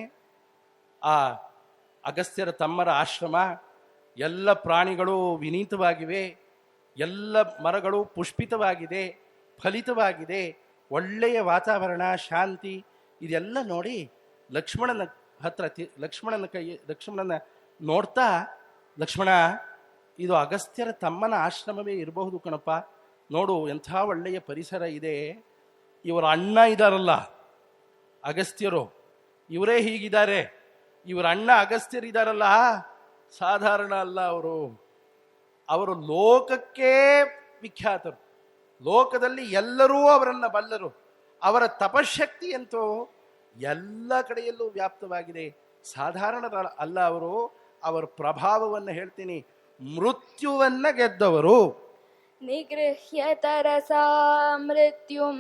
ಆ ಅಗಸ್ತ್ಯರ ತಮ್ಮರ ಆಶ್ರಮ, ಎಲ್ಲ ಪ್ರಾಣಿಗಳು ವಿನೀತವಾಗಿವೆ, ಎಲ್ಲ ಮರಗಳು ಪುಷ್ಪಿತವಾಗಿದೆ, ಫಲಿತವಾಗಿದೆ, ಒಳ್ಳೆಯ ವಾತಾವರಣ, ಶಾಂತಿ. ಇದೆಲ್ಲ ನೋಡಿ ಲಕ್ಷ್ಮಣನ ಹತ್ರ ಲಕ್ಷ್ಮಣನ ನೋಡ್ತಾ, ಲಕ್ಷ್ಮಣ, ಇದು ಅಗಸ್ತ್ಯರ ತಮ್ಮನ ಆಶ್ರಮವೇ ಇರಬಹುದು ಕಣಪ್ಪ, ನೋಡು ಎಂಥ ಒಳ್ಳೆಯ ಪರಿಸರ ಇದೆ. ಇವರ ಅಣ್ಣ ಇದಾರಲ್ಲ ಅಗಸ್ತ್ಯರು, ಇವರೇ ಹೀಗಿದ್ದಾರೆ. ಇವರ ಅಣ್ಣ ಅಗಸ್ತ್ಯರಿದ್ದಾರಲ್ಲ, ಸಾಧಾರಣ ಅಲ್ಲ ಅವರು ಲೋಕಕ್ಕೆ ವಿಖ್ಯಾತರು. ಲೋಕದಲ್ಲಿ ಎಲ್ಲರೂ ಅವರನ್ನ ಬಲ್ಲರು. ಅವರ ತಪಶಕ್ತಿ ಅಂತೂ ಎಲ್ಲ ಕಡೆಯಲ್ಲೂ ವ್ಯಾಪ್ತವಾಗಿದೆ. ಸಾಧಾರಣ ಅಲ್ಲ ಅವರು. ಅವರ ಪ್ರಭಾವವನ್ನು ಹೇಳ್ತೀನಿ, ಮೃತ್ಯುವನ್ನ ಗೆದ್ದವರು. ನಿಗೃಹ್ಯ ತರಸಾ ಮೃತ್ಯುಂ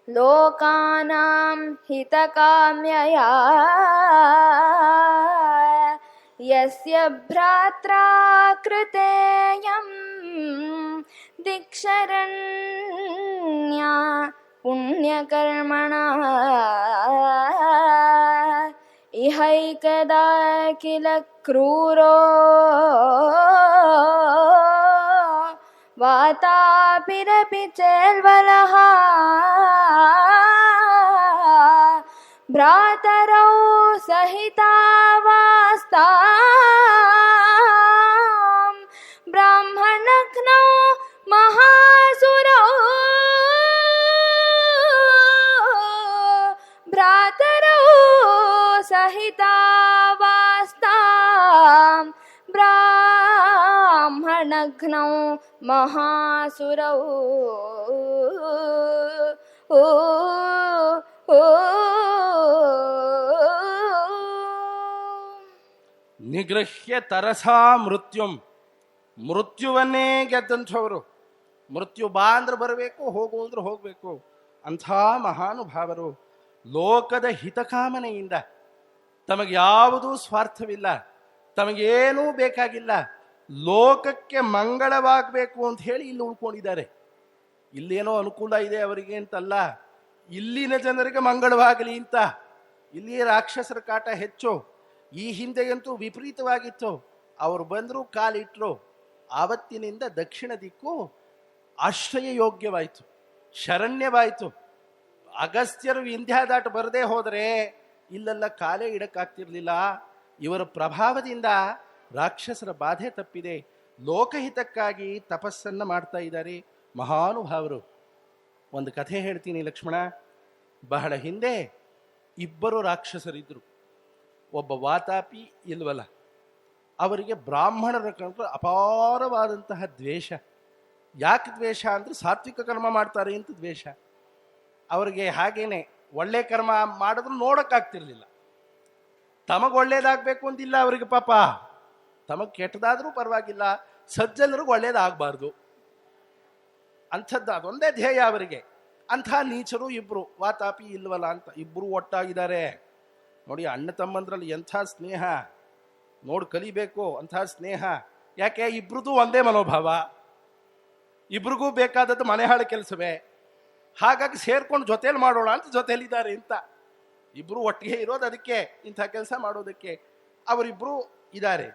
ಲೋಕಾನಾಂ ಹಿತಕಾಮ್ಯಯಾ ಯಸ್ಯ ಭ್ರಾತ್ರಾ ಕೃತೇಯಂ ದಿಕ್ಷರಣ್ಯ ಪುಣ್ಯಕರ್ಮಣಃ ಇಹೈಕದಾ ಕಿಲ ಕ್ರೂರೋ ವಾತಾಪಿರಪಿ ಚೇಲ್ವಲಃ ಭ್ರಾತರೌ ಸಹಿತಾವಾಸ್ತಾಂ ಬ್ರಾಹ್ಮಣಘ್ನೌ ಮಹಾಸುರೌ ಭ್ರಾತರೌ ಸಹಿತಾವಾಸ್ತಾಂ ಬ್ರಾಹ್ಮಣಘ್ನೌ ಮಹಾಸುರೌ ನಿಗೃಹ್ಯ ತರಸಾ ಮೃತ್ಯುಂ, ಮೃತ್ಯುವನ್ನೇ ಗೆದ್ದಂಥವರು. ಮೃತ್ಯು ಬಾ ಅಂದ್ರೆ ಬರಬೇಕು, ಹೋಗು ಅಂದ್ರೆ ಹೋಗಬೇಕು. ಅಂಥ ಮಹಾನುಭಾವರು ಲೋಕದ ಹಿತಕಾಮನೆಯಿಂದ, ತಮಗೆ ಯಾವುದೂ ಸ್ವಾರ್ಥವಿಲ್ಲ, ತಮಗೇನೂ ಬೇಕಾಗಿಲ್ಲ, ಲೋಕಕ್ಕೆ ಮಂಗಳವಾಗಬೇಕು ಅಂತ ಹೇಳಿ ಇಲ್ಲಿ ಉಳ್ಕೊಂಡಿದ್ದಾರೆ. ಇಲ್ಲೇನೋ ಅನುಕೂಲ ಇದೆ ಅವರಿಗೆ ಅಂತಲ್ಲ, ಇಲ್ಲಿನ ಜನರಿಗೆ ಮಂಗಳವಾಗಲಿ ಅಂತ. ಇಲ್ಲಿ ರಾಕ್ಷಸರ ಕಾಟ ಹೆಚ್ಚು. ಈ ಹಿಂದೆಯಂತೂ ವಿಪರೀತವಾಗಿತ್ತು. ಅವರು ಬಂದರು, ಕಾಲಿಟ್ರು, ಆವತ್ತಿನಿಂದ ದಕ್ಷಿಣ ದಿಕ್ಕು ಆಶ್ರಯ ಯೋಗ್ಯವಾಯಿತು, ಶರಣ್ಯವಾಯಿತು. ಅಗಸ್ತ್ಯರು ವಿಂಧ್ಯ ದಾಟ ಬರದೇ ಹೋದರೆ ಇಲ್ಲೆಲ್ಲ ಕಾಲೇ ಇಡಕ್ಕಾಗ್ತಿರ್ಲಿಲ್ಲ. ಇವರ ಪ್ರಭಾವದಿಂದ ರಾಕ್ಷಸರ ಬಾಧೆ ತಪ್ಪಿದೆ. ಲೋಕಹಿತಕ್ಕಾಗಿ ತಪಸ್ಸನ್ನ ಮಾಡ್ತಾ ಇದ್ದಾರೆ ಮಹಾನುಭಾವರು. ಒಂದು ಕಥೆ ಹೇಳ್ತೀನಿ ಲಕ್ಷ್ಮಣ. ಬಹಳ ಹಿಂದೆ ಇಬ್ಬರು ರಾಕ್ಷಸರಿದ್ರು. ಒಬ್ಬ ವಾತಾಪಿ, ಇಲ್ವಲ್ಲ. ಅವರಿಗೆ ಬ್ರಾಹ್ಮಣರ ಕಂಡ್ರೆ ಅಪಾರವಾದಂತಹ ದ್ವೇಷ. ಯಾಕೆ ದ್ವೇಷ ಅಂದ್ರೆ ಸಾತ್ವಿಕ ಕರ್ಮ ಮಾಡ್ತಾರೆ ಅಂತ ದ್ವೇಷ. ಅವರಿಗೆ ಹಾಗೇನೆ ಒಳ್ಳೆ ಕರ್ಮ ಮಾಡಿದ್ರು ನೋಡಕ್ಕಾಗ್ತಿರ್ಲಿಲ್ಲ. ತಮಗ್ ಒಳ್ಳೇದಾಗಬೇಕು ಅಂತಿಲ್ಲ ಅವರಿಗೆ. ಪಾಪ ತಮಗ್ ಕೆಟ್ಟದಾದ್ರೂ ಪರವಾಗಿಲ್ಲ, ಸಜ್ಜನರಿಗೆ ಒಳ್ಳೇದಾಗಬಾರ್ದು ಅಂಥದ್ದು ಅದೊಂದೇ ಧ್ಯೇಯ ಅವರಿಗೆ. ಅಂಥ ನೀಚರು ಇಬ್ರು, ವಾತಾಪಿ ಇಲ್ವಲ್ಲ ಅಂತ ಇಬ್ರು ಒಟ್ಟಾಗಿದ್ದಾರೆ. ನೋಡಿ, ಅಣ್ಣ ತಮ್ಮಂದ್ರಲ್ಲಿ ಎಂಥ ಸ್ನೇಹ ನೋಡಿ ಕಲಿಬೇಕು. ಅಂಥ ಸ್ನೇಹ ಯಾಕೆ? ಇಬ್ರದ್ದು ಒಂದೇ ಮನೋಭಾವ, ಇಬ್ರಿಗೂ ಬೇಕಾದದ್ದು ಮನೆ ಹಾಳು ಕೆಲಸವೇ. ಹಾಗಾಗಿ ಸೇರ್ಕೊಂಡು ಜೊತೆಲಿ ಮಾಡೋಣ ಅಂತ ಜೊತೆಲಿದ್ದಾರೆ ಅಂತ. ಇಬ್ರು ಒಟ್ಟಿಗೆ ಇರೋದು ಅದಕ್ಕೆ, ಇಂಥ ಕೆಲಸ ಮಾಡೋದಕ್ಕೆ. ಅವರಿಬ್ರು ಇದ್ದಾರೆ.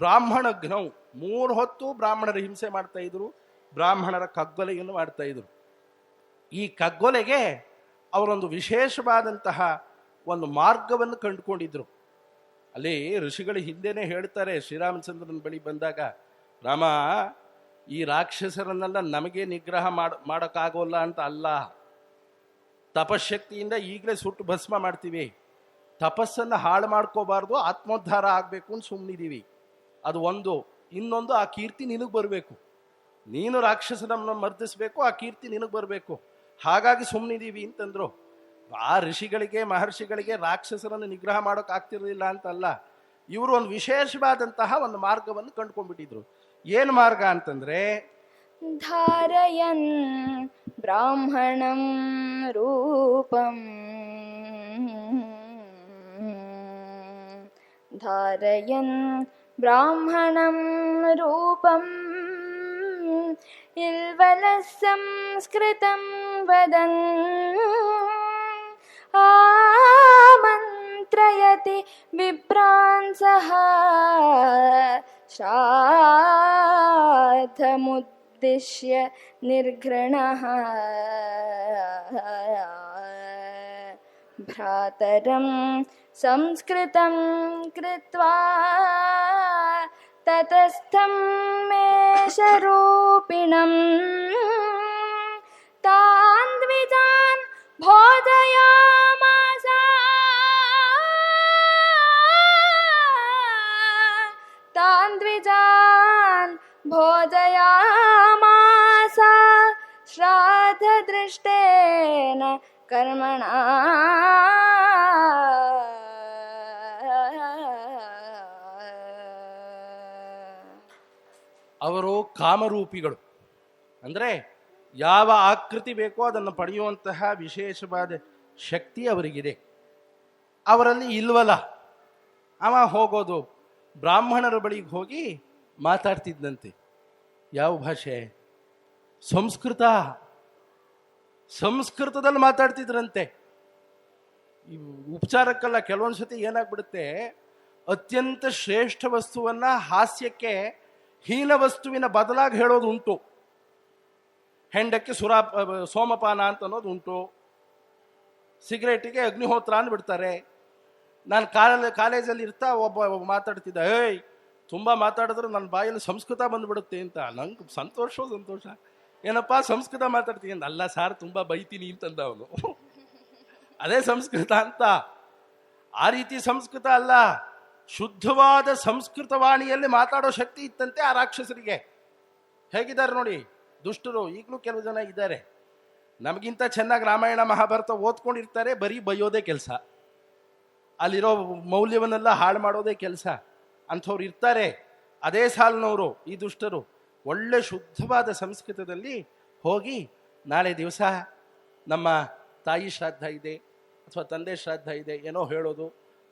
ಬ್ರಾಹ್ಮಣಘ್ನವು 3 ಹೊತ್ತು ಬ್ರಾಹ್ಮಣರ ಹಿಂಸೆ ಮಾಡ್ತಾ ಇದ್ರು, ಬ್ರಾಹ್ಮಣರ ಕಗ್ಗೊಲೆಯನ್ನು ಮಾಡ್ತಾ ಇದ್ರು. ಈ ಕಗ್ಗೊಲೆಗೆ ಅವರೊಂದು ವಿಶೇಷವಾದಂತಹ ಒಂದು ಮಾರ್ಗವನ್ನು ಕಂಡುಕೊಂಡಿದ್ರು. ಅಲ್ಲಿ ಋಷಿಗಳು ಹಿಂದೆನೇ ಹೇಳ್ತಾರೆ, ಶ್ರೀರಾಮಚಂದ್ರನ ಬಳಿ ಬಂದಾಗ, ರಾಮ, ಈ ರಾಕ್ಷಸರನ್ನೆಲ್ಲ ನಮಗೆ ನಿಗ್ರಹ ಮಾಡೋಕ್ಕಾಗೋಲ್ಲ ಅಂತ ಅಲ್ಲ, ತಪಶಕ್ತಿಯಿಂದ ಈಗಲೇ ಸುಟ್ಟು ಭಸ್ಮ ಮಾಡ್ತೀವಿ. ತಪಸ್ಸನ್ನು ಹಾಳು ಮಾಡ್ಕೋಬಾರ್ದು, ಆತ್ಮೋದ್ಧಾರ ಆಗಬೇಕು ಅಂತ ಸುಮ್ಮನಿದ್ದೀವಿ. ಅದು ಒಂದು. ಇನ್ನೊಂದು, ಆ ಕೀರ್ತಿ ನಿನಗೆ ಬರಬೇಕು. ನೀನು ರಾಕ್ಷಸನನ್ನು ಮರ್ದಿಸ್ಬೇಕು, ಆ ಕೀರ್ತಿ ನಿನಗೆ ಬರಬೇಕು. ಹಾಗಾಗಿ ಸುಮ್ಮನಿದ್ದೀವಿ ಅಂತಂದ್ರು. ಆ ಋಷಿಗಳಿಗೆ, ಮಹರ್ಷಿಗಳಿಗೆ ರಾಕ್ಷಸರನ್ನು ನಿಗ್ರಹ ಮಾಡೋಕೆ ಆಗ್ತಿರಲಿಲ್ಲ ಅಂತಲ್ಲ. ಇವರು ಒಂದು ವಿಶೇಷವಾದಂತಹ ಒಂದು ಮಾರ್ಗವನ್ನು ಕಂಡುಕೊಂಡ್ಬಿಟ್ಟಿದ್ರು. ಏನು ಮಾರ್ಗ ಅಂತಂದ್ರೆ, ಧಾರಯನ್ ಬ್ರಾಹ್ಮಣಂ ರೂಪಂ ಧಾರಯನ್ ಬ್ರಾಹ್ಮಣಂ ರೂಪಂ ಇಲ್ವಲ ಸಂಸ್ಕೃತಂ ವದನ್ ಆಮಂತ್ರಯತಿ ವಿಭ್ರಾಂಸಃ ಶ್ರಾದ್ದಮುದ್ದಿಶ್ಯ ನಿರ್ಘೃಣಃ ಭ್ರಾತರಂ ಸಂಸ್ಕೃತಂ ಕೃತ್ವಾ ತತಸ್ಥಂ ಮೇಷರೂಪಿಣಂ ತಾನ್ ದ್ವಿಜಾನ್ ಭೋಜಯಾಮಾಸ ತಾನ್ ದ್ವಿಜಾನ್ ಭೋಜಯಾಮಾಸ ದೃಷ್ಟೇನ ಕರ್ಮಣ ಅವರು ಕಾಮರೂಪಿಗಳು. ಅಂದರೆ ಯಾವ ಆಕೃತಿ ಬೇಕೋ ಅದನ್ನು ಪಡೆಯುವಂತಹ ವಿಶೇಷವಾದ ಶಕ್ತಿ ಅವರಿಗಿದೆ. ಅವರಲ್ಲಿ ಇಲ್ವಲ್ಲ. ಅವ ಹೋಗೋದು ಬ್ರಾಹ್ಮಣರ ಬಳಿಗೆ ಹೋಗಿ ಮಾತಾಡ್ತಿದ್ದಂತೆ. ಯಾವ ಭಾಷೆ? ಸಂಸ್ಕೃತ. ಸಂಸ್ಕೃತದಲ್ಲಿ ಮಾತಾಡ್ತಿದ್ರಂತೆ. ಈ ಉಪಚಾರಕ್ಕೆಲ್ಲ ಕೆಲವೊಂದ್ಸತಿ ಏನಾಗ್ಬಿಡುತ್ತೆ, ಅತ್ಯಂತ ಶ್ರೇಷ್ಠ ವಸ್ತುವನ್ನ ಹಾಸ್ಯಕ್ಕೆ ಹೀನ ವಸ್ತುವಿನ ಬದಲಾಗಿ ಹೇಳೋದು ಉಂಟು. ಹೆಂಡಕ್ಕೆ ಸೋಮಪಾನ ಅಂತ ಅನ್ನೋದು ಉಂಟು. ಸಿಗರೇಟಿಗೆ ಅಗ್ನಿಹೋತ್ರ ಅಂದ್ಬಿಡ್ತಾರೆ. ನಾನು ಕಾಲೇಜಲ್ಲಿ ಇರ್ತಾ ಒಬ್ಬ ಮಾತಾಡ್ತಿದ್ದ, ಏಯ್ ತುಂಬ ಮಾತಾಡಿದ್ರೆ ನನ್ನ ಬಾಯಲ್ಲಿ ಸಂಸ್ಕೃತ ಬಂದ್ಬಿಡುತ್ತೆ ಅಂತ. ನಂಗೆ ಸಂತೋಷ. ಏನಪ್ಪ ಸಂಸ್ಕೃತ ಮಾತಾಡ್ತೀನಿ? ಅಲ್ಲ ಸಾರ್, ತುಂಬ ಬೈತೀನಿ ಅಂತಂದ ಅವನು. ಅದೇ ಸಂಸ್ಕೃತ ಅಂತ. ಆ ರೀತಿ ಸಂಸ್ಕೃತ ಅಲ್ಲ, ಶುದ್ಧವಾದ ಸಂಸ್ಕೃತ ವಾಣಿಯಲ್ಲಿ ಮಾತಾಡೋ ಶಕ್ತಿ ಇತ್ತಂತೆ ಆ ರಾಕ್ಷಸರಿಗೆ. ಹೇಗಿದ್ದಾರೆ ನೋಡಿ ದುಷ್ಟರು. ಈಗಲೂ ಕೆಲವು ಜನ ಇದ್ದಾರೆ, ನಮಗಿಂತ ಚೆನ್ನಾಗಿ ರಾಮಾಯಣ ಮಹಾಭಾರತ ಓದ್ಕೊಂಡಿರ್ತಾರೆ, ಬರೀ ಬೈಯೋದೇ ಕೆಲಸ, ಅಲ್ಲಿರೋ ಮೌಲ್ಯವನ್ನೆಲ್ಲ ಹಾಳು ಮಾಡೋದೇ ಕೆಲಸ. ಅಂಥವ್ರು ಇರ್ತಾರೆ. ಅದೇ ಸಾಲಿನವರು ಈ ದುಷ್ಟರು. ಒಳ್ಳೆ ಶುದ್ಧವಾದ ಸಂಸ್ಕೃತದಲ್ಲಿ ಹೋಗಿ, ನಾಳೆ ದಿವಸ ನಮ್ಮ ತಾಯಿ ಶ್ರಾದ್ದ ಇದೆ ಅಥವಾ ತಂದೆ ಶ್ರಾದ್ದ ಇದೆ ಏನೋ ಹೇಳೋದು,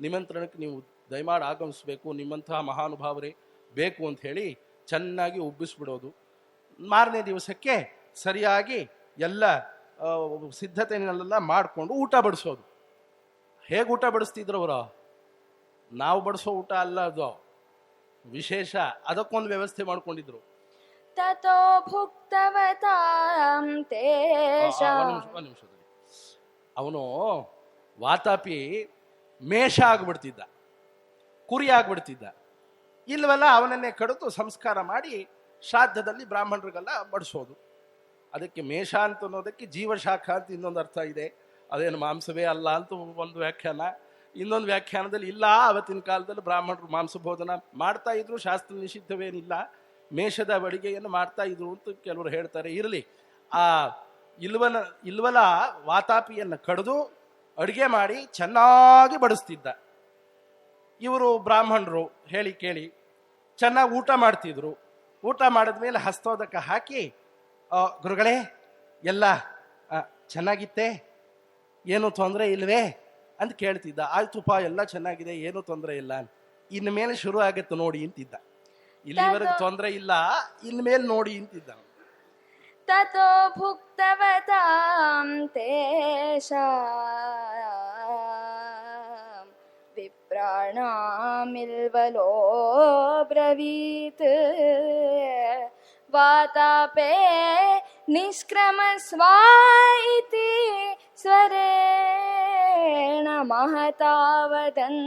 ನಿಮಂತ್ರಣಕ್ಕೆ ನೀವು ದಯಮಾಡಿ ಆಗಮಿಸ್ಬೇಕು, ನಿಮ್ಮಂತಹ ಮಹಾನುಭಾವರೇ ಬೇಕು ಅಂತ ಹೇಳಿ ಚೆನ್ನಾಗಿ ಉಬ್ಬಿಸ್ಬಿಡೋದು. ಮಾರನೇ ದಿವಸಕ್ಕೆ ಸರಿಯಾಗಿ ಎಲ್ಲ ಸಿದ್ಧತೆನೆಲ್ಲ ಮಾಡಿಕೊಂಡು ಊಟ ಬಡಿಸೋದು. ಹೇಗೆ ಊಟ ಬಡಿಸ್ತಿದ್ರು ಅವರು? ನಾವು ಬಡಿಸೋ ಊಟ ಅಲ್ಲ ಅದು, ವಿಶೇಷ. ಅದಕ್ಕೊಂದು ವ್ಯವಸ್ಥೆ ಮಾಡ್ಕೊಂಡಿದ್ರು. ತತೋ ಭುಕ್ತವತಾಂ ತೇಷಾಂ. ನಿಮಿಷದಲ್ಲಿ ಅವನು ವಾತಾಪಿ ಮೇಷ ಆಗ್ಬಿಡ್ತಿದ್ದ, ಕುರಿ ಆಗ್ಬಿಡ್ತಿದ್ದ. ಇಲ್ವಲ್ಲ, ಅವನನ್ನೇ ಕಡಿದು ಸಂಸ್ಕಾರ ಮಾಡಿ ಶ್ರಾದ್ದದಲ್ಲಿ ಬ್ರಾಹ್ಮಣರಿಗೆಲ್ಲ ಬಡಿಸೋದು. ಅದಕ್ಕೆ ಮೇಷ ಅಂತ ಅನ್ನೋದಕ್ಕೆ ಜೀವಶಾಖ ಅಂತ ಇನ್ನೊಂದು ಅರ್ಥ ಇದೆ. ಅದೇನು ಮಾಂಸವೇ ಅಲ್ಲ ಅಂತ ಒಂದು ವ್ಯಾಖ್ಯಾನ. ಇನ್ನೊಂದು ವ್ಯಾಖ್ಯಾನದಲ್ಲಿ ಇಲ್ಲ, ಅವತ್ತಿನ ಕಾಲದಲ್ಲಿ ಬ್ರಾಹ್ಮಣರು ಮಾಂಸ ಭೋಜನ ಮಾಡ್ತಾ ಇದ್ರು, ಶಾಸ್ತ್ರ ನಿಷಿದ್ಧವೇನಿಲ್ಲ, ಮೇಷದ ಅಡಿಗೆಯನ್ನು ಮಾಡ್ತಾ ಇದ್ರು ಅಂತ ಕೆಲವರು ಹೇಳ್ತಾರೆ. ಇರಲಿ, ಆ ಇಲ್ವಲ ವಾತಾಪಿಯನ್ನು ಕಡಿದು ಅಡುಗೆ ಮಾಡಿ ಚೆನ್ನಾಗಿ ಬಡಿಸ್ತಿದ್ದ. ಇವರು ಬ್ರಾಹ್ಮಣರು ಹೇಳಿ ಕೇಳಿ ಚೆನ್ನಾಗಿ ಊಟ ಮಾಡ್ತಿದ್ರು. ಊಟ ಮಾಡಿದ್ಮೇಲೆ ಹಸ್ತೋದಕ ಹಾಕಿ, ಗುರುಗಳೇ ಎಲ್ಲ ಚೆನ್ನಾಗಿತ್ತೆ, ಏನು ತೊಂದರೆ ಇಲ್ವೇ ಅಂತ ಕೇಳ್ತಿದ್ದ. ಆಯ್ತುಪ್ಪ, ಎಲ್ಲ ಚೆನ್ನಾಗಿದೆ, ಏನೂ ತೊಂದರೆ ಇಲ್ಲ, ಇನ್ನು ಮೇಲೆ ಶುರು ಆಗತ್ತೆ ನೋಡಿ ಅಂತಿದ್ದ. ಇಲ್ಲಿವರೆಗೆ ತೊಂದರೆ ಇಲ್ಲ, ಇನ್ಮೇಲೆ ನೋಡಿ ಅಂತಿದ್ದ. ತತೋ ಭುಕ್ತವತಾಂ ತೇಷಾಂ ವಿಪ್ರಾಣಾಮಿಲ್ವಲೋ ಬ್ರವೀತ್ ವಾತಾಪೇ ನಿಷ್ಕ್ರಮಸ್ವ ಇತಿ ಸ್ವರೇಣ ಮಹತಾವದನ್.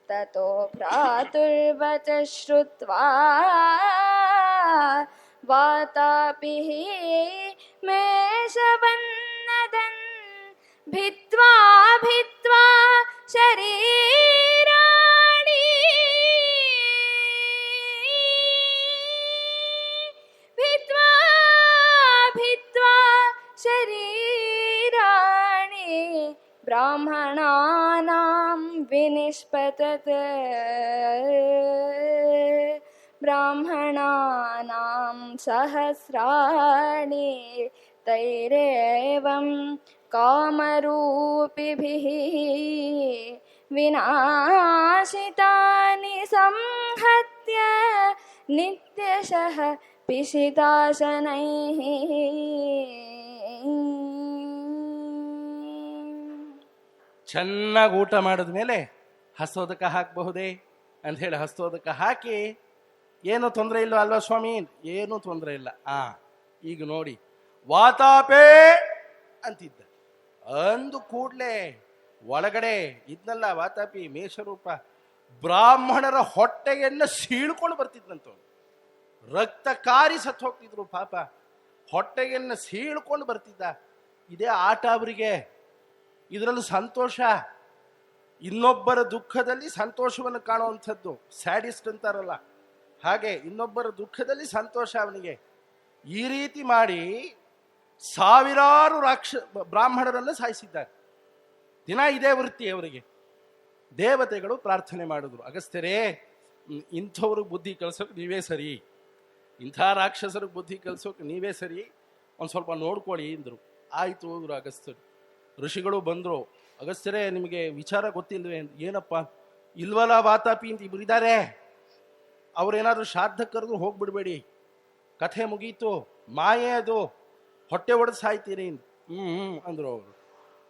ತತೋ ಭ್ರಾತುರ್ವಚ ಶ್ರುತ್ವಾ ವಾತಾಪಿಃ ಮೇಷವನ್ನದನ್ ಭಿತ್ವಾ ಶರೀರಾಣಿ ಭಿತ್ವಾ ಶರೀರಾಣಿ ಬ್ರಾಹ್ಮಣಾನಾಂ ವಿನಿಷ್ಪತತ್. ಬ್ರಾಹ್ಮಣಾನಾಂ ಸಹಸ್ರಾಣಿ ತೈರೇವಂ ಕಾಮರೂಪಿಭಿಃ ವಿನಾಶಿತಾನಿ ಸಂಹತ್ಯ ನಿತ್ಯಶಃ ಪಿಶಿತಾಶನೈಃ. ಚೆನ್ನಾಗಿ ಊಟ ಮಾಡಿದ್ಮೇಲೆ ಹಸ್ತೋದಕ ಹಾಕಬಹುದೇ ಅಂತ ಹೇಳಿ ಹಸ್ತೋದಕ ಹಾಕಿ, ಏನು ತೊಂದರೆ ಇಲ್ಲ ಅಲ್ವಾ ಸ್ವಾಮಿ? ಏನೂ ತೊಂದರೆ ಇಲ್ಲ. ಈಗ ನೋಡಿ, ವಾತಾಪೇ ಅಂತಿದ್ದ. ಅಂದು ಕೂಡ್ಲೆ ಒಳಗಡೆ ಇದ್ನಲ್ಲ ವಾತಾಪಿ ಮೇಷರೂಪ, ಬ್ರಾಹ್ಮಣರ ಹೊಟ್ಟೆಯನ್ನು ಸೀಳ್ಕೊಂಡು ಬರ್ತಿದ್ನಂತ. ರಕ್ತ ಕಾರಿ ಸತ್ತು ಹೋಗ್ತಿದ್ರು ಪಾಪ, ಹೊಟ್ಟೆಯನ್ನು ಸೀಳ್ಕೊಂಡು ಬರ್ತಿದ್ದ. ಇದೇ ಆಟ ಅವರಿಗೆ. ಇದರಲ್ಲಿ ಸಂತೋಷ, ಇನ್ನೊಬ್ಬರ ದುಃಖದಲ್ಲಿ ಸಂತೋಷವನ್ನು ಕಾಣುವಂಥದ್ದು. ಸ್ಯಾಡಿಸ್ಟ್ ಅಂತಾರಲ್ಲ ಹಾಗೆ, ಇನ್ನೊಬ್ಬರ ದುಃಖದಲ್ಲಿ ಸಂತೋಷ ಅವನಿಗೆ. ಈ ರೀತಿ ಮಾಡಿ ಸಾವಿರಾರು ಬ್ರಾಹ್ಮಣರನ್ನು ಸಾಯಿಸಿದ್ದಾರೆ. ದಿನ ಇದೇ ವೃತ್ತಿ ಅವರಿಗೆ. ದೇವತೆಗಳು ಪ್ರಾರ್ಥನೆ ಮಾಡಿದ್ರು, ಅಗಸ್ತ್ಯರೇ, ಇಂಥವ್ರಿಗೆ ಬುದ್ಧಿ ಕಲಿಸೋಕೆ ನೀವೇ ಸರಿ, ಇಂಥ ರಾಕ್ಷಸರಿಗೆ ಬುದ್ಧಿ ಕಲಿಸೋಕೆ ನೀವೇ ಸರಿ, ಒಂದು ಸ್ವಲ್ಪ ನೋಡ್ಕೊಳ್ಳಿ ಅಂದರು. ಆಯಿತು ಹೋದ್ರು ಅಗಸ್ತ್ಯರು. ಋಷಿಗಳು ಬಂದರು, ಅಗಸ್ತ್ಯರೇ ನಿಮಗೆ ವಿಚಾರ ಗೊತ್ತಿಲ್ವೇ? ಏನಪ್ಪ? ಇಲ್ವಲ್ಲ ವಾತಾಪಿ ಅಂತ ಇಬ್ಬರಿದ್ದಾರೆ, ಅವ್ರೇನಾದ್ರೂ ಶ್ರಾದ್ದ ಕರೆದ್ರು ಹೋಗ್ಬಿಡ್ಬೇಡಿ, ಕಥೆ ಮುಗೀತು, ಮಾಯೆ ಅದು, ಹೊಟ್ಟೆ ಒಡೆದು ಸಾಯ್ತೀರಿ ಅಂದರು ಅವರು.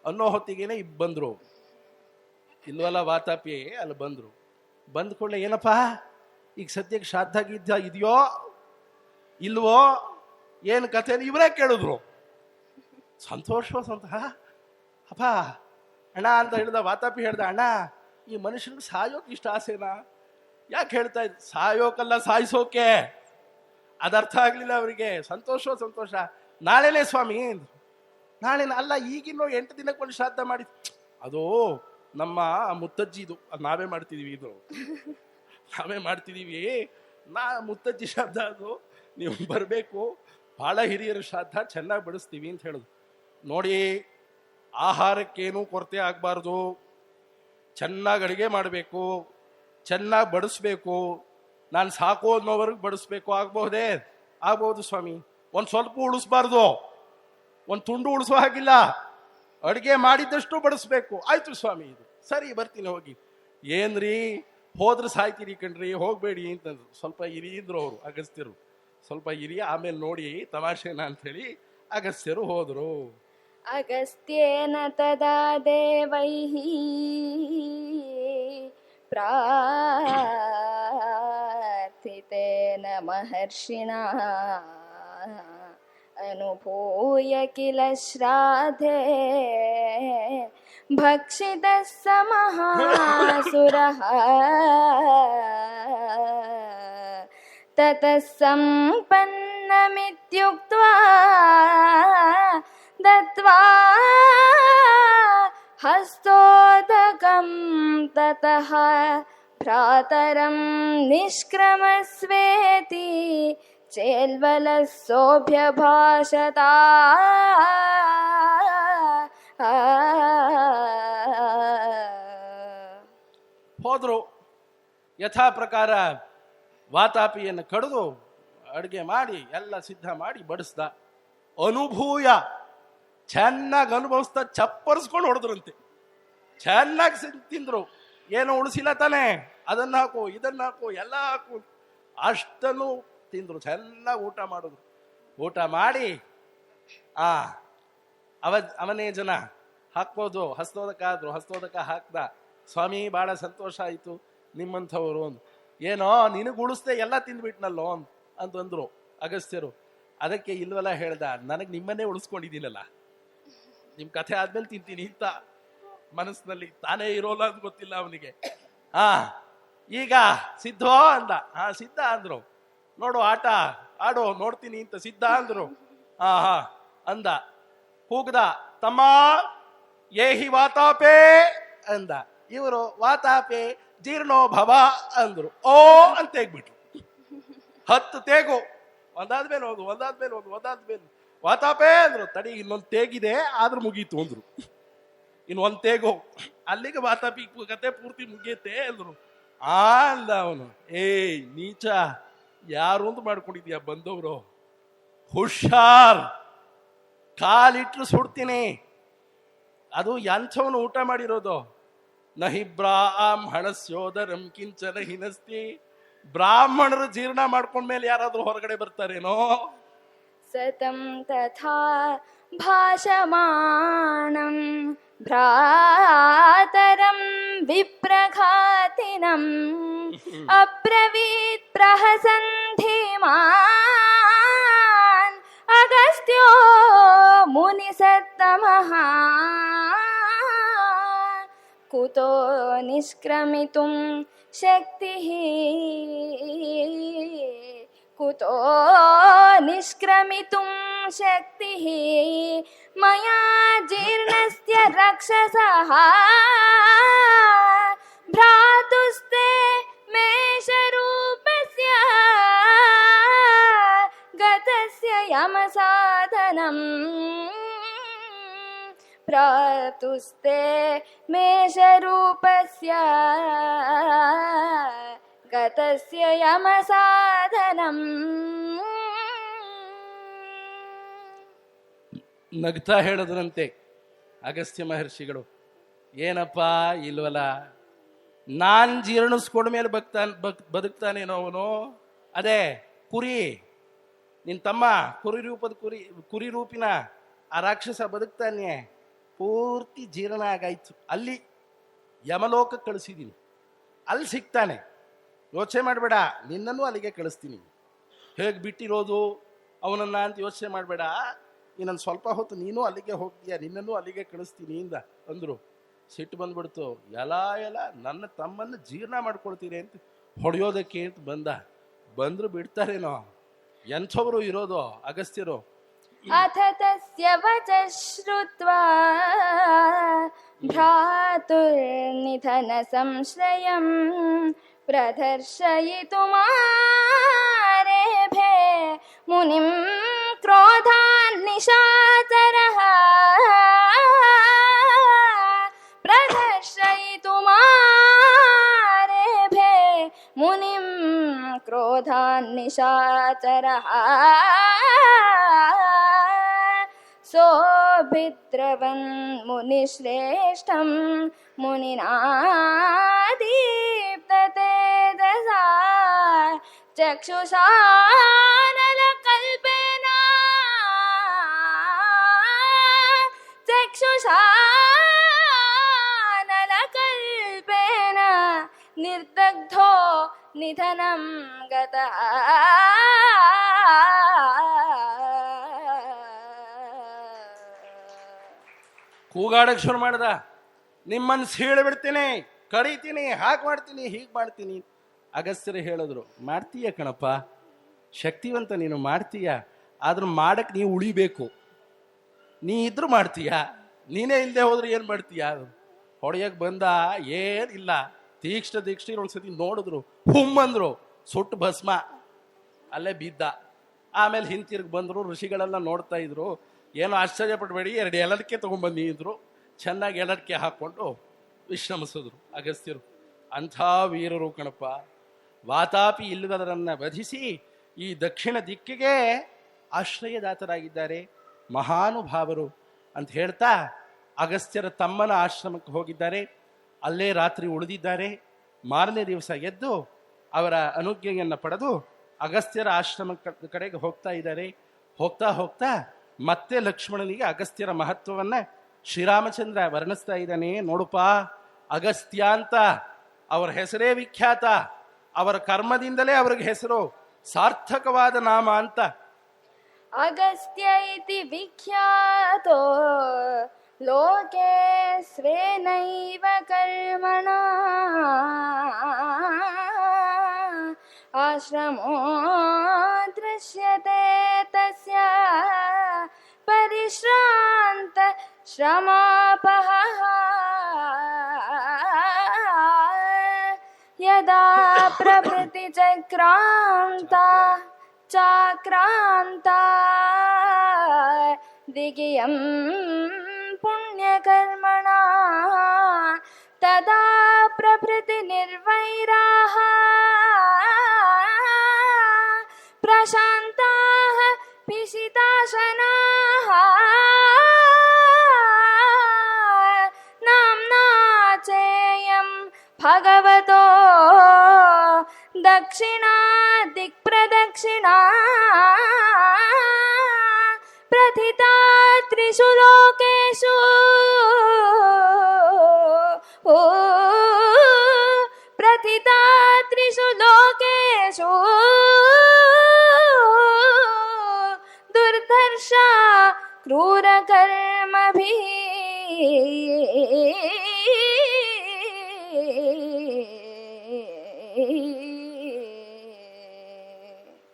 ಅನ್ನೋ ಹೊತ್ತಿಗೇನೆ ಬಂದರು, ಇಲ್ವಲ್ಲ ವಾತಾಪಿ ಅಲ್ಲಿ ಬಂದರು. ಬಂದ ಕೂಡಲೇ ಏನಪ್ಪ ಈಗ ಸದ್ಯಕ್ಕೆ ಶ್ರಾದ್ದ ಗಿದ್ದ ಇದೆಯೋ ಇಲ್ವೋ ಏನು ಕಥೆ ಇವರೇ ಕೇಳಿದ್ರು. ಸಂತೋಷ ಅಪ್ಪ ಅಣ್ಣ ಅಂತ ಹೇಳ್ದ. ವಾತಾಪಿ ಹೇಳ್ದ, ಅಣ್ಣ ಈ ಮನುಷ್ಯನಿಗೆ ಸಾಯೋಕೆ ಇಷ್ಟ ಆಸೆನಾ? ಯಾಕೆ ಹೇಳ್ತಾ ಇದ್ದ? ಸಾಯೋಕಲ್ಲ, ಸಾಯಿಸೋಕೆ. ಅದರ್ಥ ಆಗ್ಲಿಲ್ಲ ಅವರಿಗೆ. ಸಂತೋಷ. ನಾಳೆನೇ ಸ್ವಾಮಿ. ನಾಳೆ ಅಲ್ಲ, ಈಗಿನ್ನೂ 8 ದಿನಕ್ಕೆ ಒಂದು ಶ್ರಾದ್ದ ಮಾಡಿ. ಅದು ನಮ್ಮ ಮುತ್ತಜ್ಜಿದು, ನಾವೇ ಮಾಡ್ತಿದೀವಿ, ಇದು ನಾವೇ ಮಾಡ್ತಿದೀವಿ. ಮುತ್ತಜ್ಜಿ ಶ್ರಾದ್ದ ಅದು, ನೀವು ಬರಬೇಕು, ಬಹಳ ಹಿರಿಯರ ಶ್ರಾದ್ದ, ಚೆನ್ನಾಗಿ ಬಡಿಸ್ತೀವಿ ಅಂತ ಹೇಳಿದ್ರು. ನೋಡಿ, ಆಹಾರಕ್ಕೇನು ಕೊರತೆ ಆಗಬಾರ್ದು, ಚೆನ್ನಾಗಿ ಅಡುಗೆ ಮಾಡಬೇಕು, ಚೆನ್ನಾಗಿ ಬಡಿಸ್ಬೇಕು, ನಾನು ಸಾಕು ಅನ್ನೋವರೆಗೆ ಬಡಿಸ್ಬೇಕು. ಆಗ್ಬಹುದೇ? ಆಗ್ಬಹುದು ಸ್ವಾಮಿ. ಒಂದು ಸ್ವಲ್ಪ ಉಳಿಸ್ಬಾರ್ದು, ಒಂದು ತುಂಡು ಉಳಿಸೋ ಹಾಗಿಲ್ಲ, ಅಡುಗೆ ಮಾಡಿದ್ದಷ್ಟು ಬಡಿಸ್ಬೇಕು. ಆಯ್ತು ಸ್ವಾಮಿ, ಇದು ಸರಿ, ಬರ್ತೀನಿ, ಹೋಗಿ. ಏನ್ರಿ ಹೋದ್ರೆ ಸಾಯ್ತೀರಿ ಕಣ್ರಿ, ಹೋಗ್ಬೇಡಿ ಅಂತಂದ್ರು. ಸ್ವಲ್ಪ ಇರಿ ಇದ್ರು ಅವರು ಅಗಸ್ತ್ಯರು, ಸ್ವಲ್ಪ ಇರಿ, ಆಮೇಲೆ ನೋಡಿ ತಮಾಷೆನ ಅಂಥೇಳಿ ಅಗಸ್ತ್ಯರು ಹೋದರು. ಅಗಸ್ತ್ಯೇನ ತದಾ ದೇವೈಃ ಪ್ರಾರ್ಥಿತೇನ ಮಹರ್ಷಿಣಾ ಅನುಭೂಯ ಕಿಲ ಶ್ರಾದ್ಧೇ ಭಕ್ಷಿತಃ ಸ ಮಹಾಸುರಃ ತತಃ ಸಂಪನ್ನಮಿತ್ಯುಕ್ತ್ವಾ ದತ್ವಾ ಹಸ್ತೋದಕಂ ತತಃ ಭ್ರಾತರಂ ನಿಷ್ಕ್ರಮಸ್ವೇತಿ ಚೇಲ್ವಲಸ್ಸೋಭ್ಯಭಾಷತ. ಹೋದ್ರು. ಯಥಾ ಪ್ರಕಾರ ವಾತಾಪಿಯನ್ನು ಕಡಿದು ಅಡುಗೆ ಮಾಡಿ ಎಲ್ಲ ಸಿದ್ಧ ಮಾಡಿ ಬಡಿಸ್ದ. ಅನುಭೂಯ, ಚೆನ್ನಾಗಿ ಅನುಭವಿಸ್ತಾ ಚಪ್ಪರಿಸ್ಕೊಂಡು ಹೊಡೆದ್ರಂತೆ. ಚೆನ್ನಾಗಿ ತಿಂದ್ರು, ಏನೋ ಉಳಿಸಿಲ್ಲ ತಾನೆ, ಅದನ್ನ ಹಾಕು ಇದನ್ನ ಹಾಕು ಎಲ್ಲ ಹಾಕು, ಅಷ್ಟನ್ನು ತಿಂದ್ರು. ಚೆನ್ನಾಗಿ ಊಟ ಮಾಡಿದ್ರು. ಊಟ ಮಾಡಿ ಅವನೇ ಜನ ಹಾಕ್ಬೋದು, ಹಸ್ತೋದಕ ಆದ್ರು. ಹಸ್ತೋದಕ ಹಾಕ್ದ. ಸ್ವಾಮಿ ಬಹಳ ಸಂತೋಷ ಆಯಿತು ನಿಮ್ಮಂಥವ್ರು. ಏನೋ ನಿನಗೆ ಉಳಿಸ್ದೆ ಎಲ್ಲ ತಿಂದ್ಬಿಟ್ನಲ್ಲೋ ಅಂತಂದ್ರು ಅಗಸ್ತ್ಯರು. ಅದಕ್ಕೆ ಇಲ್ವಲ್ಲ ಹೇಳ್ದ, ನನಗೆ ನಿಮ್ಮನ್ನೇ ಉಳಿಸ್ಕೊಂಡಿದ್ದೀನಲ್ಲ, ನಿಮ್ಮ ಕಥೆ ಆದ್ಮೇಲೆ ತಿಂತೀನಿ ಅಂತ ಮನಸ್ಸಿನಲ್ಲಿ ತಾನೇ ಇರೋಲ್ಲ ಅಂತ ಗೊತ್ತಿಲ್ಲ ಅವನಿಗೆ. ಈಗ ಸಿದ್ಧೋ ಅಂದ. ಸಿದ್ಧ ಅಂದ್ರು. ನೋಡು ಆಟ ಆಡೋ ನೋಡ್ತೀನಿ ಅಂತ ಸಿದ್ಧ ಅಂದ್ರು. ಅಂದ. ಕೂಗ್ದ, ತಮ್ಮ ಏಹಿ ವಾತಾಪೇ ಅಂದ. ಇವರು ವಾತಾಪೆ ಜೀರ್ಣೋ ಭವ ಅಂದ್ರು. ಓ ಅಂತ ತೆಗ್ಬಿಟ್ರು. 10 ತೇಗು, ಒಂದಾದ್ಮೇಲೆ ಹೋಗು, ಒಂದಾದ್ಮೇಲೆ ಹೋಗು, ಒಂದಾದ್ಮೇಲೆ ವಾತಾಪೆ ಅಂದ್ರು. ತಡಿ, ಇನ್ನೊಂದು ತೇಗಿದೆ ಆದ್ರೂ ಮುಗೀತು ಅಂದ್ರು. ಇನ್ನೊಂದು ತೇಗು, ಅಲ್ಲಿಗೆ ವಾತಾಪಿ ಕತೆ ಪೂರ್ತಿ ಮುಗಿಯುತ್ತೆ ಅಂದ್ರು. ಅಂದ ಅವನು. ಏಯ್ ನೀಚ, ಯಾರು ಅಂತ ಮಾಡ್ಕೊಂಡಿದ್ಯಾ ಬಂದವರು, ಹುಷಾರ್, ಕಾಲಿಟ್ರು ಸುಡ್ತೀನಿ. ಅದು ಎಂಥವನು ಊಟ ಮಾಡಿರೋದು. ನಹಿ ಬ್ರಾಹ್ಮಣಸ್ಯೋದರಂ ಕಿಂಚನ ಹಿನಸ್ತಿ. ಬ್ರಾಹ್ಮಣರು ಜೀರ್ಣ ಮಾಡ್ಕೊಂಡ್ಮೇಲೆ ಯಾರಾದ್ರೂ ಹೊರಗಡೆ ಬರ್ತಾರೇನೋ. ಸತಂ ತಥಾ ಭಾಷಮಾಣಂ ಭ್ರಾತರಂ ವಿಪ್ರಘಾತಿನಂ ಅಬ್ರವೀತ್ ಪ್ರಹಸಂಧಿಮಾನ್ ಅಗಸ್ತ್ಯೋ ಮುನಿಸತ್ತಮಃ ಕುತೋ ನಿಷ್ಕ್ರಮಿತುಂ ಶಕ್ತಿಃ ಕುತೋ ನಿಷ್ಕ್ರಮಿತುಂ ಶಕ್ತಿಃ ಮಯಾ ಜೀರ್ಣಸ್ಯ ರಕ್ಷಸಃ ಭ್ರಾತುಸ್ತೆ ಮೇಷರೂಪಸ್ಯ ಗತಸ್ಯ ಯಮಸಾಧನಂ ಪ್ರಾತುಸ್ತೆ ಮೇಷರೂಪಸ್ಯ ಗತಸ್ಯ ಯಮಸಾಧನಂ. ನಗ್ತಾ ಹೇಳಿದ್ರಂತೆ ಅಗಸ್ತ್ಯ ಮಹರ್ಷಿಗಳು, ಏನಪ್ಪ ಇಲ್ವಲ್ಲ, ನಾನ್ ಜೀರ್ಣಿಸ್ಕೊಂಡ ಮೇಲೆ ಬದುಕ್ತಾನೇನೋ ಅವನು. ಅದೇ ಕುರಿ, ನಿನ್ ತಮ್ಮ ಕುರಿ ರೂಪಿನ ಆ ರಾಕ್ಷಸ ಬದುಕ್ತಾನೆ, ಪೂರ್ತಿ ಜೀರ್ಣ ಆಗಾಯ್ತು. ಅಲ್ಲಿ ಯಮಲೋಕ ಕಳಿಸಿದ್ದೀನಿ, ಅಲ್ಲಿ ಸಿಗ್ತಾನೆ, ಯೋಚನೆ ಮಾಡಬೇಡ, ನಿನ್ನನ್ನು ಅಲ್ಲಿಗೆ ಕಳಿಸ್ತೀನಿ. ಹೇಗೆ ಬಿಟ್ಟಿರೋದು ಅವನನ್ನ ಅಂತ ಯೋಚನೆ ಮಾಡಬೇಡ, ಇನ್ನೊಂದು ಸ್ವಲ್ಪ ಹೊತ್ತು ನೀನು ಅಲ್ಲಿಗೆ ಹೋಗ್ತೀಯ, ನಿನ್ನನ್ನು ಅಲ್ಲಿಗೆ ಕಳಿಸ್ತೀನಿ ಅಂದರು. ಸಿಟ್ಟು ಬಂದ್ಬಿಡ್ತು, ಎಲ್ಲ ನನ್ನ ತಮ್ಮನ್ನು ಜೀರ್ಣ ಮಾಡ್ಕೊಳ್ತೀರಿ ಅಂತ ಹೊಡೆಯೋದಕ್ಕೆ ಅಂತ ಬಂದ್ರು ಬಿಡ್ತಾರೇನೋ, ಎಂಥವರು ಇರೋದು ಅಗಸ್ತ್ಯರು. ಅಥ ತಸ್ಯ ವಚ ಶ್ರುತ್ವಾ ಭ್ರಾತುರ್ನಿಧನ ಸಂಶ್ರಯಂ ಪ್ರದರ್ಶಯಿತುಮಾರೇಭೆ ಮುನಿಂ ಕ್ರೋಧಾನ್ನಿಶಾಚರಃ ಪ್ರದರ್ಶಯಿತುಮಾರೇಭೆ ಮುನಿಂ ಕ್ರೋಧಾನ್ನಿಶಾಚರಃ ಸೋಭಿದ್ರವನ್ ಮುನಿಶ್ರೇಷ್ಠಂ ಮುನಿನಾ ದೀಪ್ತತೇಜಸಾ ಚಕ್ಷುಷಾ ನಲಕಲ್ಪೇನ ನಿರ್ದಗ್ಧೋ ನಿಧನಂ ಗತಃ. ಕೂಗಾಡಕ್ಕೆ ಶುರು ಮಾಡ್ದ, ನಿಮ್ಮನ್ನು ಸೀಳಿಬಿಡ್ತೀನಿ, ಕಡಿತೀನಿ, ಹಾಗೆ ಮಾಡ್ತೀನಿ, ಹೀಗೆ ಮಾಡ್ತೀನಿ. ಅಗಸ್ತ್ಯರು ಹೇಳಿದ್ರು, ಮಾಡ್ತೀಯ ಕಣಪ್ಪ, ಶಕ್ತಿವಂತ ನೀನು, ಮಾಡ್ತೀಯ, ಆದ್ರೂ ಮಾಡಕ್ಕೆ ನೀವು ಉಳಿಬೇಕು. ನೀ ಇದ್ರು ಮಾಡ್ತೀಯ, ನೀನೇ ಇಲ್ಲದೆ ಹೋದ್ರೆ ಏನು ಮಾಡ್ತೀಯ? ಹೊಡೆಯಕ್ಕೆ ಬಂದ, ಏನಿಲ್ಲ, ತೀಕ್ಷ್ಣ ಒಂದ್ಸತಿ ನೋಡಿದ್ರು, ಹುಮ್ಮಂದ್ರು, ಸುಟ್ಟು ಭಸ್ಮ, ಅಲ್ಲೇ ಬಿದ್ದ. ಆಮೇಲೆ ಹಿಂತಿರುಗಿ ಬಂದರು, ಋಷಿಗಳೆಲ್ಲ ನೋಡ್ತಾ ಇದ್ರು. ಏನೋ ಆಶ್ಚರ್ಯ ಪಡಬೇಡಿ, 2 ಎಲಡಿಕೆ ತೊಗೊಂಡ್ಬಂದಿದ್ರು, ಚೆನ್ನಾಗಿ ಎಲಡಿಕೆ ಹಾಕ್ಕೊಂಡು ವಿಶ್ರಮಿಸಿದ್ರು ಅಗಸ್ತ್ಯರು. ಅಂಥ ವೀರರು ಕಣಪ್ಪ. ವಾತಾಪಿ ಇಲ್ಲದರನ್ನ ವಧಿಸಿ ಈ ದಕ್ಷಿಣ ದಿಕ್ಕಿಗೆ ಆಶ್ರಯದಾತರಾಗಿದ್ದಾರೆ, ಮಹಾನುಭಾವರು ಅಂತ ಹೇಳ್ತಾ ಅಗಸ್ತ್ಯರ ತಮ್ಮನ ಆಶ್ರಮಕ್ಕೆ ಹೋಗಿದ್ದಾರೆ. ಅಲ್ಲೇ ರಾತ್ರಿ ಉಳಿದಿದ್ದಾರೆ. ಮಾರನೇ ದಿವಸ ಎದ್ದು ಅವರ ಅನುಜ್ಞೆಯನ್ನು ಪಡೆದು ಅಗಸ್ತ್ಯರ ಆಶ್ರಮ ಕಡೆಗೆ ಹೋಗ್ತಾ ಇದ್ದಾರೆ. ಹೋಗ್ತಾ ಹೋಗ್ತಾ ಮತ್ತೆ ಲಕ್ಷ್ಮಣನಿಗೆ ಅಗಸ್ತ್ಯರ ಮಹತ್ವವನ್ನ ಶ್ರೀರಾಮಚಂದ್ರ ವರ್ಣಿಸ್ತಾ ಇದ್ದಾನೆ. ನೋಡುಪ, ಅಗಸ್ತ್ಯ ಅಂತ ಅವರ ಹೆಸರೇ ವಿಖ್ಯಾತ, ಅವರ ಕರ್ಮದಿಂದಲೇ ಅವ್ರಿಗೆ ಹೆಸರು, ಸಾರ್ಥಕವಾದ ನಾಮ ಅಂತ. ಅಗಸ್ತ್ಯ ಇತಿ ವಿಖ್ಯಾತೋ ಲೋಕೆ ಸ್ವೇನೈವ ಕರ್ಮಣ ಆಶ್ರಮೋ ದೃಶ್ಯತೆ ತಸ್ಯ ಪರಿಶ್ರಾಂತ ಶ್ರಮಾಪಹಃ ಯದಾ ಪ್ರಭೃತಿ ಚಾಕ್ರಾಂತ ದಿಗಿಯಂ ಪುಣ್ಯಕರ್ಮಣ ತದಾ ಪ್ರಭೃತಿ ನಿರ್ವೈರಾಹ ಪ್ರಶಾಂತಾಃ ಪಿಶಿತಾಶನಾಃ ನಾಮ್ನಾ ಚೇಯಂ ಭಗವತೋ ದಕ್ಷಿಣಾ ದಿಕ್ಪ್ರದಕ್ಷಿಣಾ ಪ್ರಥಿತಾ ತ್ರಿಷು ಲೋಕೇಷು ಪ್ರಥಿತಾ ತ್ರಿಷು ಲೋಕೇಷು ದುರ್ಧರ್ಷ ಕ್ರೂರಕರ್ಮಭಿಃ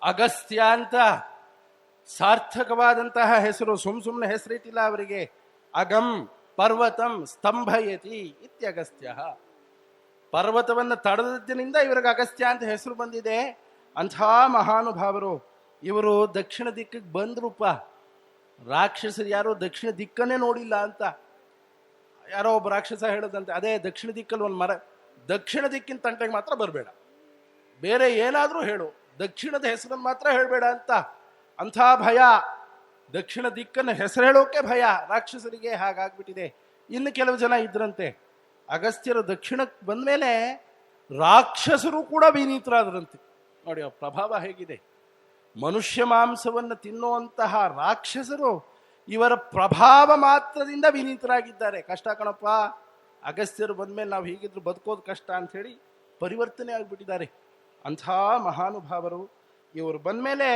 ಅಗಸ್ತ್ಯ ಅಂತ ಸಾರ್ಥಕವಾದಂತಹ ಹೆಸರು, ಸುಮ್ಮನೆ ಹೆಸರಿಟ್ಟಿಲ್ಲ ಅವರಿಗೆ. ಅಗಂ ಪರ್ವತಂ ಸ್ತಂಭಯತಿ ಇತ್ಯಗಸ್ತ್ಯ. ಪರ್ವತವನ್ನು ತಡೆದಿದ್ದರಿಂದ ಇವರಿಗೆ ಅಗಸ್ತ್ಯ ಅಂತ ಹೆಸರು ಬಂದಿದೆ. ಅಂಥ ಮಹಾನುಭಾವರು ಇವರು ದಕ್ಷಿಣ ದಿಕ್ಕಿಗೆ ಬಂದ್ರೂಪ. ರಾಕ್ಷಸರು ಯಾರೋ ದಕ್ಷಿಣ ದಿಕ್ಕನ್ನೇ ನೋಡಿಲ್ಲ ಅಂತ ಯಾರೋ ಒಬ್ಬ ರಾಕ್ಷಸ ಹೇಳದಂತೆ, ಅದೇ ದಕ್ಷಿಣ ದಿಕ್ಕಲ್ಲಿ ಒಂದು ಮರ, ದಕ್ಷಿಣ ದಿಕ್ಕಿನ ತಂಟೆಗೆ ಮಾತ್ರ ಬರಬೇಡ, ಬೇರೆ ಏನಾದರೂ ಹೇಳು, ದಕ್ಷಿಣದ ಹೆಸರನ್ನು ಮಾತ್ರ ಹೇಳಬೇಡ ಅಂತ. ಅಂಥ ಭಯ, ದಕ್ಷಿಣ ದಿಕ್ಕನ್ನು ಹೆಸರು ಹೇಳೋಕೆ ಭಯ ರಾಕ್ಷಸರಿಗೆ. ಹಾಗಾಗ್ಬಿಟ್ಟಿದೆ. ಇನ್ನು ಕೆಲವು ಜನ ಇದ್ರಂತೆ, ಅಗಸ್ತ್ಯರು ದಕ್ಷಿಣಕ್ಕೆ ಬಂದ್ಮೇಲೆ ರಾಕ್ಷಸರು ಕೂಡ ವಿನೀತರಾದ್ರಂತೆ. ನೋಡಿ ಆ ಪ್ರಭಾವ ಹೇಗಿದೆ. ಮನುಷ್ಯ ಮಾಂಸವನ್ನು ತಿನ್ನುವಂತಹ ರಾಕ್ಷಸರು ಇವರ ಪ್ರಭಾವ ಮಾತ್ರದಿಂದ ವಿನೀತರಾಗಿದ್ದಾರೆ. ಕಷ್ಟ ಕಣಪ್ಪ, ಅಗಸ್ತ್ಯರು ಬಂದ್ಮೇಲೆ ನಾವು ಹೀಗಿದ್ರು ಬದುಕೋದು ಕಷ್ಟ ಅಂತ ಹೇಳಿ ಪರಿವರ್ತನೆ ಆಗಿಬಿಟ್ಟಿದ್ದಾರೆ. ಅಂಥ ಮಹಾನುಭಾವರು ಇವರು ಬಂದ್ಮೇಲೆ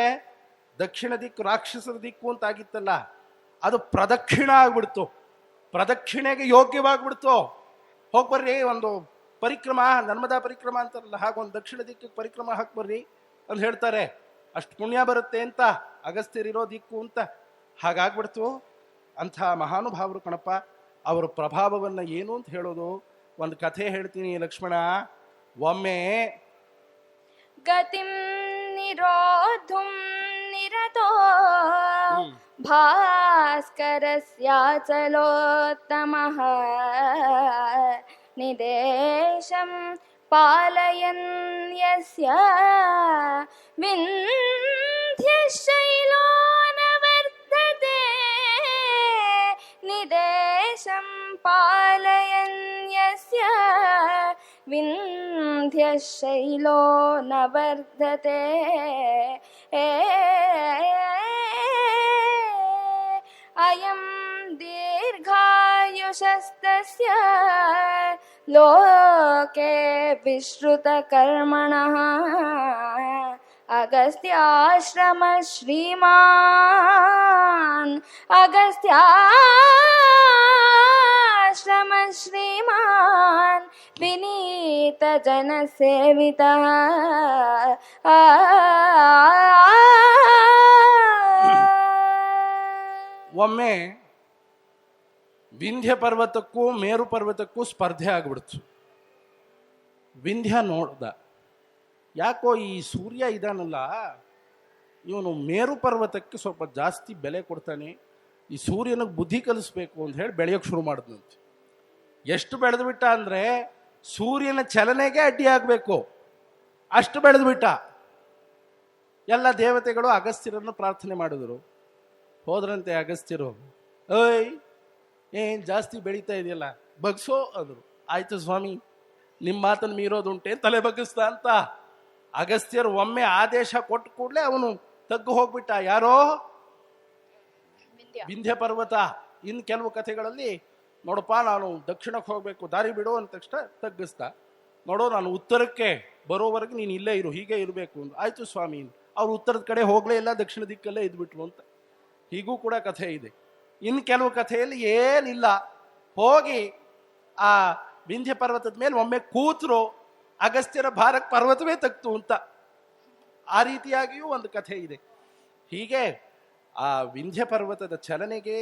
ದಕ್ಷಿಣ ದಿಕ್ಕು ರಾಕ್ಷಸರ ದಿಕ್ಕು ಅಂತ ಆಗಿತ್ತಲ್ಲ, ಅದು ಪ್ರದಕ್ಷಿಣ ಆಗ್ಬಿಡ್ತು, ಪ್ರದಕ್ಷಿಣೆಗೆ ಯೋಗ್ಯವಾಗ್ಬಿಡ್ತು. ಹೋಗ್ಬರ್ರಿ ಒಂದು ಪರಿಕ್ರಮ, ನರ್ಮದಾ ಪರಿಕ್ರಮ ಅಂತಾರಲ್ಲ, ಹಾಗೊಂದು ದಕ್ಷಿಣ ದಿಕ್ಕಿಗೆ ಪರಿಕ್ರಮ ಹಾಕ್ಬರ್ರಿ ಅಂತ ಹೇಳ್ತಾರೆ. ಅಷ್ಟು ಪುಣ್ಯ ಬರುತ್ತೆ ಅಂತ, ಅಗಸ್ತ್ಯರಿರೋ ದಿಕ್ಕು ಅಂತ. ಹಾಗಾಗ್ಬಿಡ್ತು. ಅಂಥ ಮಹಾನುಭಾವರು ಕಣಪ್ಪ. ಅವರ ಪ್ರಭಾವವನ್ನು ಏನು ಅಂತ ಹೇಳೋದು, ಒಂದು ಕಥೆ ಹೇಳ್ತೀನಿ ಲಕ್ಷ್ಮಣ. ಒಮ್ಮೆ ಗತಿಂ ನಿರೋಧುಂ ನಿರತೋ ಭಾಸ್ಕರಸ್ಯಾಚಲೋತ್ತಮಃ ನಿದೇಶಂ ಪಾಲಯನ್ ಯಸ್ಯ ವಿಂಧ್ಯಶೈಲೋ ನ ವರ್ಧತೆ ನಿದೇಶಂ ಪಾಲಯನ್ ಯಸ್ಯ ವಿಂಧ್ಯಶೈಲೋ ನ ವರ್ಧತೆ ಅಯಂ ದೀರ್ಘಾಯುಷಸ್ತಸ್ಯ ಲೋಕೆ ವಿಶ್ರುತಕರ್ಮಣಃ ಅಗಸ್ತ್ಯಾಶ್ರಮ ಶ್ರೀಮಾನ್ ಅಗಸ್ತ್ಯಾಶ್ರಮ ಶ್ರೀಮಾನ್ ವಿನೀತ ಜನ ಸೇವಿತ ಒಮ್ಮೆ ವಿಂಧ್ಯ ಪರ್ವತಕ್ಕೂ ಮೇರು ಪರ್ವತಕ್ಕೂ ಸ್ಪರ್ಧೆ ಆಗ್ಬಿಡ್ತು. ವಿಂಧ್ಯ ನೋಡ್ದ, ಯಾಕೋ ಈ ಸೂರ್ಯ ಇದಾನಲ್ಲ, ಇವನು ಮೇರು ಪರ್ವತಕ್ಕೆ ಸ್ವಲ್ಪ ಜಾಸ್ತಿ ಬೆಲೆ ಕೊಡ್ತಾನೆ, ಈ ಸೂರ್ಯನಿಗೆ ಬುದ್ಧಿ ಕಲಿಸ್ಬೇಕು ಅಂತ ಹೇಳಿ ಬೆಳೆಯೋಕೆ ಶುರು ಮಾಡಿದ್ನಂತೆ. ಎಷ್ಟು ಬೆಳೆದು ಬಿಟ್ಟ ಅಂದರೆ ಸೂರ್ಯನ ಚಲನೆಗೆ ಅಡ್ಡಿ ಆಗಬೇಕು, ಅಷ್ಟು ಬೆಳೆದು ಬಿಟ್ಟ. ಎಲ್ಲ ದೇವತೆಗಳು ಅಗಸ್ತ್ಯರನ್ನು ಪ್ರಾರ್ಥನೆ ಮಾಡಿದ್ರು. ಹೋದ್ರಂತೆ ಅಗಸ್ತ್ಯರು, ಓಯ್ ಏನು ಜಾಸ್ತಿ ಬೆಳೀತಾ ಇದೆಯಲ್ಲ, ಬಗ್ಸೋ ಅಂದರು. ಆಯ್ತು ಸ್ವಾಮಿ, ನಿಮ್ಮ ಮಾತನ್ನು ಮೀರೋದುಂಟೆ, ತಲೆ ಬಗ್ಗಿಸ್ತಾ ಅಂತ. ಅಗಸ್ತ್ಯರು ಒಮ್ಮೆ ಆದೇಶ ಕೊಟ್ಟು ಕೂಡಲೇ ಅವನು ತಗ್ಗು ಹೋಗ್ಬಿಟ್ಟ. ಯಾರೋ ವಿಂಧ್ಯ ಪರ್ವತ. ಇನ್ನು ಕೆಲವು ಕಥೆಗಳಲ್ಲಿ ನೋಡಪ್ಪ, ನಾನು ದಕ್ಷಿಣಕ್ಕೆ ಹೋಗ್ಬೇಕು, ದಾರಿ ಬಿಡು ಅಂದ ತಕ್ಷಣ ತಗ್ಗಿಸ್ತಾ. ನೋಡೋ, ನಾನು ಉತ್ತರಕ್ಕೆ ಬರೋವರೆಗೆ ನೀನು ಇಲ್ಲೇ ಇರು, ಹೀಗೆ ಇರಬೇಕು ಅಂತ. ಆಯ್ತು ಸ್ವಾಮಿ. ಅವ್ರು ಉತ್ತರದ ಕಡೆ ಹೋಗ್ಲೇ ಇಲ್ಲ, ದಕ್ಷಿಣ ದಿಕ್ಕಲ್ಲೇ ಇದ್ಬಿಟ್ರು ಅಂತ. ಹೀಗೂ ಕೂಡ ಕಥೆ ಇದೆ. ಇನ್ನು ಕೆಲವು ಕಥೆಯಲ್ಲಿ ಏನಿಲ್ಲ, ಹೋಗಿ ಆ ವಿಂಧ್ಯ ಪರ್ವತದ ಮೇಲೆ ಒಮ್ಮೆ ಕೂತರು, ಅಗಸ್ತ್ಯರ ಭಾರಕ್ಕೆ ಪರ್ವತವೇ ತಗ್ತು ಅಂತ. ಆ ರೀತಿಯಾಗಿಯೂ ಒಂದು ಕಥೆ ಇದೆ. ಹೀಗೆ ಆ ವಿಂಧ್ಯ ಪರ್ವತದ ಚಲನೆಗೆ,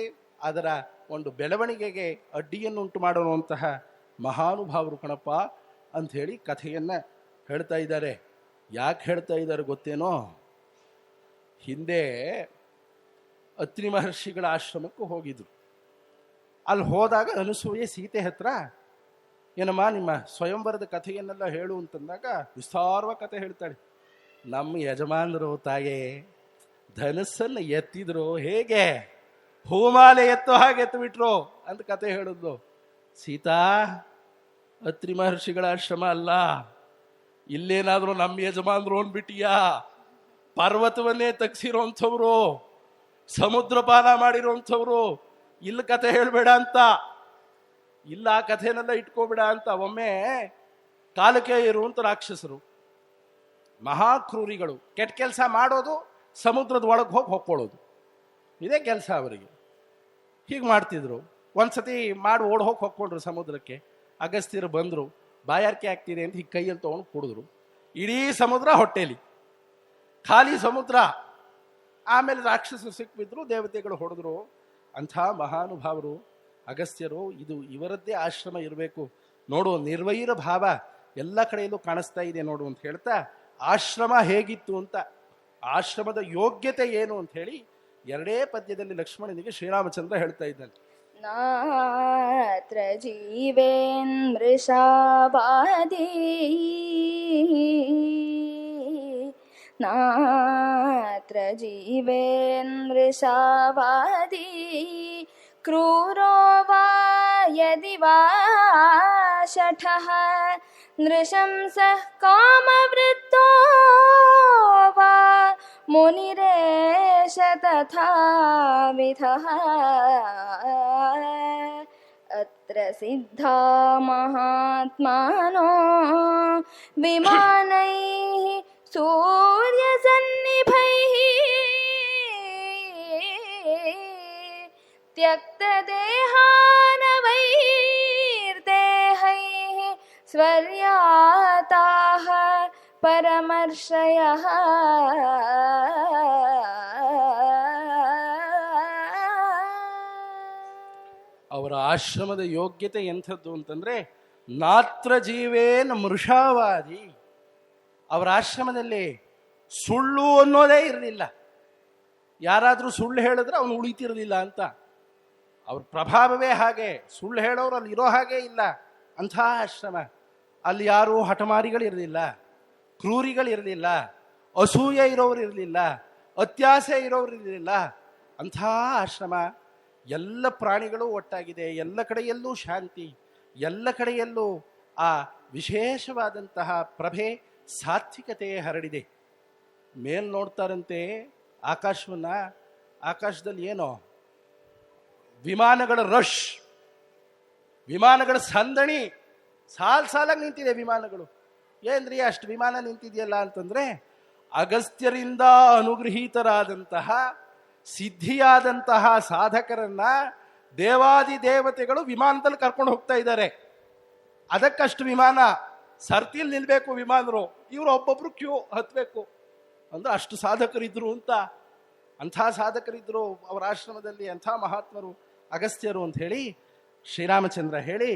ಅದರ ಒಂದು ಬೆಳವಣಿಗೆಗೆ ಅಡ್ಡಿಯನ್ನುಂಟು ಮಾಡುವಂತಹ ಮಹಾನುಭಾವರು ಕಣಪ್ಪ ಅಂಥೇಳಿ ಕಥೆಯನ್ನ ಹೇಳ್ತಾ ಇದ್ದಾರೆ. ಯಾಕೆ ಹೇಳ್ತಾ ಇದ್ದಾರೆ ಗೊತ್ತೇನೋ? ಹಿಂದೆ ಅತ್ರಿ ಮಹರ್ಷಿಗಳ ಆಶ್ರಮಕ್ಕೆ ಹೋಗಿದ್ರು. ಅಲ್ಲಿ ಹೋದಾಗ ಅನಸೂಯೆ ಸೀತೆ ಹತ್ರ, ಏನಮ್ಮ ನಿಮ್ಮ ಸ್ವಯಂವರದ ಕಥೆಯನ್ನೆಲ್ಲ ಹೇಳು ಅಂತಂದಾಗ ವಿಸ್ತಾರವಾಗಿ ಕಥೆ ಹೇಳ್ತಾಳೆ. ನಮ್ಮ ಯಜಮಾನರು ತಾಯೇ ಧನಸ್ಸನ್ನು ಎತ್ತಿದ್ರು, ಹೇಗೆ ಹೂಮಾಲೆ ಎತ್ತೋ ಹಾಗೆ ಎತ್ತು ಬಿಟ್ರು ಅಂತ ಕತೆ ಹೇಳಿದ್ಲು. ಸೀತಾ, ಅತ್ರಿ ಮಹರ್ಷಿಗಳ ಆಶ್ರಮ ಅಲ್ಲ, ಇಲ್ಲೇನಾದ್ರೂ ನಮ್ಮ ಯಜಮಾನರು ಅಂದ್ಬಿಟ್ಟಿಯಾ? ಪರ್ವತವನ್ನೇ ತಗ್ಸಿರೋಂಥವ್ರು, ಸಮುದ್ರ ಪಾನ ಮಾಡಿರೋಂಥವ್ರು, ಇಲ್ಲಿ ಕಥೆ ಹೇಳ್ಬೇಡ ಅಂತ, ಇಲ್ಲ ಆ ಕಥೆನೆಲ್ಲ ಇಟ್ಕೋಬೇಡ ಅಂತ. ಒಮ್ಮೆ ಕಾಲಕ್ಕೆ ಇರುವಂತ ರಾಕ್ಷಸರು, ಮಹಾಕ್ರೂರಿಗಳು, ಕೆಟ್ಟ ಕೆಲಸ ಮಾಡೋದು, ಸಮುದ್ರದ ಒಳಗೆ ಹೋಗಿ ಹೊಕ್ಕೊಳ್ಳೋದು, ಇದೇ ಕೆಲಸ ಅವರಿಗೆ. ಹೀಗೆ ಮಾಡ್ತಿದ್ರು. ಒಂದ್ಸತಿ ಮಾಡಿ ಓಡ್ ಹೋಗಿ ಹೊಕ್ಕೊಂಡ್ರು ಸಮುದ್ರಕ್ಕೆ. ಅಗಸ್ತ್ಯರು ಬಂದರು, ಬಾಯಾರಿಕೆ ಆಗ್ತಿದೆ ಅಂತ ಹೀಗೆ ಕೈಯಲ್ಲಿ ತೊಗೊಂಡು ಕುಡಿದ್ರು. ಇಡೀ ಸಮುದ್ರ ಹೊಟ್ಟೆಲಿ, ಖಾಲಿ ಸಮುದ್ರ. ಆಮೇಲೆ ರಾಕ್ಷಸರು ಸಿಕ್ಬಿದ್ರು, ದೇವತೆಗಳು ಹೊಡೆದ್ರು. ಅಂಥ ಮಹಾನುಭಾವರು ಅಗಸ್ತ್ಯರು. ಇದು ಇವರದ್ದೇ ಆಶ್ರಮ ಇರಬೇಕು ನೋಡು, ನಿರ್ವೈರ ಭಾವ ಎಲ್ಲ ಕಡೆಯಲ್ಲೂ ಕಾಣಿಸ್ತಾ ಇದೆ ನೋಡು ಅಂತ ಹೇಳ್ತಾ ಆಶ್ರಮ ಹೇಗಿತ್ತು ಅಂತ. ಆಶ್ರಮದ ಯೋಗ್ಯತೆ ಏನು ಅಂತ ಹೇಳಿ ಎರಡೇ ಪದ್ಯದಲ್ಲಿ ಲಕ್ಷ್ಮಣನಿಗೆ ಶ್ರೀರಾಮಚಂದ್ರ ಹೇಳ್ತಾ ಇದ್ದಾನೆ. ನಾತ್ರ ಜೀವೇನ್ ಮೃಷಾವಾದಿ ನಾತ್ರ ಜೀವೇನ್ ಮೃಷಾವಾದಿ ಕ್ರೂರೋ ವಾ ಯದಿ ವಾ ಶಠಃ ನೃಶಂಸಃ ಕಾಮವೃತ್ತೋ ವಾ ಮುನಿರೇಶ ತಥಾವಿಧಃ ಅತ್ರ ಸಿದ್ಧಾ ಮಹಾತ್ಮಾನೋ ವಿಮಾನೈಃ ಸೂರ್ಯಸನ್ನಿಭೈಃ ತ್ಯಕ್ತದೇಹಾನವೈರ್ದೇಹೈಃ ಸ್ವರ್ಯಾತಾಃ ಪರಮರ್ಷಯಃ. ಅವರ ಆಶ್ರಮದ ಯೋಗ್ಯತೆ ಎಂಥದ್ದು ಅಂತಂದ್ರೆ ನಾತ್ರ ಜೀವೇನ್ ಮೃಷಾವಾದಿ. ಅವರ ಆಶ್ರಮದಲ್ಲಿ ಸುಳ್ಳು ಅನ್ನೋದೇ ಇರಲಿಲ್ಲ. ಯಾರಾದರೂ ಸುಳ್ಳು ಹೇಳಿದ್ರೆ ಅವನು ಉಳಿತಿರಲಿಲ್ಲ ಅಂತ. ಅವ್ರ ಪ್ರಭಾವವೇ ಹಾಗೆ. ಸುಳ್ಳು ಹೇಳೋರು ಅಲ್ಲಿ ಇರೋ ಹಾಗೆ ಇಲ್ಲ. ಅಂಥ ಆಶ್ರಮ. ಅಲ್ಲಿ ಯಾರೂ ಹಠಮಾರಿಗಳಿರಲಿಲ್ಲ, ಕ್ರೂರಿಗಳಿರಲಿಲ್ಲ, ಅಸೂಯೆ ಇರೋರು ಇರಲಿಲ್ಲ, ಅತ್ಯಾಸೆ ಇರೋರು ಇರಲಿಲ್ಲ. ಅಂಥ ಆಶ್ರಮ. ಎಲ್ಲ ಪ್ರಾಣಿಗಳು ಒಟ್ಟಾಗಿದೆ. ಎಲ್ಲ ಕಡೆಯಲ್ಲೂ ಶಾಂತಿ, ಎಲ್ಲ ಕಡೆಯಲ್ಲೂ ಆ ವಿಶೇಷವಾದಂತಹ ಪ್ರಭೆ, ಸಾತ್ವಿಕತೆ ಹರಡಿದೆ. ಮೇಲ್ ನೋಡ್ತಾರಂತೆ ಆಕಾಶವನ್ನ. ಆಕಾಶದಲ್ಲಿ ಏನೋ ವಿಮಾನಗಳ ರಶ್, ವಿಮಾನಗಳ ಸಂದಣಿ, ಸಾಲಾಗಿ ನಿಂತಿದೆ ವಿಮಾನಗಳು. ಏನ್ರಿ ಅಷ್ಟು ವಿಮಾನ ನಿಂತಿದೆಯಲ್ಲ ಅಂತಂದ್ರೆ, ಅಗಸ್ತ್ಯರಿಂದ ಅನುಗೃಹೀತರಾದಂತಹ ಸಿದ್ಧಿಯಾದಂತಹ ಸಾಧಕರನ್ನ ದೇವಾದಿ ದೇವತೆಗಳು ವಿಮಾನದಲ್ಲಿ ಕರ್ಕೊಂಡು ಹೋಗ್ತಾ ಇದ್ದಾರೆ. ಅದಕ್ಕಷ್ಟು ವಿಮಾನ. ಸರ್ತಿಲ್ ನಿಲ್ಬೇಕು ವಿಮಾನರು, ಇವರು ಒಬ್ಬೊಬ್ರು ಕ್ಯೂ ಹತ್ಬೇಕು ಅಂದ್ರೆ ಅಷ್ಟು ಸಾಧಕರಿದ್ರು ಅಂತ. ಅಂಥ ಸಾಧಕರಿದ್ರು ಅವರ ಆಶ್ರಮದಲ್ಲಿ, ಅಂಥ ಮಹಾತ್ಮರು ಅಗಸ್ತ್ಯರು ಅಂತ ಹೇಳಿ ಶ್ರೀರಾಮಚಂದ್ರ ಹೇಳಿ,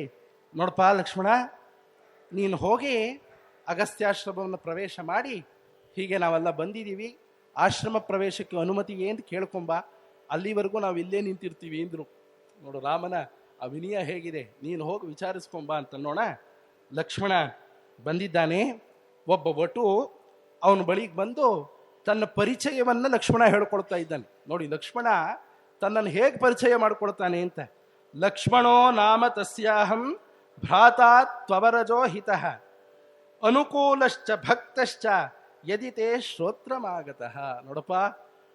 ನೋಡಪ್ಪ ಲಕ್ಷ್ಮಣ, ನೀನು ಹೋಗಿ ಅಗಸ್ತ್ಯಾಶ್ರಮವನ್ನು ಪ್ರವೇಶ ಮಾಡಿ, ಹೀಗೆ ನಾವೆಲ್ಲ ಬಂದಿದ್ದೀವಿ, ಆಶ್ರಮ ಪ್ರವೇಶಕ್ಕೆ ಅನುಮತಿ ಏನು ಕೇಳ್ಕೊಂಬ, ಅಲ್ಲಿವರೆಗೂ ನಾವು ಇಲ್ಲೇ ನಿಂತಿರ್ತೀವಿ ಅಂದರು. ನೋಡು ರಾಮನ ಆ ವಿನಯ ಹೇಗಿದೆ. ನೀನು ಹೋಗಿ ವಿಚಾರಿಸ್ಕೊಂಬ ಅಂತ ನೋಡ. ಲಕ್ಷ್ಮಣ ಬಂದಿದ್ದಾನೆ. ಒಬ್ಬ ವಟು ಅವನ ಬಳಿಗೆ ಬಂದು ತನ್ನ ಪರಿಚಯವನ್ನು ಲಕ್ಷ್ಮಣ ಹೇಳ್ಕೊಳ್ತಾ ಇದ್ದಾನೆ. ನೋಡಿ ಲಕ್ಷ್ಮಣ ತನ್ನನ್ನು ಹೇಗೆ ಪರಿಚಯ ಮಾಡಿಕೊಳ್ತಾನೆ ಅಂತ. ಲಕ್ಷ್ಮಣೋ ನಾಮ ತಸ್ಯಾಹಂ ಭ್ರಾತಾ ತ್ವವರಜೋ ಹಿತಃ ಅನುಕೂಲಶ್ಚ ಭಕ್ತಶ್ಚ ಯದಿತೆ ಶ್ರೋತ್ರಮಾಗತಃ. ನೋಡಪ್ಪ,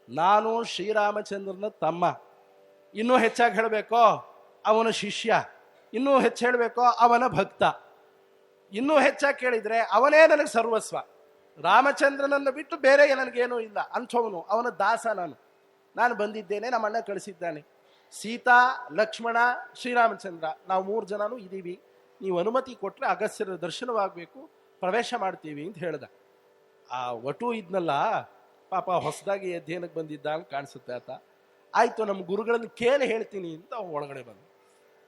ನಾನು ಶ್ರೀರಾಮಚಂದ್ರನ ತಮ್ಮ. ಇನ್ನೂ ಹೆಚ್ಚಾಗಿ ಹೇಳಬೇಕೋ ಅವನ ಶಿಷ್ಯ, ಇನ್ನೂ ಹೆಚ್ಚು ಹೇಳಬೇಕೋ ಅವನ ಭಕ್ತ, ಇನ್ನೂ ಹೆಚ್ಚಾಗಿ ಕೇಳಿದ್ರೆ ಅವನೇ ನನಗೆ ಸರ್ವಸ್ವ. ರಾಮಚಂದ್ರನನ್ನು ಬಿಟ್ಟು ಬೇರೆ ನನಗೇನೂ ಇಲ್ಲ ಅಂಥವನು. ಅವನ ದಾಸ ನಾನು ಬಂದಿದ್ದೇನೆ, ನಮ್ಮ ಅಣ್ಣ ಕಳಿಸಿದ್ದಾನೆ. ಸೀತಾ, ಲಕ್ಷ್ಮಣ, ಶ್ರೀರಾಮಚಂದ್ರ, ನಾವು 3 ಜನನೂ ಇದ್ದೀವಿ. ನೀವು ಅನುಮತಿ ಕೊಟ್ಟರೆ ಅಗಸ್ತ್ಯರ ದರ್ಶನವಾಗಬೇಕು, ಪ್ರವೇಶ ಮಾಡ್ತೀವಿ ಅಂತ ಹೇಳ್ದ. ಆ ವಟು ಇದ್ನಲ್ಲ ಪಾಪ, ಹೊಸದಾಗಿ ಅಧ್ಯಯನಕ್ಕೆ ಬಂದಿದ್ದ ಅಂತ ಕಾಣಿಸುತ್ತೆ ಆತ. ಆಯಿತು, ನಮ್ಮ ಗುರುಗಳನ್ನು ಕೇಳಿ ಹೇಳ್ತೀನಿ ಅಂತ ಒಳಗಡೆ ಬಂದ.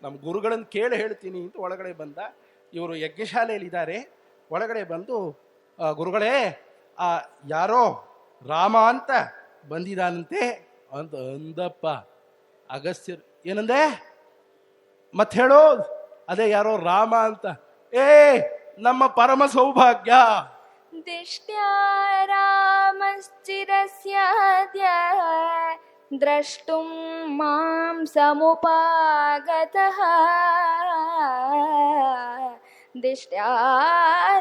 ನಮ್ಮ ಗುರುಗಳನ್ನು ಕೇಳಿ ಹೇಳ್ತೀನಿ ಅಂತ ಒಳಗಡೆ ಬಂದ. ಇವರು ಯಜ್ಞಶಾಲೆಯಲ್ಲಿದ್ದಾರೆ. ಒಳಗಡೆ ಬಂದು, ಗುರುಗಳೇ, ಯಾರೋ ರಾಮ ಅಂತ ಬಂದಿದ್ದಾನಂತೆ ಅಂತ ಅಂದಪ್ಪ. ಅಗಸ್ತ್ಯರು ಏನಂದೆ? ಮತ್ತೆ ಹೇಳೋ. ಅದೇ ಯಾರೋ ರಾಮ ಅಂತ. ನಮ್ಮ ಪರಮ ಸೌಭಾಗ್ಯ. ದಿಷ್ಟ್ಯಾ ರಾಮಶ್ಚಿರಸ್ಯಾದ್ಯ ದ್ರಷ್ಟುಂ ಮಾಂ ಸಮುಪಾಗತಃ. ದಿಷ್ಟ್ಯಾ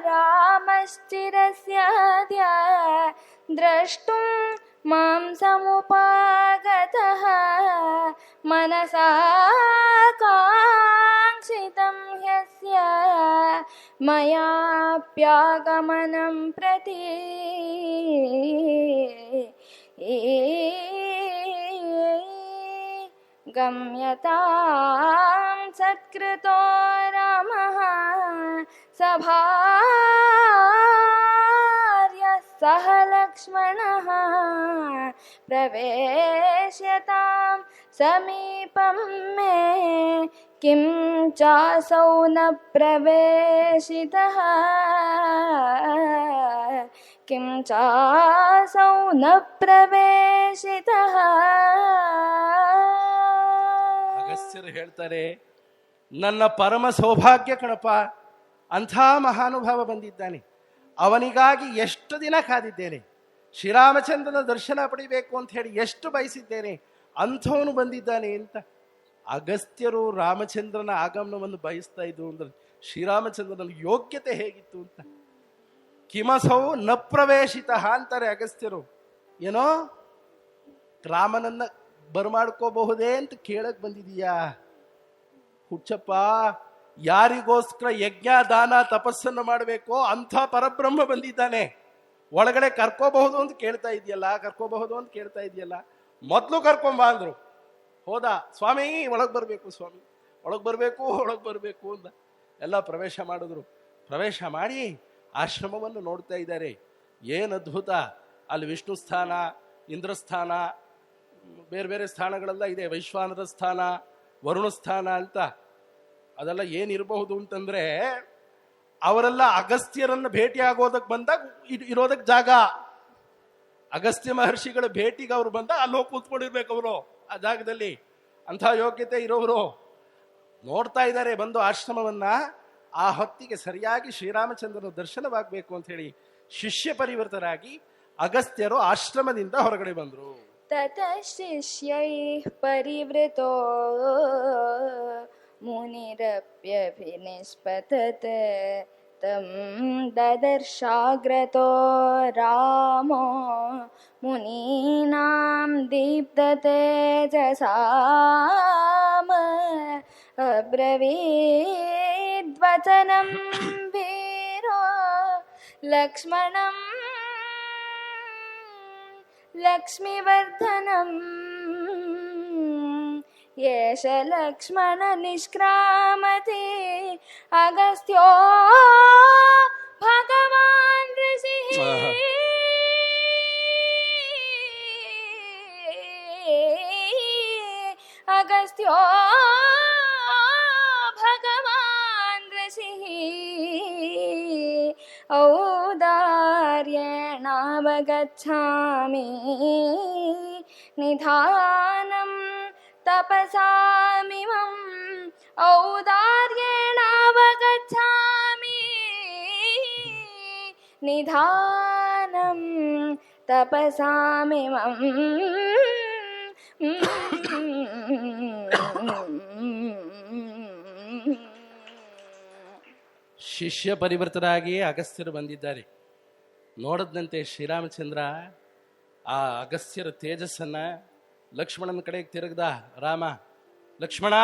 ರಾಮಶ್ಚಿರಸ್ಯಾದ್ಯ ದ್ರಷ್ಟುಂ ಮಾಂ ಸಮುಪಾಗತಃ. ಮನಸಾ ಕಾಂಕ್ಷಿತಂ ಹ್ಯಸ್ಯ ಮಯಾಪ್ಯಾಗಮನಂ ಪ್ರತಿ. ಗಮ್ಯತಾಂ ಸತ್ಕೃತೋ ರಾಮಃ ಸಭಾರ್ಯಃ ಸಹ ಲಕ್ಷ್ಮಣಃ. ಪ್ರವೇಶ್ಯತಾಂ ಸಮೀಪಂ ಮೇ ಕಿಂ ಚಾಸೌ ನ ಪ್ರವೇಶಿತಃ. किं चासौ न प्रवेशितः ಅಗಸ್ತ್ಯರು ಹೇಳ್ತಾರೆ, ನನ್ನ ಪರಮ ಸೌಭಾಗ್ಯ ಕಣಪ್ಪ, ಅಂಥ ಮಹಾನುಭಾವ ಬಂದಿದ್ದಾನೆ, ಅವನಿಗಾಗಿ ಎಷ್ಟು ದಿನ ಕಾದಿದ್ದೇನೆ, ಶ್ರೀರಾಮಚಂದ್ರನ ದರ್ಶನ ಪಡಿಬೇಕು ಅಂತ ಹೇಳಿ ಎಷ್ಟು ಬಯಸಿದ್ದೇನೆ, ಅಂಥವನು ಬಂದಿದ್ದಾನೆ ಅಂತ. ಅಗಸ್ತ್ಯರು ರಾಮಚಂದ್ರನ ಆಗಮನವನ್ನು ಬಯಸ್ತಾ ಇದ್ರು ಅಂದ್ರೆ ಶ್ರೀರಾಮಚಂದ್ರನ ಯೋಗ್ಯತೆ ಹೇಗಿತ್ತು ಅಂತ. ಕಿಮಸೌ ನ ಪ್ರವೇಶಿತ ಅಂತಾರೆ ಅಗಸ್ತ್ಯರು. ಏನೋ ರಾಮನನ್ನ ಬರಮಾಡ್ಕೋಬಹುದೇ ಅಂತ ಕೇಳಕ್ ಬಂದಿದೀಯಾ? ಹುಚ್ಚಪ್ಪ, ಯಾರಿಗೋಸ್ಕರ ಯಜ್ಞ ದಾನ ತಪಸ್ಸನ್ನು ಮಾಡಬೇಕೋ ಅಂಥ ಪರಬ್ರಹ್ಮ ಬಂದಿದ್ದಾನೆ, ಒಳಗಡೆ ಕರ್ಕೋಬಹುದು ಅಂತ ಕೇಳ್ತಾ ಇದೆಯಲ್ಲ, ಮೊದಲು ಕರ್ಕೊಂಬ ಅಂದ್ರು. ಹೋದ, ಸ್ವಾಮಿ ಒಳಗ್ ಬರ್ಬೇಕು, ಸ್ವಾಮಿ ಒಳಗ್ ಬರ್ಬೇಕು ಅಂತ ಎಲ್ಲ ಪ್ರವೇಶ ಮಾಡಿದ್ರು. ಪ್ರವೇಶ ಮಾಡಿ ಆಶ್ರಮವನ್ನು ನೋಡ್ತಾ ಇದ್ದಾರೆ. ಏನು ಅದ್ಭುತ! ಅಲ್ಲಿ ವಿಷ್ಣು ಸ್ಥಾನ, ಇಂದ್ರಸ್ಥಾನ, ಬೇರೆ ಬೇರೆ ಸ್ಥಾನಗಳೆಲ್ಲ ಇದೆ, ವೈಶ್ವಾನರ ಸ್ಥಾನ, ವರುಣ ಸ್ಥಾನ ಅಂತ. ಅದೆಲ್ಲ ಏನಿರಬಹುದು ಅಂತಂದ್ರೆ, ಅವರೆಲ್ಲ ಅಗಸ್ತ್ಯರನ್ನ ಭೇಟಿ ಆಗೋದಕ್ಕೆ ಬಂದಾಗ ಇರೋದಕ್ಕೆ ಜಾಗ. ಅಗಸ್ತ್ಯ ಮಹರ್ಷಿಗಳ ಭೇಟಿಗೆ ಅವ್ರು ಬಂದಾಗ ಅಲ್ಲಿ ಹೋಗಿ ಕೂತ್ಕೊಂಡಿರ್ಬೇಕು ಅವರು ಆ ಜಾಗದಲ್ಲಿ. ಅಂಥ ಯೋಗ್ಯತೆ ಇರೋರು ನೋಡ್ತಾ ಇದ್ದಾರೆ ಬಂದು ಆಶ್ರಮವನ್ನ. ಆ ಹೊತ್ತಿಗೆ ಸರಿಯಾಗಿ ಶ್ರೀರಾಮಚಂದ್ರನ ದರ್ಶನವಾಗಬೇಕು ಅಂತ ಹೇಳಿ ಶಿಷ್ಯ ಪರಿವರ್ತರಾಗಿ ಅಗಸ್ತ್ಯರು ಆಶ್ರಮದಿಂದ ಹೊರಗಡೆ ಬಂದ್ರು. ततः शिष्यैः परिवृतो मुनिरप्यभिनिष्पतत् तं ददर्शाग्रतो रामो मुनीनां दीप्ततेजसाम् अब्रवीद्वचनं वीरो लक्ष्मणं लक्ष्मीवर्धनम् येष लक्ष्मण निष्क्रामति अगस्त्यो भगवान् ऋषिः अगस्त्यो भगवान् ऋषिः औदार्येणावगच्छामि निधानं तपसामिमम् औदार्येणावगच्छामि निधानं तपसामिमम् ಶಿಷ್ಯ ಪರಿವರ್ತರಾಗಿ ಅಗಸ್ತ್ಯರು ಬಂದಿದ್ದಾರೆ. ನೋಡದಂತೆ ಶ್ರೀರಾಮಚಂದ್ರ ಆ ಅಗಸ್ತ್ಯರ ತೇಜಸ್ಸನ್ನ ಲಕ್ಷ್ಮಣನ ಕಡೆಗೆ ತಿರುಗ್ದ. ರಾಮ, ಲಕ್ಷ್ಮಣ,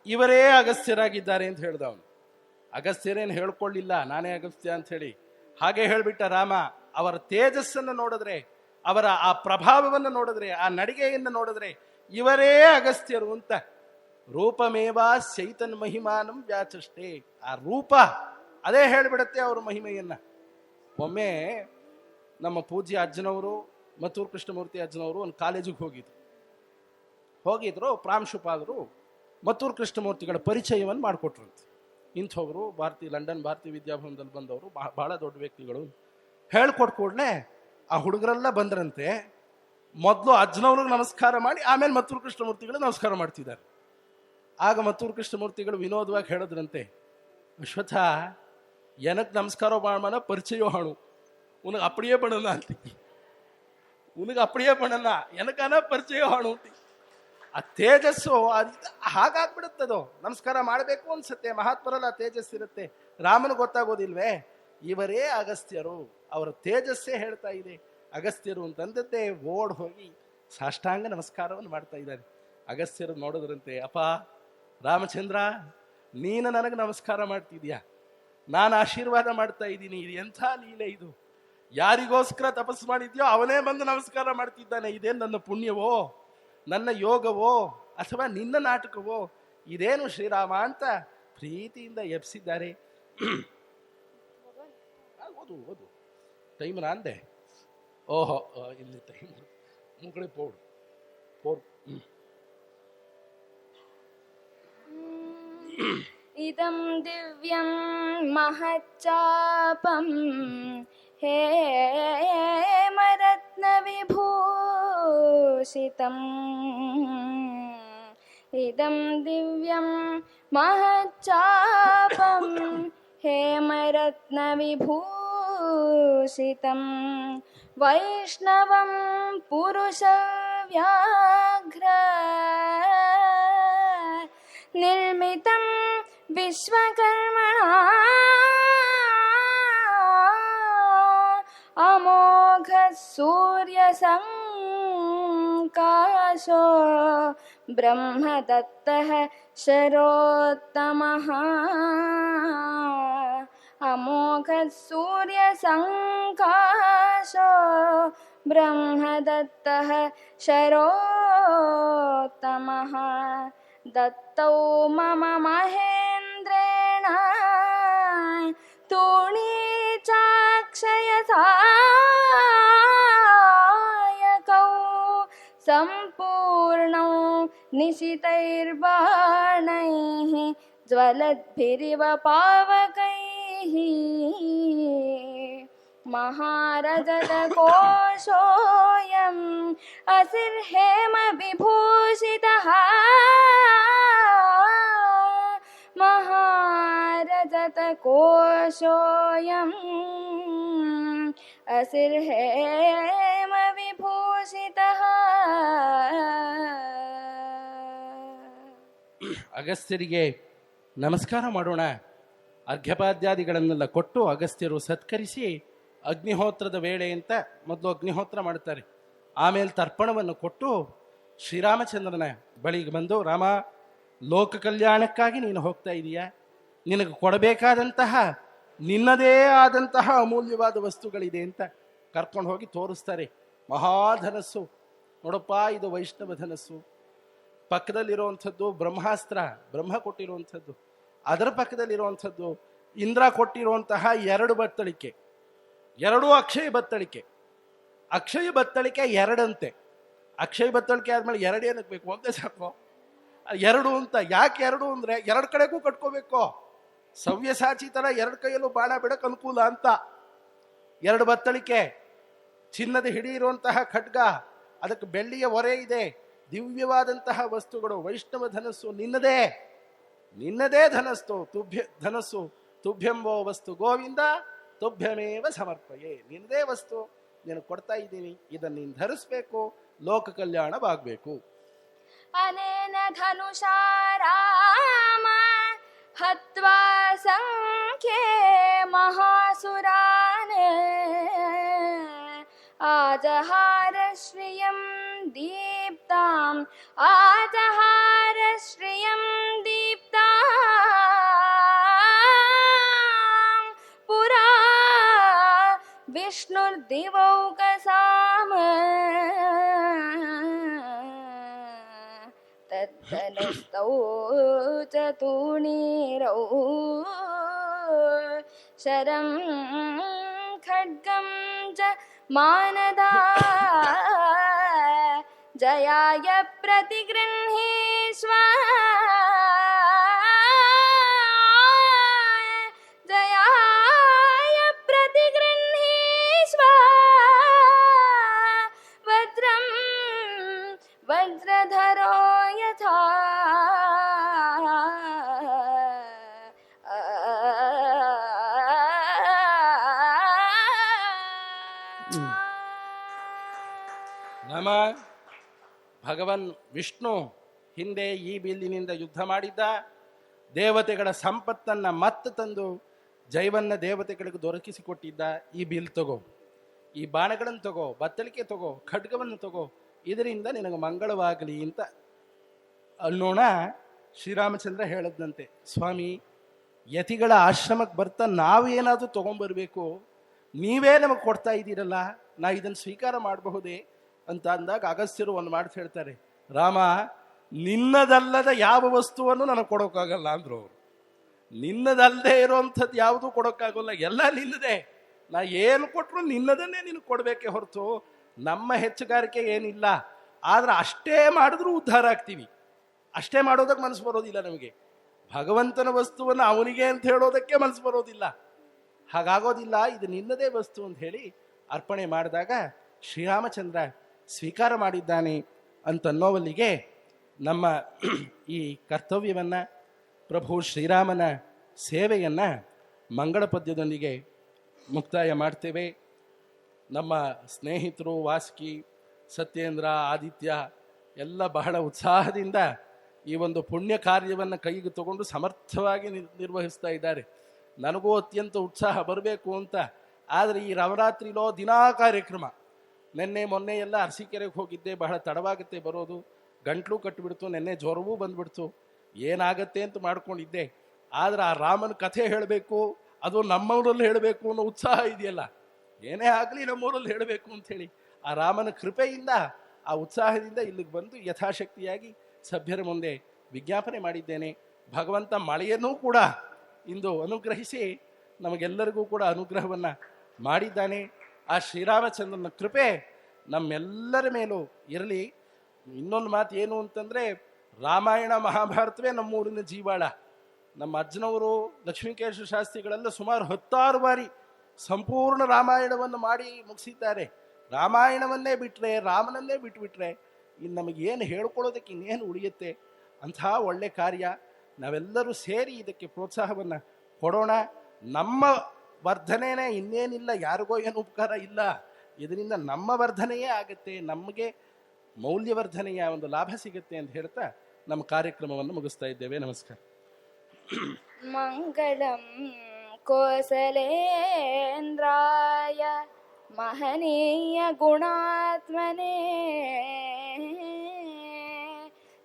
ಇವರೇ ಅಗಸ್ತ್ಯರಾಗಿದ್ದಾರೆ ಅಂತ ಹೇಳ್ದ ಅವನು. ಅಗಸ್ತ್ಯರೇನು ಹೇಳ್ಕೊಳ್ಳಿಲ್ಲ ನಾನೇ ಅಗಸ್ತ್ಯ ಅಂತ ಹೇಳಿ, ಹಾಗೆ ಹೇಳ್ಬಿಟ್ಟ ರಾಮ. ಅವರ ತೇಜಸ್ಸನ್ನು ನೋಡಿದ್ರೆ, ಅವರ ಆ ಪ್ರಭಾವವನ್ನು ನೋಡಿದ್ರೆ, ಆ ನಡಿಗೆಯನ್ನು ನೋಡಿದ್ರೆ ಇವರೇ ಅಗಸ್ತ್ಯರು ಅಂತ. ರೂಪಮೇವ ಚೈತನ್ ಮಹಿಮಾನಂ ವ್ಯಾಚಷ್ಟೇ. ಆ ರೂಪ ಅದೇ ಹೇಳ್ಬಿಡತ್ತೆ ಅವ್ರ ಮಹಿಮೆಯನ್ನ. ಒಮ್ಮೆ ನಮ್ಮ ಪೂಜ್ಯ ಅಜ್ಜನವರು ಮತ್ತೂರು ಕೃಷ್ಣಮೂರ್ತಿ ಅಜ್ಜನವರು ಒಂದು ಕಾಲೇಜಿಗೆ ಹೋಗಿದ್ರು. ಪ್ರಾಂಶುಪಾಲರು ಮತ್ತೂರು ಕೃಷ್ಣಮೂರ್ತಿಗಳ ಪರಿಚಯವನ್ನು ಮಾಡಿಕೊಟ್ರಂತೆ. ಇಂಥವ್ರು ಲಂಡನ್ ಭಾರತೀಯ ವಿದ್ಯಾಭವನದಲ್ಲಿ ಬಂದವರು, ಬಹಳ ದೊಡ್ಡ ವ್ಯಕ್ತಿಗಳು. ಹೇಳ್ಕೊಟ್ ಕೂಡಲೇ ಆ ಹುಡುಗರೆಲ್ಲ ಬಂದ್ರಂತೆ. ಮೊದಲು ಅಜ್ಜನವ್ರಿಗೆ ನಮಸ್ಕಾರ ಮಾಡಿ ಆಮೇಲೆ ಮತ್ತೂರು ಕೃಷ್ಣಮೂರ್ತಿಗಳು ನಮಸ್ಕಾರ ಮಾಡ್ತಿದ್ದಾರೆ. ಆಗ ಮತ್ತೂರು ಕೃಷ್ಣಮೂರ್ತಿಗಳು ವಿನೋದವಾಗಿ ಹೇಳಿದ್ರಂತೆ, ಅಶ್ವಥ, ಎನಕ್ ನಮಸ್ಕಾರ ಮಾಡಮನ ಪರಿಚಯ ಹಾಣು, ಉನಗೆ ಅಪ್ಪಡಿಯೇ ಬಣನ ಅಂತಿ, ಉನಗೆ ಅಪ್ಪಡಿಯೇ ಬಣನ ಎನಕನ ಪರಿಚಯ ಹಾಣು ಅಂತಿ. ಆ ತೇಜಸ್ಸು ಹಾಗಾಗ್ಬಿಡುತ್ತದೋ. ನಮಸ್ಕಾರ ಮಾಡಬೇಕು ಅನ್ಸುತ್ತೆ, ಮಹಾತ್ಮರಲ್ಲ ತೇಜಸ್ಸು ಇರುತ್ತೆ. ರಾಮನ ಗೊತ್ತಾಗೋದಿಲ್ವೇ? ಇವರೇ ಅಗಸ್ತ್ಯರು, ಅವರ ತೇಜಸ್ಸೇ ಹೇಳ್ತಾ ಇದೆ ಅಗಸ್ತ್ಯರು ಅಂತಂದದ್ದೇ. ಓಡ್ ಹೋಗಿ ಸಾಷ್ಟಾಂಗ ನಮಸ್ಕಾರವನ್ನು ಮಾಡ್ತಾ ಇದ್ದಾರೆ. ಅಗಸ್ತ್ಯರು ನೋಡಿದ್ರಂತೆ, ಅಪ್ಪ ರಾಮಚಂದ್ರ, ನೀನು ನನಗೆ ನಮಸ್ಕಾರ ಮಾಡ್ತಿದ್ಯಾ, ನಾನು ಆಶೀರ್ವಾದ ಮಾಡ್ತಾ ಇದ್ದೀನಿ. ಇದು ಎಂಥ ಲೀಲೆ ಇದು! ಯಾರಿಗೋಸ್ಕರ ತಪಸ್ಸು ಮಾಡಿದ್ಯೋ ಅವನೇ ಬಂದು ನಮಸ್ಕಾರ ಮಾಡ್ತಿದ್ದಾನೆ. ಇದೇನು ನನ್ನ ಪುಣ್ಯವೋ, ನನ್ನ ಯೋಗವೋ, ಅಥವಾ ನಿನ್ನ ನಾಟಕವೋ? ಇದೇನು ಶ್ರೀರಾಮ ಅಂತ ಪ್ರೀತಿಯಿಂದ ಎಬ್ಸಿದ್ದಾರೆ. ಓದು ಟೈಮ್ ನಾಂದೆ. ಓಹೋ, ಇಲ್ಲಿ ಟೈಮ್ ಮುಗಳೆ ಪೋಡು इदं दिव्यं महच्चापं हेमरत्नविभूषितम् इदं दिव्यं महच्चापं हेमरत्नविभूषितं वैष्णवं पुरुषव्याघ्र निर्मितं विश्वकर्मणा अमोघ सूर्यसङ्काशो ब्रह्मदत्तः शरोत्तमः अमोघ सूर्यसङ्काशो ब्रह्मदत्तः शरोत्तमः दत्तौ मम महेन्द्रेण तूणीचाक्षयसायकौ सम्पूर्णौ निशितैर्बाणैः ज्वलद्भिरिव पावकैः महारजतकोशोऽयम् असिर्हेमविभूषितः महारजतकोशोऽयम् असिर्हेमविभूषितः ಅಗಸ್ತ್ಯರಿಗೆ ನಮಸ್ಕಾರ ಮಾಡೋಣ. ಅರ್ಘ್ಯಪಾದ್ಯಾದಿಗಳನ್ನೆಲ್ಲ ಕೊಟ್ಟು ಅಗಸ್ತ್ಯರು ಸತ್ಕರಿಸಿ ಅಗ್ನಿಹೋತ್ರದ ವೇಳೆ ಅಂತ ಮೊದಲು ಅಗ್ನಿಹೋತ್ರ ಮಾಡ್ತಾರೆ. ಆಮೇಲೆ ತರ್ಪಣವನ್ನು ಕೊಟ್ಟು ಶ್ರೀರಾಮಚಂದ್ರನ ಬಳಿಗೆ ಬಂದು, ರಾಮ, ಲೋಕ ಕಲ್ಯಾಣಕ್ಕಾಗಿ ನೀನು ಹೋಗ್ತಾ ಇದೀಯಾ, ನಿನಗೆ ಕೊಡಬೇಕಾದಂತಹ ನಿನ್ನದೇ ಆದಂತಹ ಅಮೂಲ್ಯವಾದ ವಸ್ತುಗಳಿದೆ ಅಂತ ಕರ್ಕೊಂಡು ಹೋಗಿ ತೋರಿಸ್ತಾರೆ. ಮಹಾಧನಸ್ಸು ನೋಡಪ್ಪ, ಇದು ವೈಷ್ಣವ ಧನಸ್ಸು. ಪಕ್ಕದಲ್ಲಿರುವಂಥದ್ದು ಬ್ರಹ್ಮಾಸ್ತ್ರ, ಬ್ರಹ್ಮ ಕೊಟ್ಟಿರುವಂಥದ್ದು. ಅದರ ಪಕ್ಕದಲ್ಲಿರುವಂಥದ್ದು ಇಂದ್ರ ಕೊಟ್ಟಿರುವಂತಹ 2 ಬತ್ತಳಿಕೆ, 2 ಅಕ್ಷಯ ಬತ್ತಳಿಕೆ. ಅಕ್ಷಯ ಬತ್ತಳಿಕೆ 2 ಅಂತೆ. ಅಕ್ಷಯ ಬತ್ತಳಿಕೆ ಆದ್ಮೇಲೆ 2 ಏನಕ್ಕೆ ಬೇಕು? ಒಂದೇ ಸಾಕು. 2 ಅಂತ ಯಾಕೆ 2 ಅಂದ್ರೆ 2 ಕಡೆಗೂ ಕಟ್ಕೋಬೇಕು. ಸವ್ಯಸಾಚಿ ತರ 2 ಕೈಯಲ್ಲೂ ಬಾಣ ಬಿಡಕ್ ಅನುಕೂಲ ಅಂತ 2 ಬತ್ತಳಿಕೆ. ಚಿನ್ನದ ಹಿಡಿ ಇರುವಂತಹ ಖಡ್ಗ, ಅದಕ್ಕೆ ಬೆಳ್ಳಿಯ ಹೊರೆ ಇದೆ. ದಿವ್ಯವಾದಂತಹ ವಸ್ತುಗಳು. ವೈಷ್ಣವ ಧನಸ್ಸು ನಿನ್ನದೇ, ನಿನ್ನದೇ ಧನಸ್ಸು ತುಭ್ಯಂಬೋ ವಸ್ತು ಗೋವಿಂದ ತುಭ್ಯಮೇವ ಸಮರ್ಪಯೇ. ನಿನ್ನದೇ ವಸ್ತು, ನೀನು ಕೊಡ್ತಾ ಇದ್ದೀನಿ, ಇದನ್ನು ನೀನು ಧರಿಸ್ಬೇಕು, ಲೋಕ ಕಲ್ಯಾಣವಾಗಬೇಕು. ಅನೇನ ಧನುಷಾ ರಾಮ ಹತ್ವಾ ಸಂಖ್ಯೆ ಮಹಾಸುರಾನ್ ಆಜಹಾರ ಶ್ರಿಯಂ ದೀಪ್ತಾಂ ಆಜಹಾರ ಶ್ರಿಯಂ ದೀಪ್ತಾಂ ಪುರಾ ವಿಷ್ಣುರ್ದಿವೌಕಸಾಮ ತದ್ದನಸ್ತೌ ಚತುರ್ಣೀರೌ ಶರಂ ಖಡ್ಗಂ ಚ ಮಾನದಾ ಜಯಾಯ ಪ್ರತಿಗೃಹೀಷ್ವ ಜಯಾಯ ಪ್ರತಿಗೃಹೀಷ್ವ ವಜ್ರಂ ವಜ್ರಧರೋ ಯಥಾ ನಮ ಭಗವನ್ ವಿಷ್ಣು ಹಿಂದೆ ಈ ಬಿಲ್ಲಿನಿಂದ ಯುದ್ಧ ಮಾಡಿದ್ದ. ದೇವತೆಗಳ ಸಂಪತ್ತನ್ನ ಮತ್ತೆ ತಂದು ಜೈವನ್ನ ದೇವತೆಗಳಿಗೆ ದೊರಕಿಸಿಕೊಟ್ಟಿದ್ದ. ಈ ಬಿಲ್ ತಗೋ, ಈ ಬಾಣಗಳನ್ನು ತಗೋ, ಬತ್ತಳಿಕೆ ತಗೋ, ಖಡ್ಗವನ್ನು ತಗೋ, ಇದರಿಂದ ನಿನಗೆ ಮಂಗಳವಾಗಲಿ ಅಂತ ಅನ್ನೋಣ. ಶ್ರೀರಾಮಚಂದ್ರ ಹೇಳದ್ನಂತೆ, ಸ್ವಾಮಿ, ಯತಿಗಳ ಆಶ್ರಮಕ್ಕೆ ಬರ್ತಾ ನಾವೇನಾದ್ರೂ ತಗೊಂಡ್ಬರ್ಬೇಕು, ನೀವೇ ನಮಗೆ ಕೊಡ್ತಾ ಇದ್ದೀರಲ್ಲ, ನಾ ಇದನ್ನು ಸ್ವೀಕಾರ ಮಾಡಬಹುದೇ ಅಂತ ಅಂದಾಗ ಅಗಸ್ತ್ಯರು ಒಂದು ಮಾತು ಹೇಳ್ತಾರೆ, ರಾಮ, ನಿನ್ನದಲ್ಲದ ಯಾವ ವಸ್ತುವನ್ನು ನನಗೆ ಕೊಡೋಕ್ಕಾಗಲ್ಲ ಅಂದ್ರು ಅವರು. ನಿನ್ನದಲ್ಲದೆ ಇರೋವಂಥದ್ದು ಯಾವುದೂ ಕೊಡೋಕ್ಕಾಗಲ್ಲ, ಎಲ್ಲ ನಿನ್ನದೇ. ನಾ ಏನು ಕೊಟ್ಟರು ನಿನ್ನದನ್ನೇ ನಿನಗೆ ಕೊಡಬೇಕೆ ಹೊರತು ನಮ್ಮ ಹೆಚ್ಚುಗಾರಿಕೆ ಏನಿಲ್ಲ. ಆದ್ರೆ ಅಷ್ಟೇ ಮಾಡಿದ್ರೂ ಉದ್ಧಾರ ಆಗ್ತೀವಿ. ಅಷ್ಟೇ ಮಾಡೋದಕ್ಕೆ ಮನಸ್ಸು ಬರೋದಿಲ್ಲ ನಮಗೆ. ಭಗವಂತನ ವಸ್ತುವನ್ನು ಅವನಿಗೆ ಅಂತ ಹೇಳೋದಕ್ಕೆ ಮನಸ್ಸು ಬರೋದಿಲ್ಲ. ಹಾಗಾಗೋದಿಲ್ಲ, ಇದು ನಿನ್ನದೇ ವಸ್ತು ಅಂತ ಹೇಳಿ ಅರ್ಪಣೆ ಮಾಡಿದಾಗ ಶ್ರೀರಾಮಚಂದ್ರ ಸ್ವೀಕಾರ ಮಾಡಿದ್ದಾನೆ ಅಂತನ್ನೋವಲ್ಲಿಗೆ ನಮ್ಮ ಈ ಕರ್ತವ್ಯವನ್ನು, ಪ್ರಭು ಶ್ರೀರಾಮನ ಸೇವೆಯನ್ನು ಮಂಗಳ ಪದ್ಯದೊಂದಿಗೆ ಮುಕ್ತಾಯ ಮಾಡ್ತೇವೆ. ನಮ್ಮ ಸ್ನೇಹಿತರು ವಾಸ್ಕಿ, ಸತ್ಯೇಂದ್ರ, ಆದಿತ್ಯ ಎಲ್ಲ ಬಹಳ ಉತ್ಸಾಹದಿಂದ ಈ ಒಂದು ಪುಣ್ಯ ಕಾರ್ಯವನ್ನು ಕೈಗೆ ತಗೊಂಡು ಸಮರ್ಥವಾಗಿ ನಿರ್ವಹಿಸ್ತಾ ಇದ್ದಾರೆ. ನನಗೂ ಅತ್ಯಂತ ಉತ್ಸಾಹ ಬರಬೇಕು ಅಂತ. ಆದರೆ ಈ ನವರಾತ್ರಿಲೋ ದಿನಾ ಕಾರ್ಯಕ್ರಮ. ಮೊನ್ನೆ ಎಲ್ಲ ಅರಸೀಕೆರೆಗೆ ಹೋಗಿದ್ದೆ, ಬಹಳ ತಡವಾಗುತ್ತೆ ಬರೋದು, ಗಂಟ್ಲು ಕಟ್ಟಿಬಿಡ್ತು, ನೆನ್ನೆ ಜ್ವರವೂ ಬಂದ್ಬಿಡ್ತು, ಏನಾಗತ್ತೆ ಅಂತ ಮಾಡ್ಕೊಂಡಿದ್ದೆ. ಆದರೆ ಆ ರಾಮನ ಕಥೆ ಹೇಳಬೇಕು, ಅದು ನಮ್ಮೂರಲ್ಲಿ ಹೇಳಬೇಕು ಅನ್ನೋ ಉತ್ಸಾಹ ಇದೆಯಲ್ಲ, ಏನೇ ಆಗಲಿ ನಮ್ಮೂರಲ್ಲಿ ಹೇಳಬೇಕು ಅಂಥೇಳಿ ಆ ರಾಮನ ಕೃಪೆಯಿಂದ, ಆ ಉತ್ಸಾಹದಿಂದ ಇಲ್ಲಿಗೆ ಬಂದು ಯಥಾಶಕ್ತಿಯಾಗಿ ಸಭ್ಯರ ಮುಂದೆ ವಿಜ್ಞಾಪನೆ ಮಾಡಿದ್ದೇನೆ. ಭಗವಂತ ಮಳೆಯನ್ನೂ ಕೂಡ ಇಂದು ಅನುಗ್ರಹಿಸಿ ನಮಗೆಲ್ಲರಿಗೂ ಕೂಡ ಅನುಗ್ರಹವನ್ನು ಮಾಡಿದ್ದಾನೆ. ಆ ಶ್ರೀರಾಮಚಂದ್ರನ ಕೃಪೆ ನಮ್ಮೆಲ್ಲರ ಮೇಲೂ ಇರಲಿ. ಇನ್ನೊಂದು ಮಾತು ಏನು ಅಂತಂದರೆ, ರಾಮಾಯಣ ಮಹಾಭಾರತವೇ ನಮ್ಮೂರಿನ ಜೀವಾಳ. ನಮ್ಮ ಅಜ್ಜನವರು ಲಕ್ಷ್ಮೀಕೇಶ ಶಾಸ್ತ್ರಿಗಳೆಲ್ಲ ಸುಮಾರು 10 ಬಾರಿ ಸಂಪೂರ್ಣ ರಾಮಾಯಣವನ್ನು ಮಾಡಿ ಮುಗಿಸಿದ್ದಾರೆ. ರಾಮಾಯಣವನ್ನೇ ಬಿಟ್ಟರೆ, ರಾಮನನ್ನೇ ಬಿಟ್ಟುಬಿಟ್ರೆ ಇನ್ನು ನಮಗೇನು ಹೇಳ್ಕೊಳ್ಳೋದಕ್ಕೆ ಇನ್ನೇನು ಉಳಿಯುತ್ತೆ? ಅಂಥ ಒಳ್ಳೆ ಕಾರ್ಯ. ನಾವೆಲ್ಲರೂ ಸೇರಿ ಇದಕ್ಕೆ ಪ್ರೋತ್ಸಾಹವನ್ನು ಕೊಡೋಣ. ನಮ್ಮ ವರ್ಧನೆನೇ, ಇನ್ನೇನಿಲ್ಲ, ಯಾರಿಗೋ ಏನು ಉಪಕಾರ ಇಲ್ಲ. ಇದರಿಂದ ನಮ್ಮ ವರ್ಧನೆಯೇ ಆಗುತ್ತೆ, ನಮಗೆ ಮೌಲ್ಯವರ್ಧನೆಯ ಒಂದು ಲಾಭ ಸಿಗುತ್ತೆ ಅಂತ ಹೇಳ್ತಾ ನಮ್ಮ ಕಾರ್ಯಕ್ರಮವನ್ನು ಮುಗಿಸ್ತಾ ಇದ್ದೇವೆ. ನಮಸ್ಕಾರ. ಮಂಗಳಂ ಕೋಸಲೇಂದ್ರಾಯ ಮಹನೀಯ ಗುಣಾತ್ಮನೇ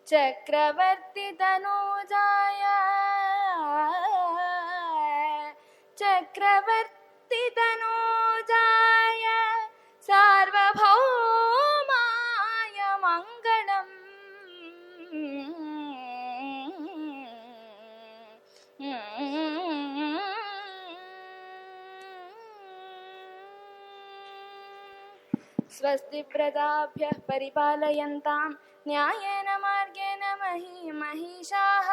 ಚಕ್ರವರ್ತಿ ತನೂಜಾಯ ಸಾರ್ವಭೌಮಾಯ ಮಂಗಳಂ. ಸ್ವಸ್ತಿ ಪ್ರಜಾಭ್ಯಃ ಪರಿಪಾಲಯಂತಾಂ ನ್ಯಾಯೇನ ಮಾರ್ಗೇಣ ಮಹಿಷಾಃ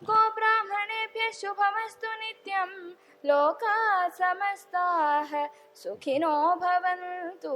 ಗೋಬ್ರಾಹ್ಮಣೇಭ್ಯಃ ಶುಭಮಸ್ತು ನಿತ್ಯಂ. ಲೋಕಾಃ ಸಮಸ್ತಾಃ ಸುಖಿನೋ ಭವಂತು.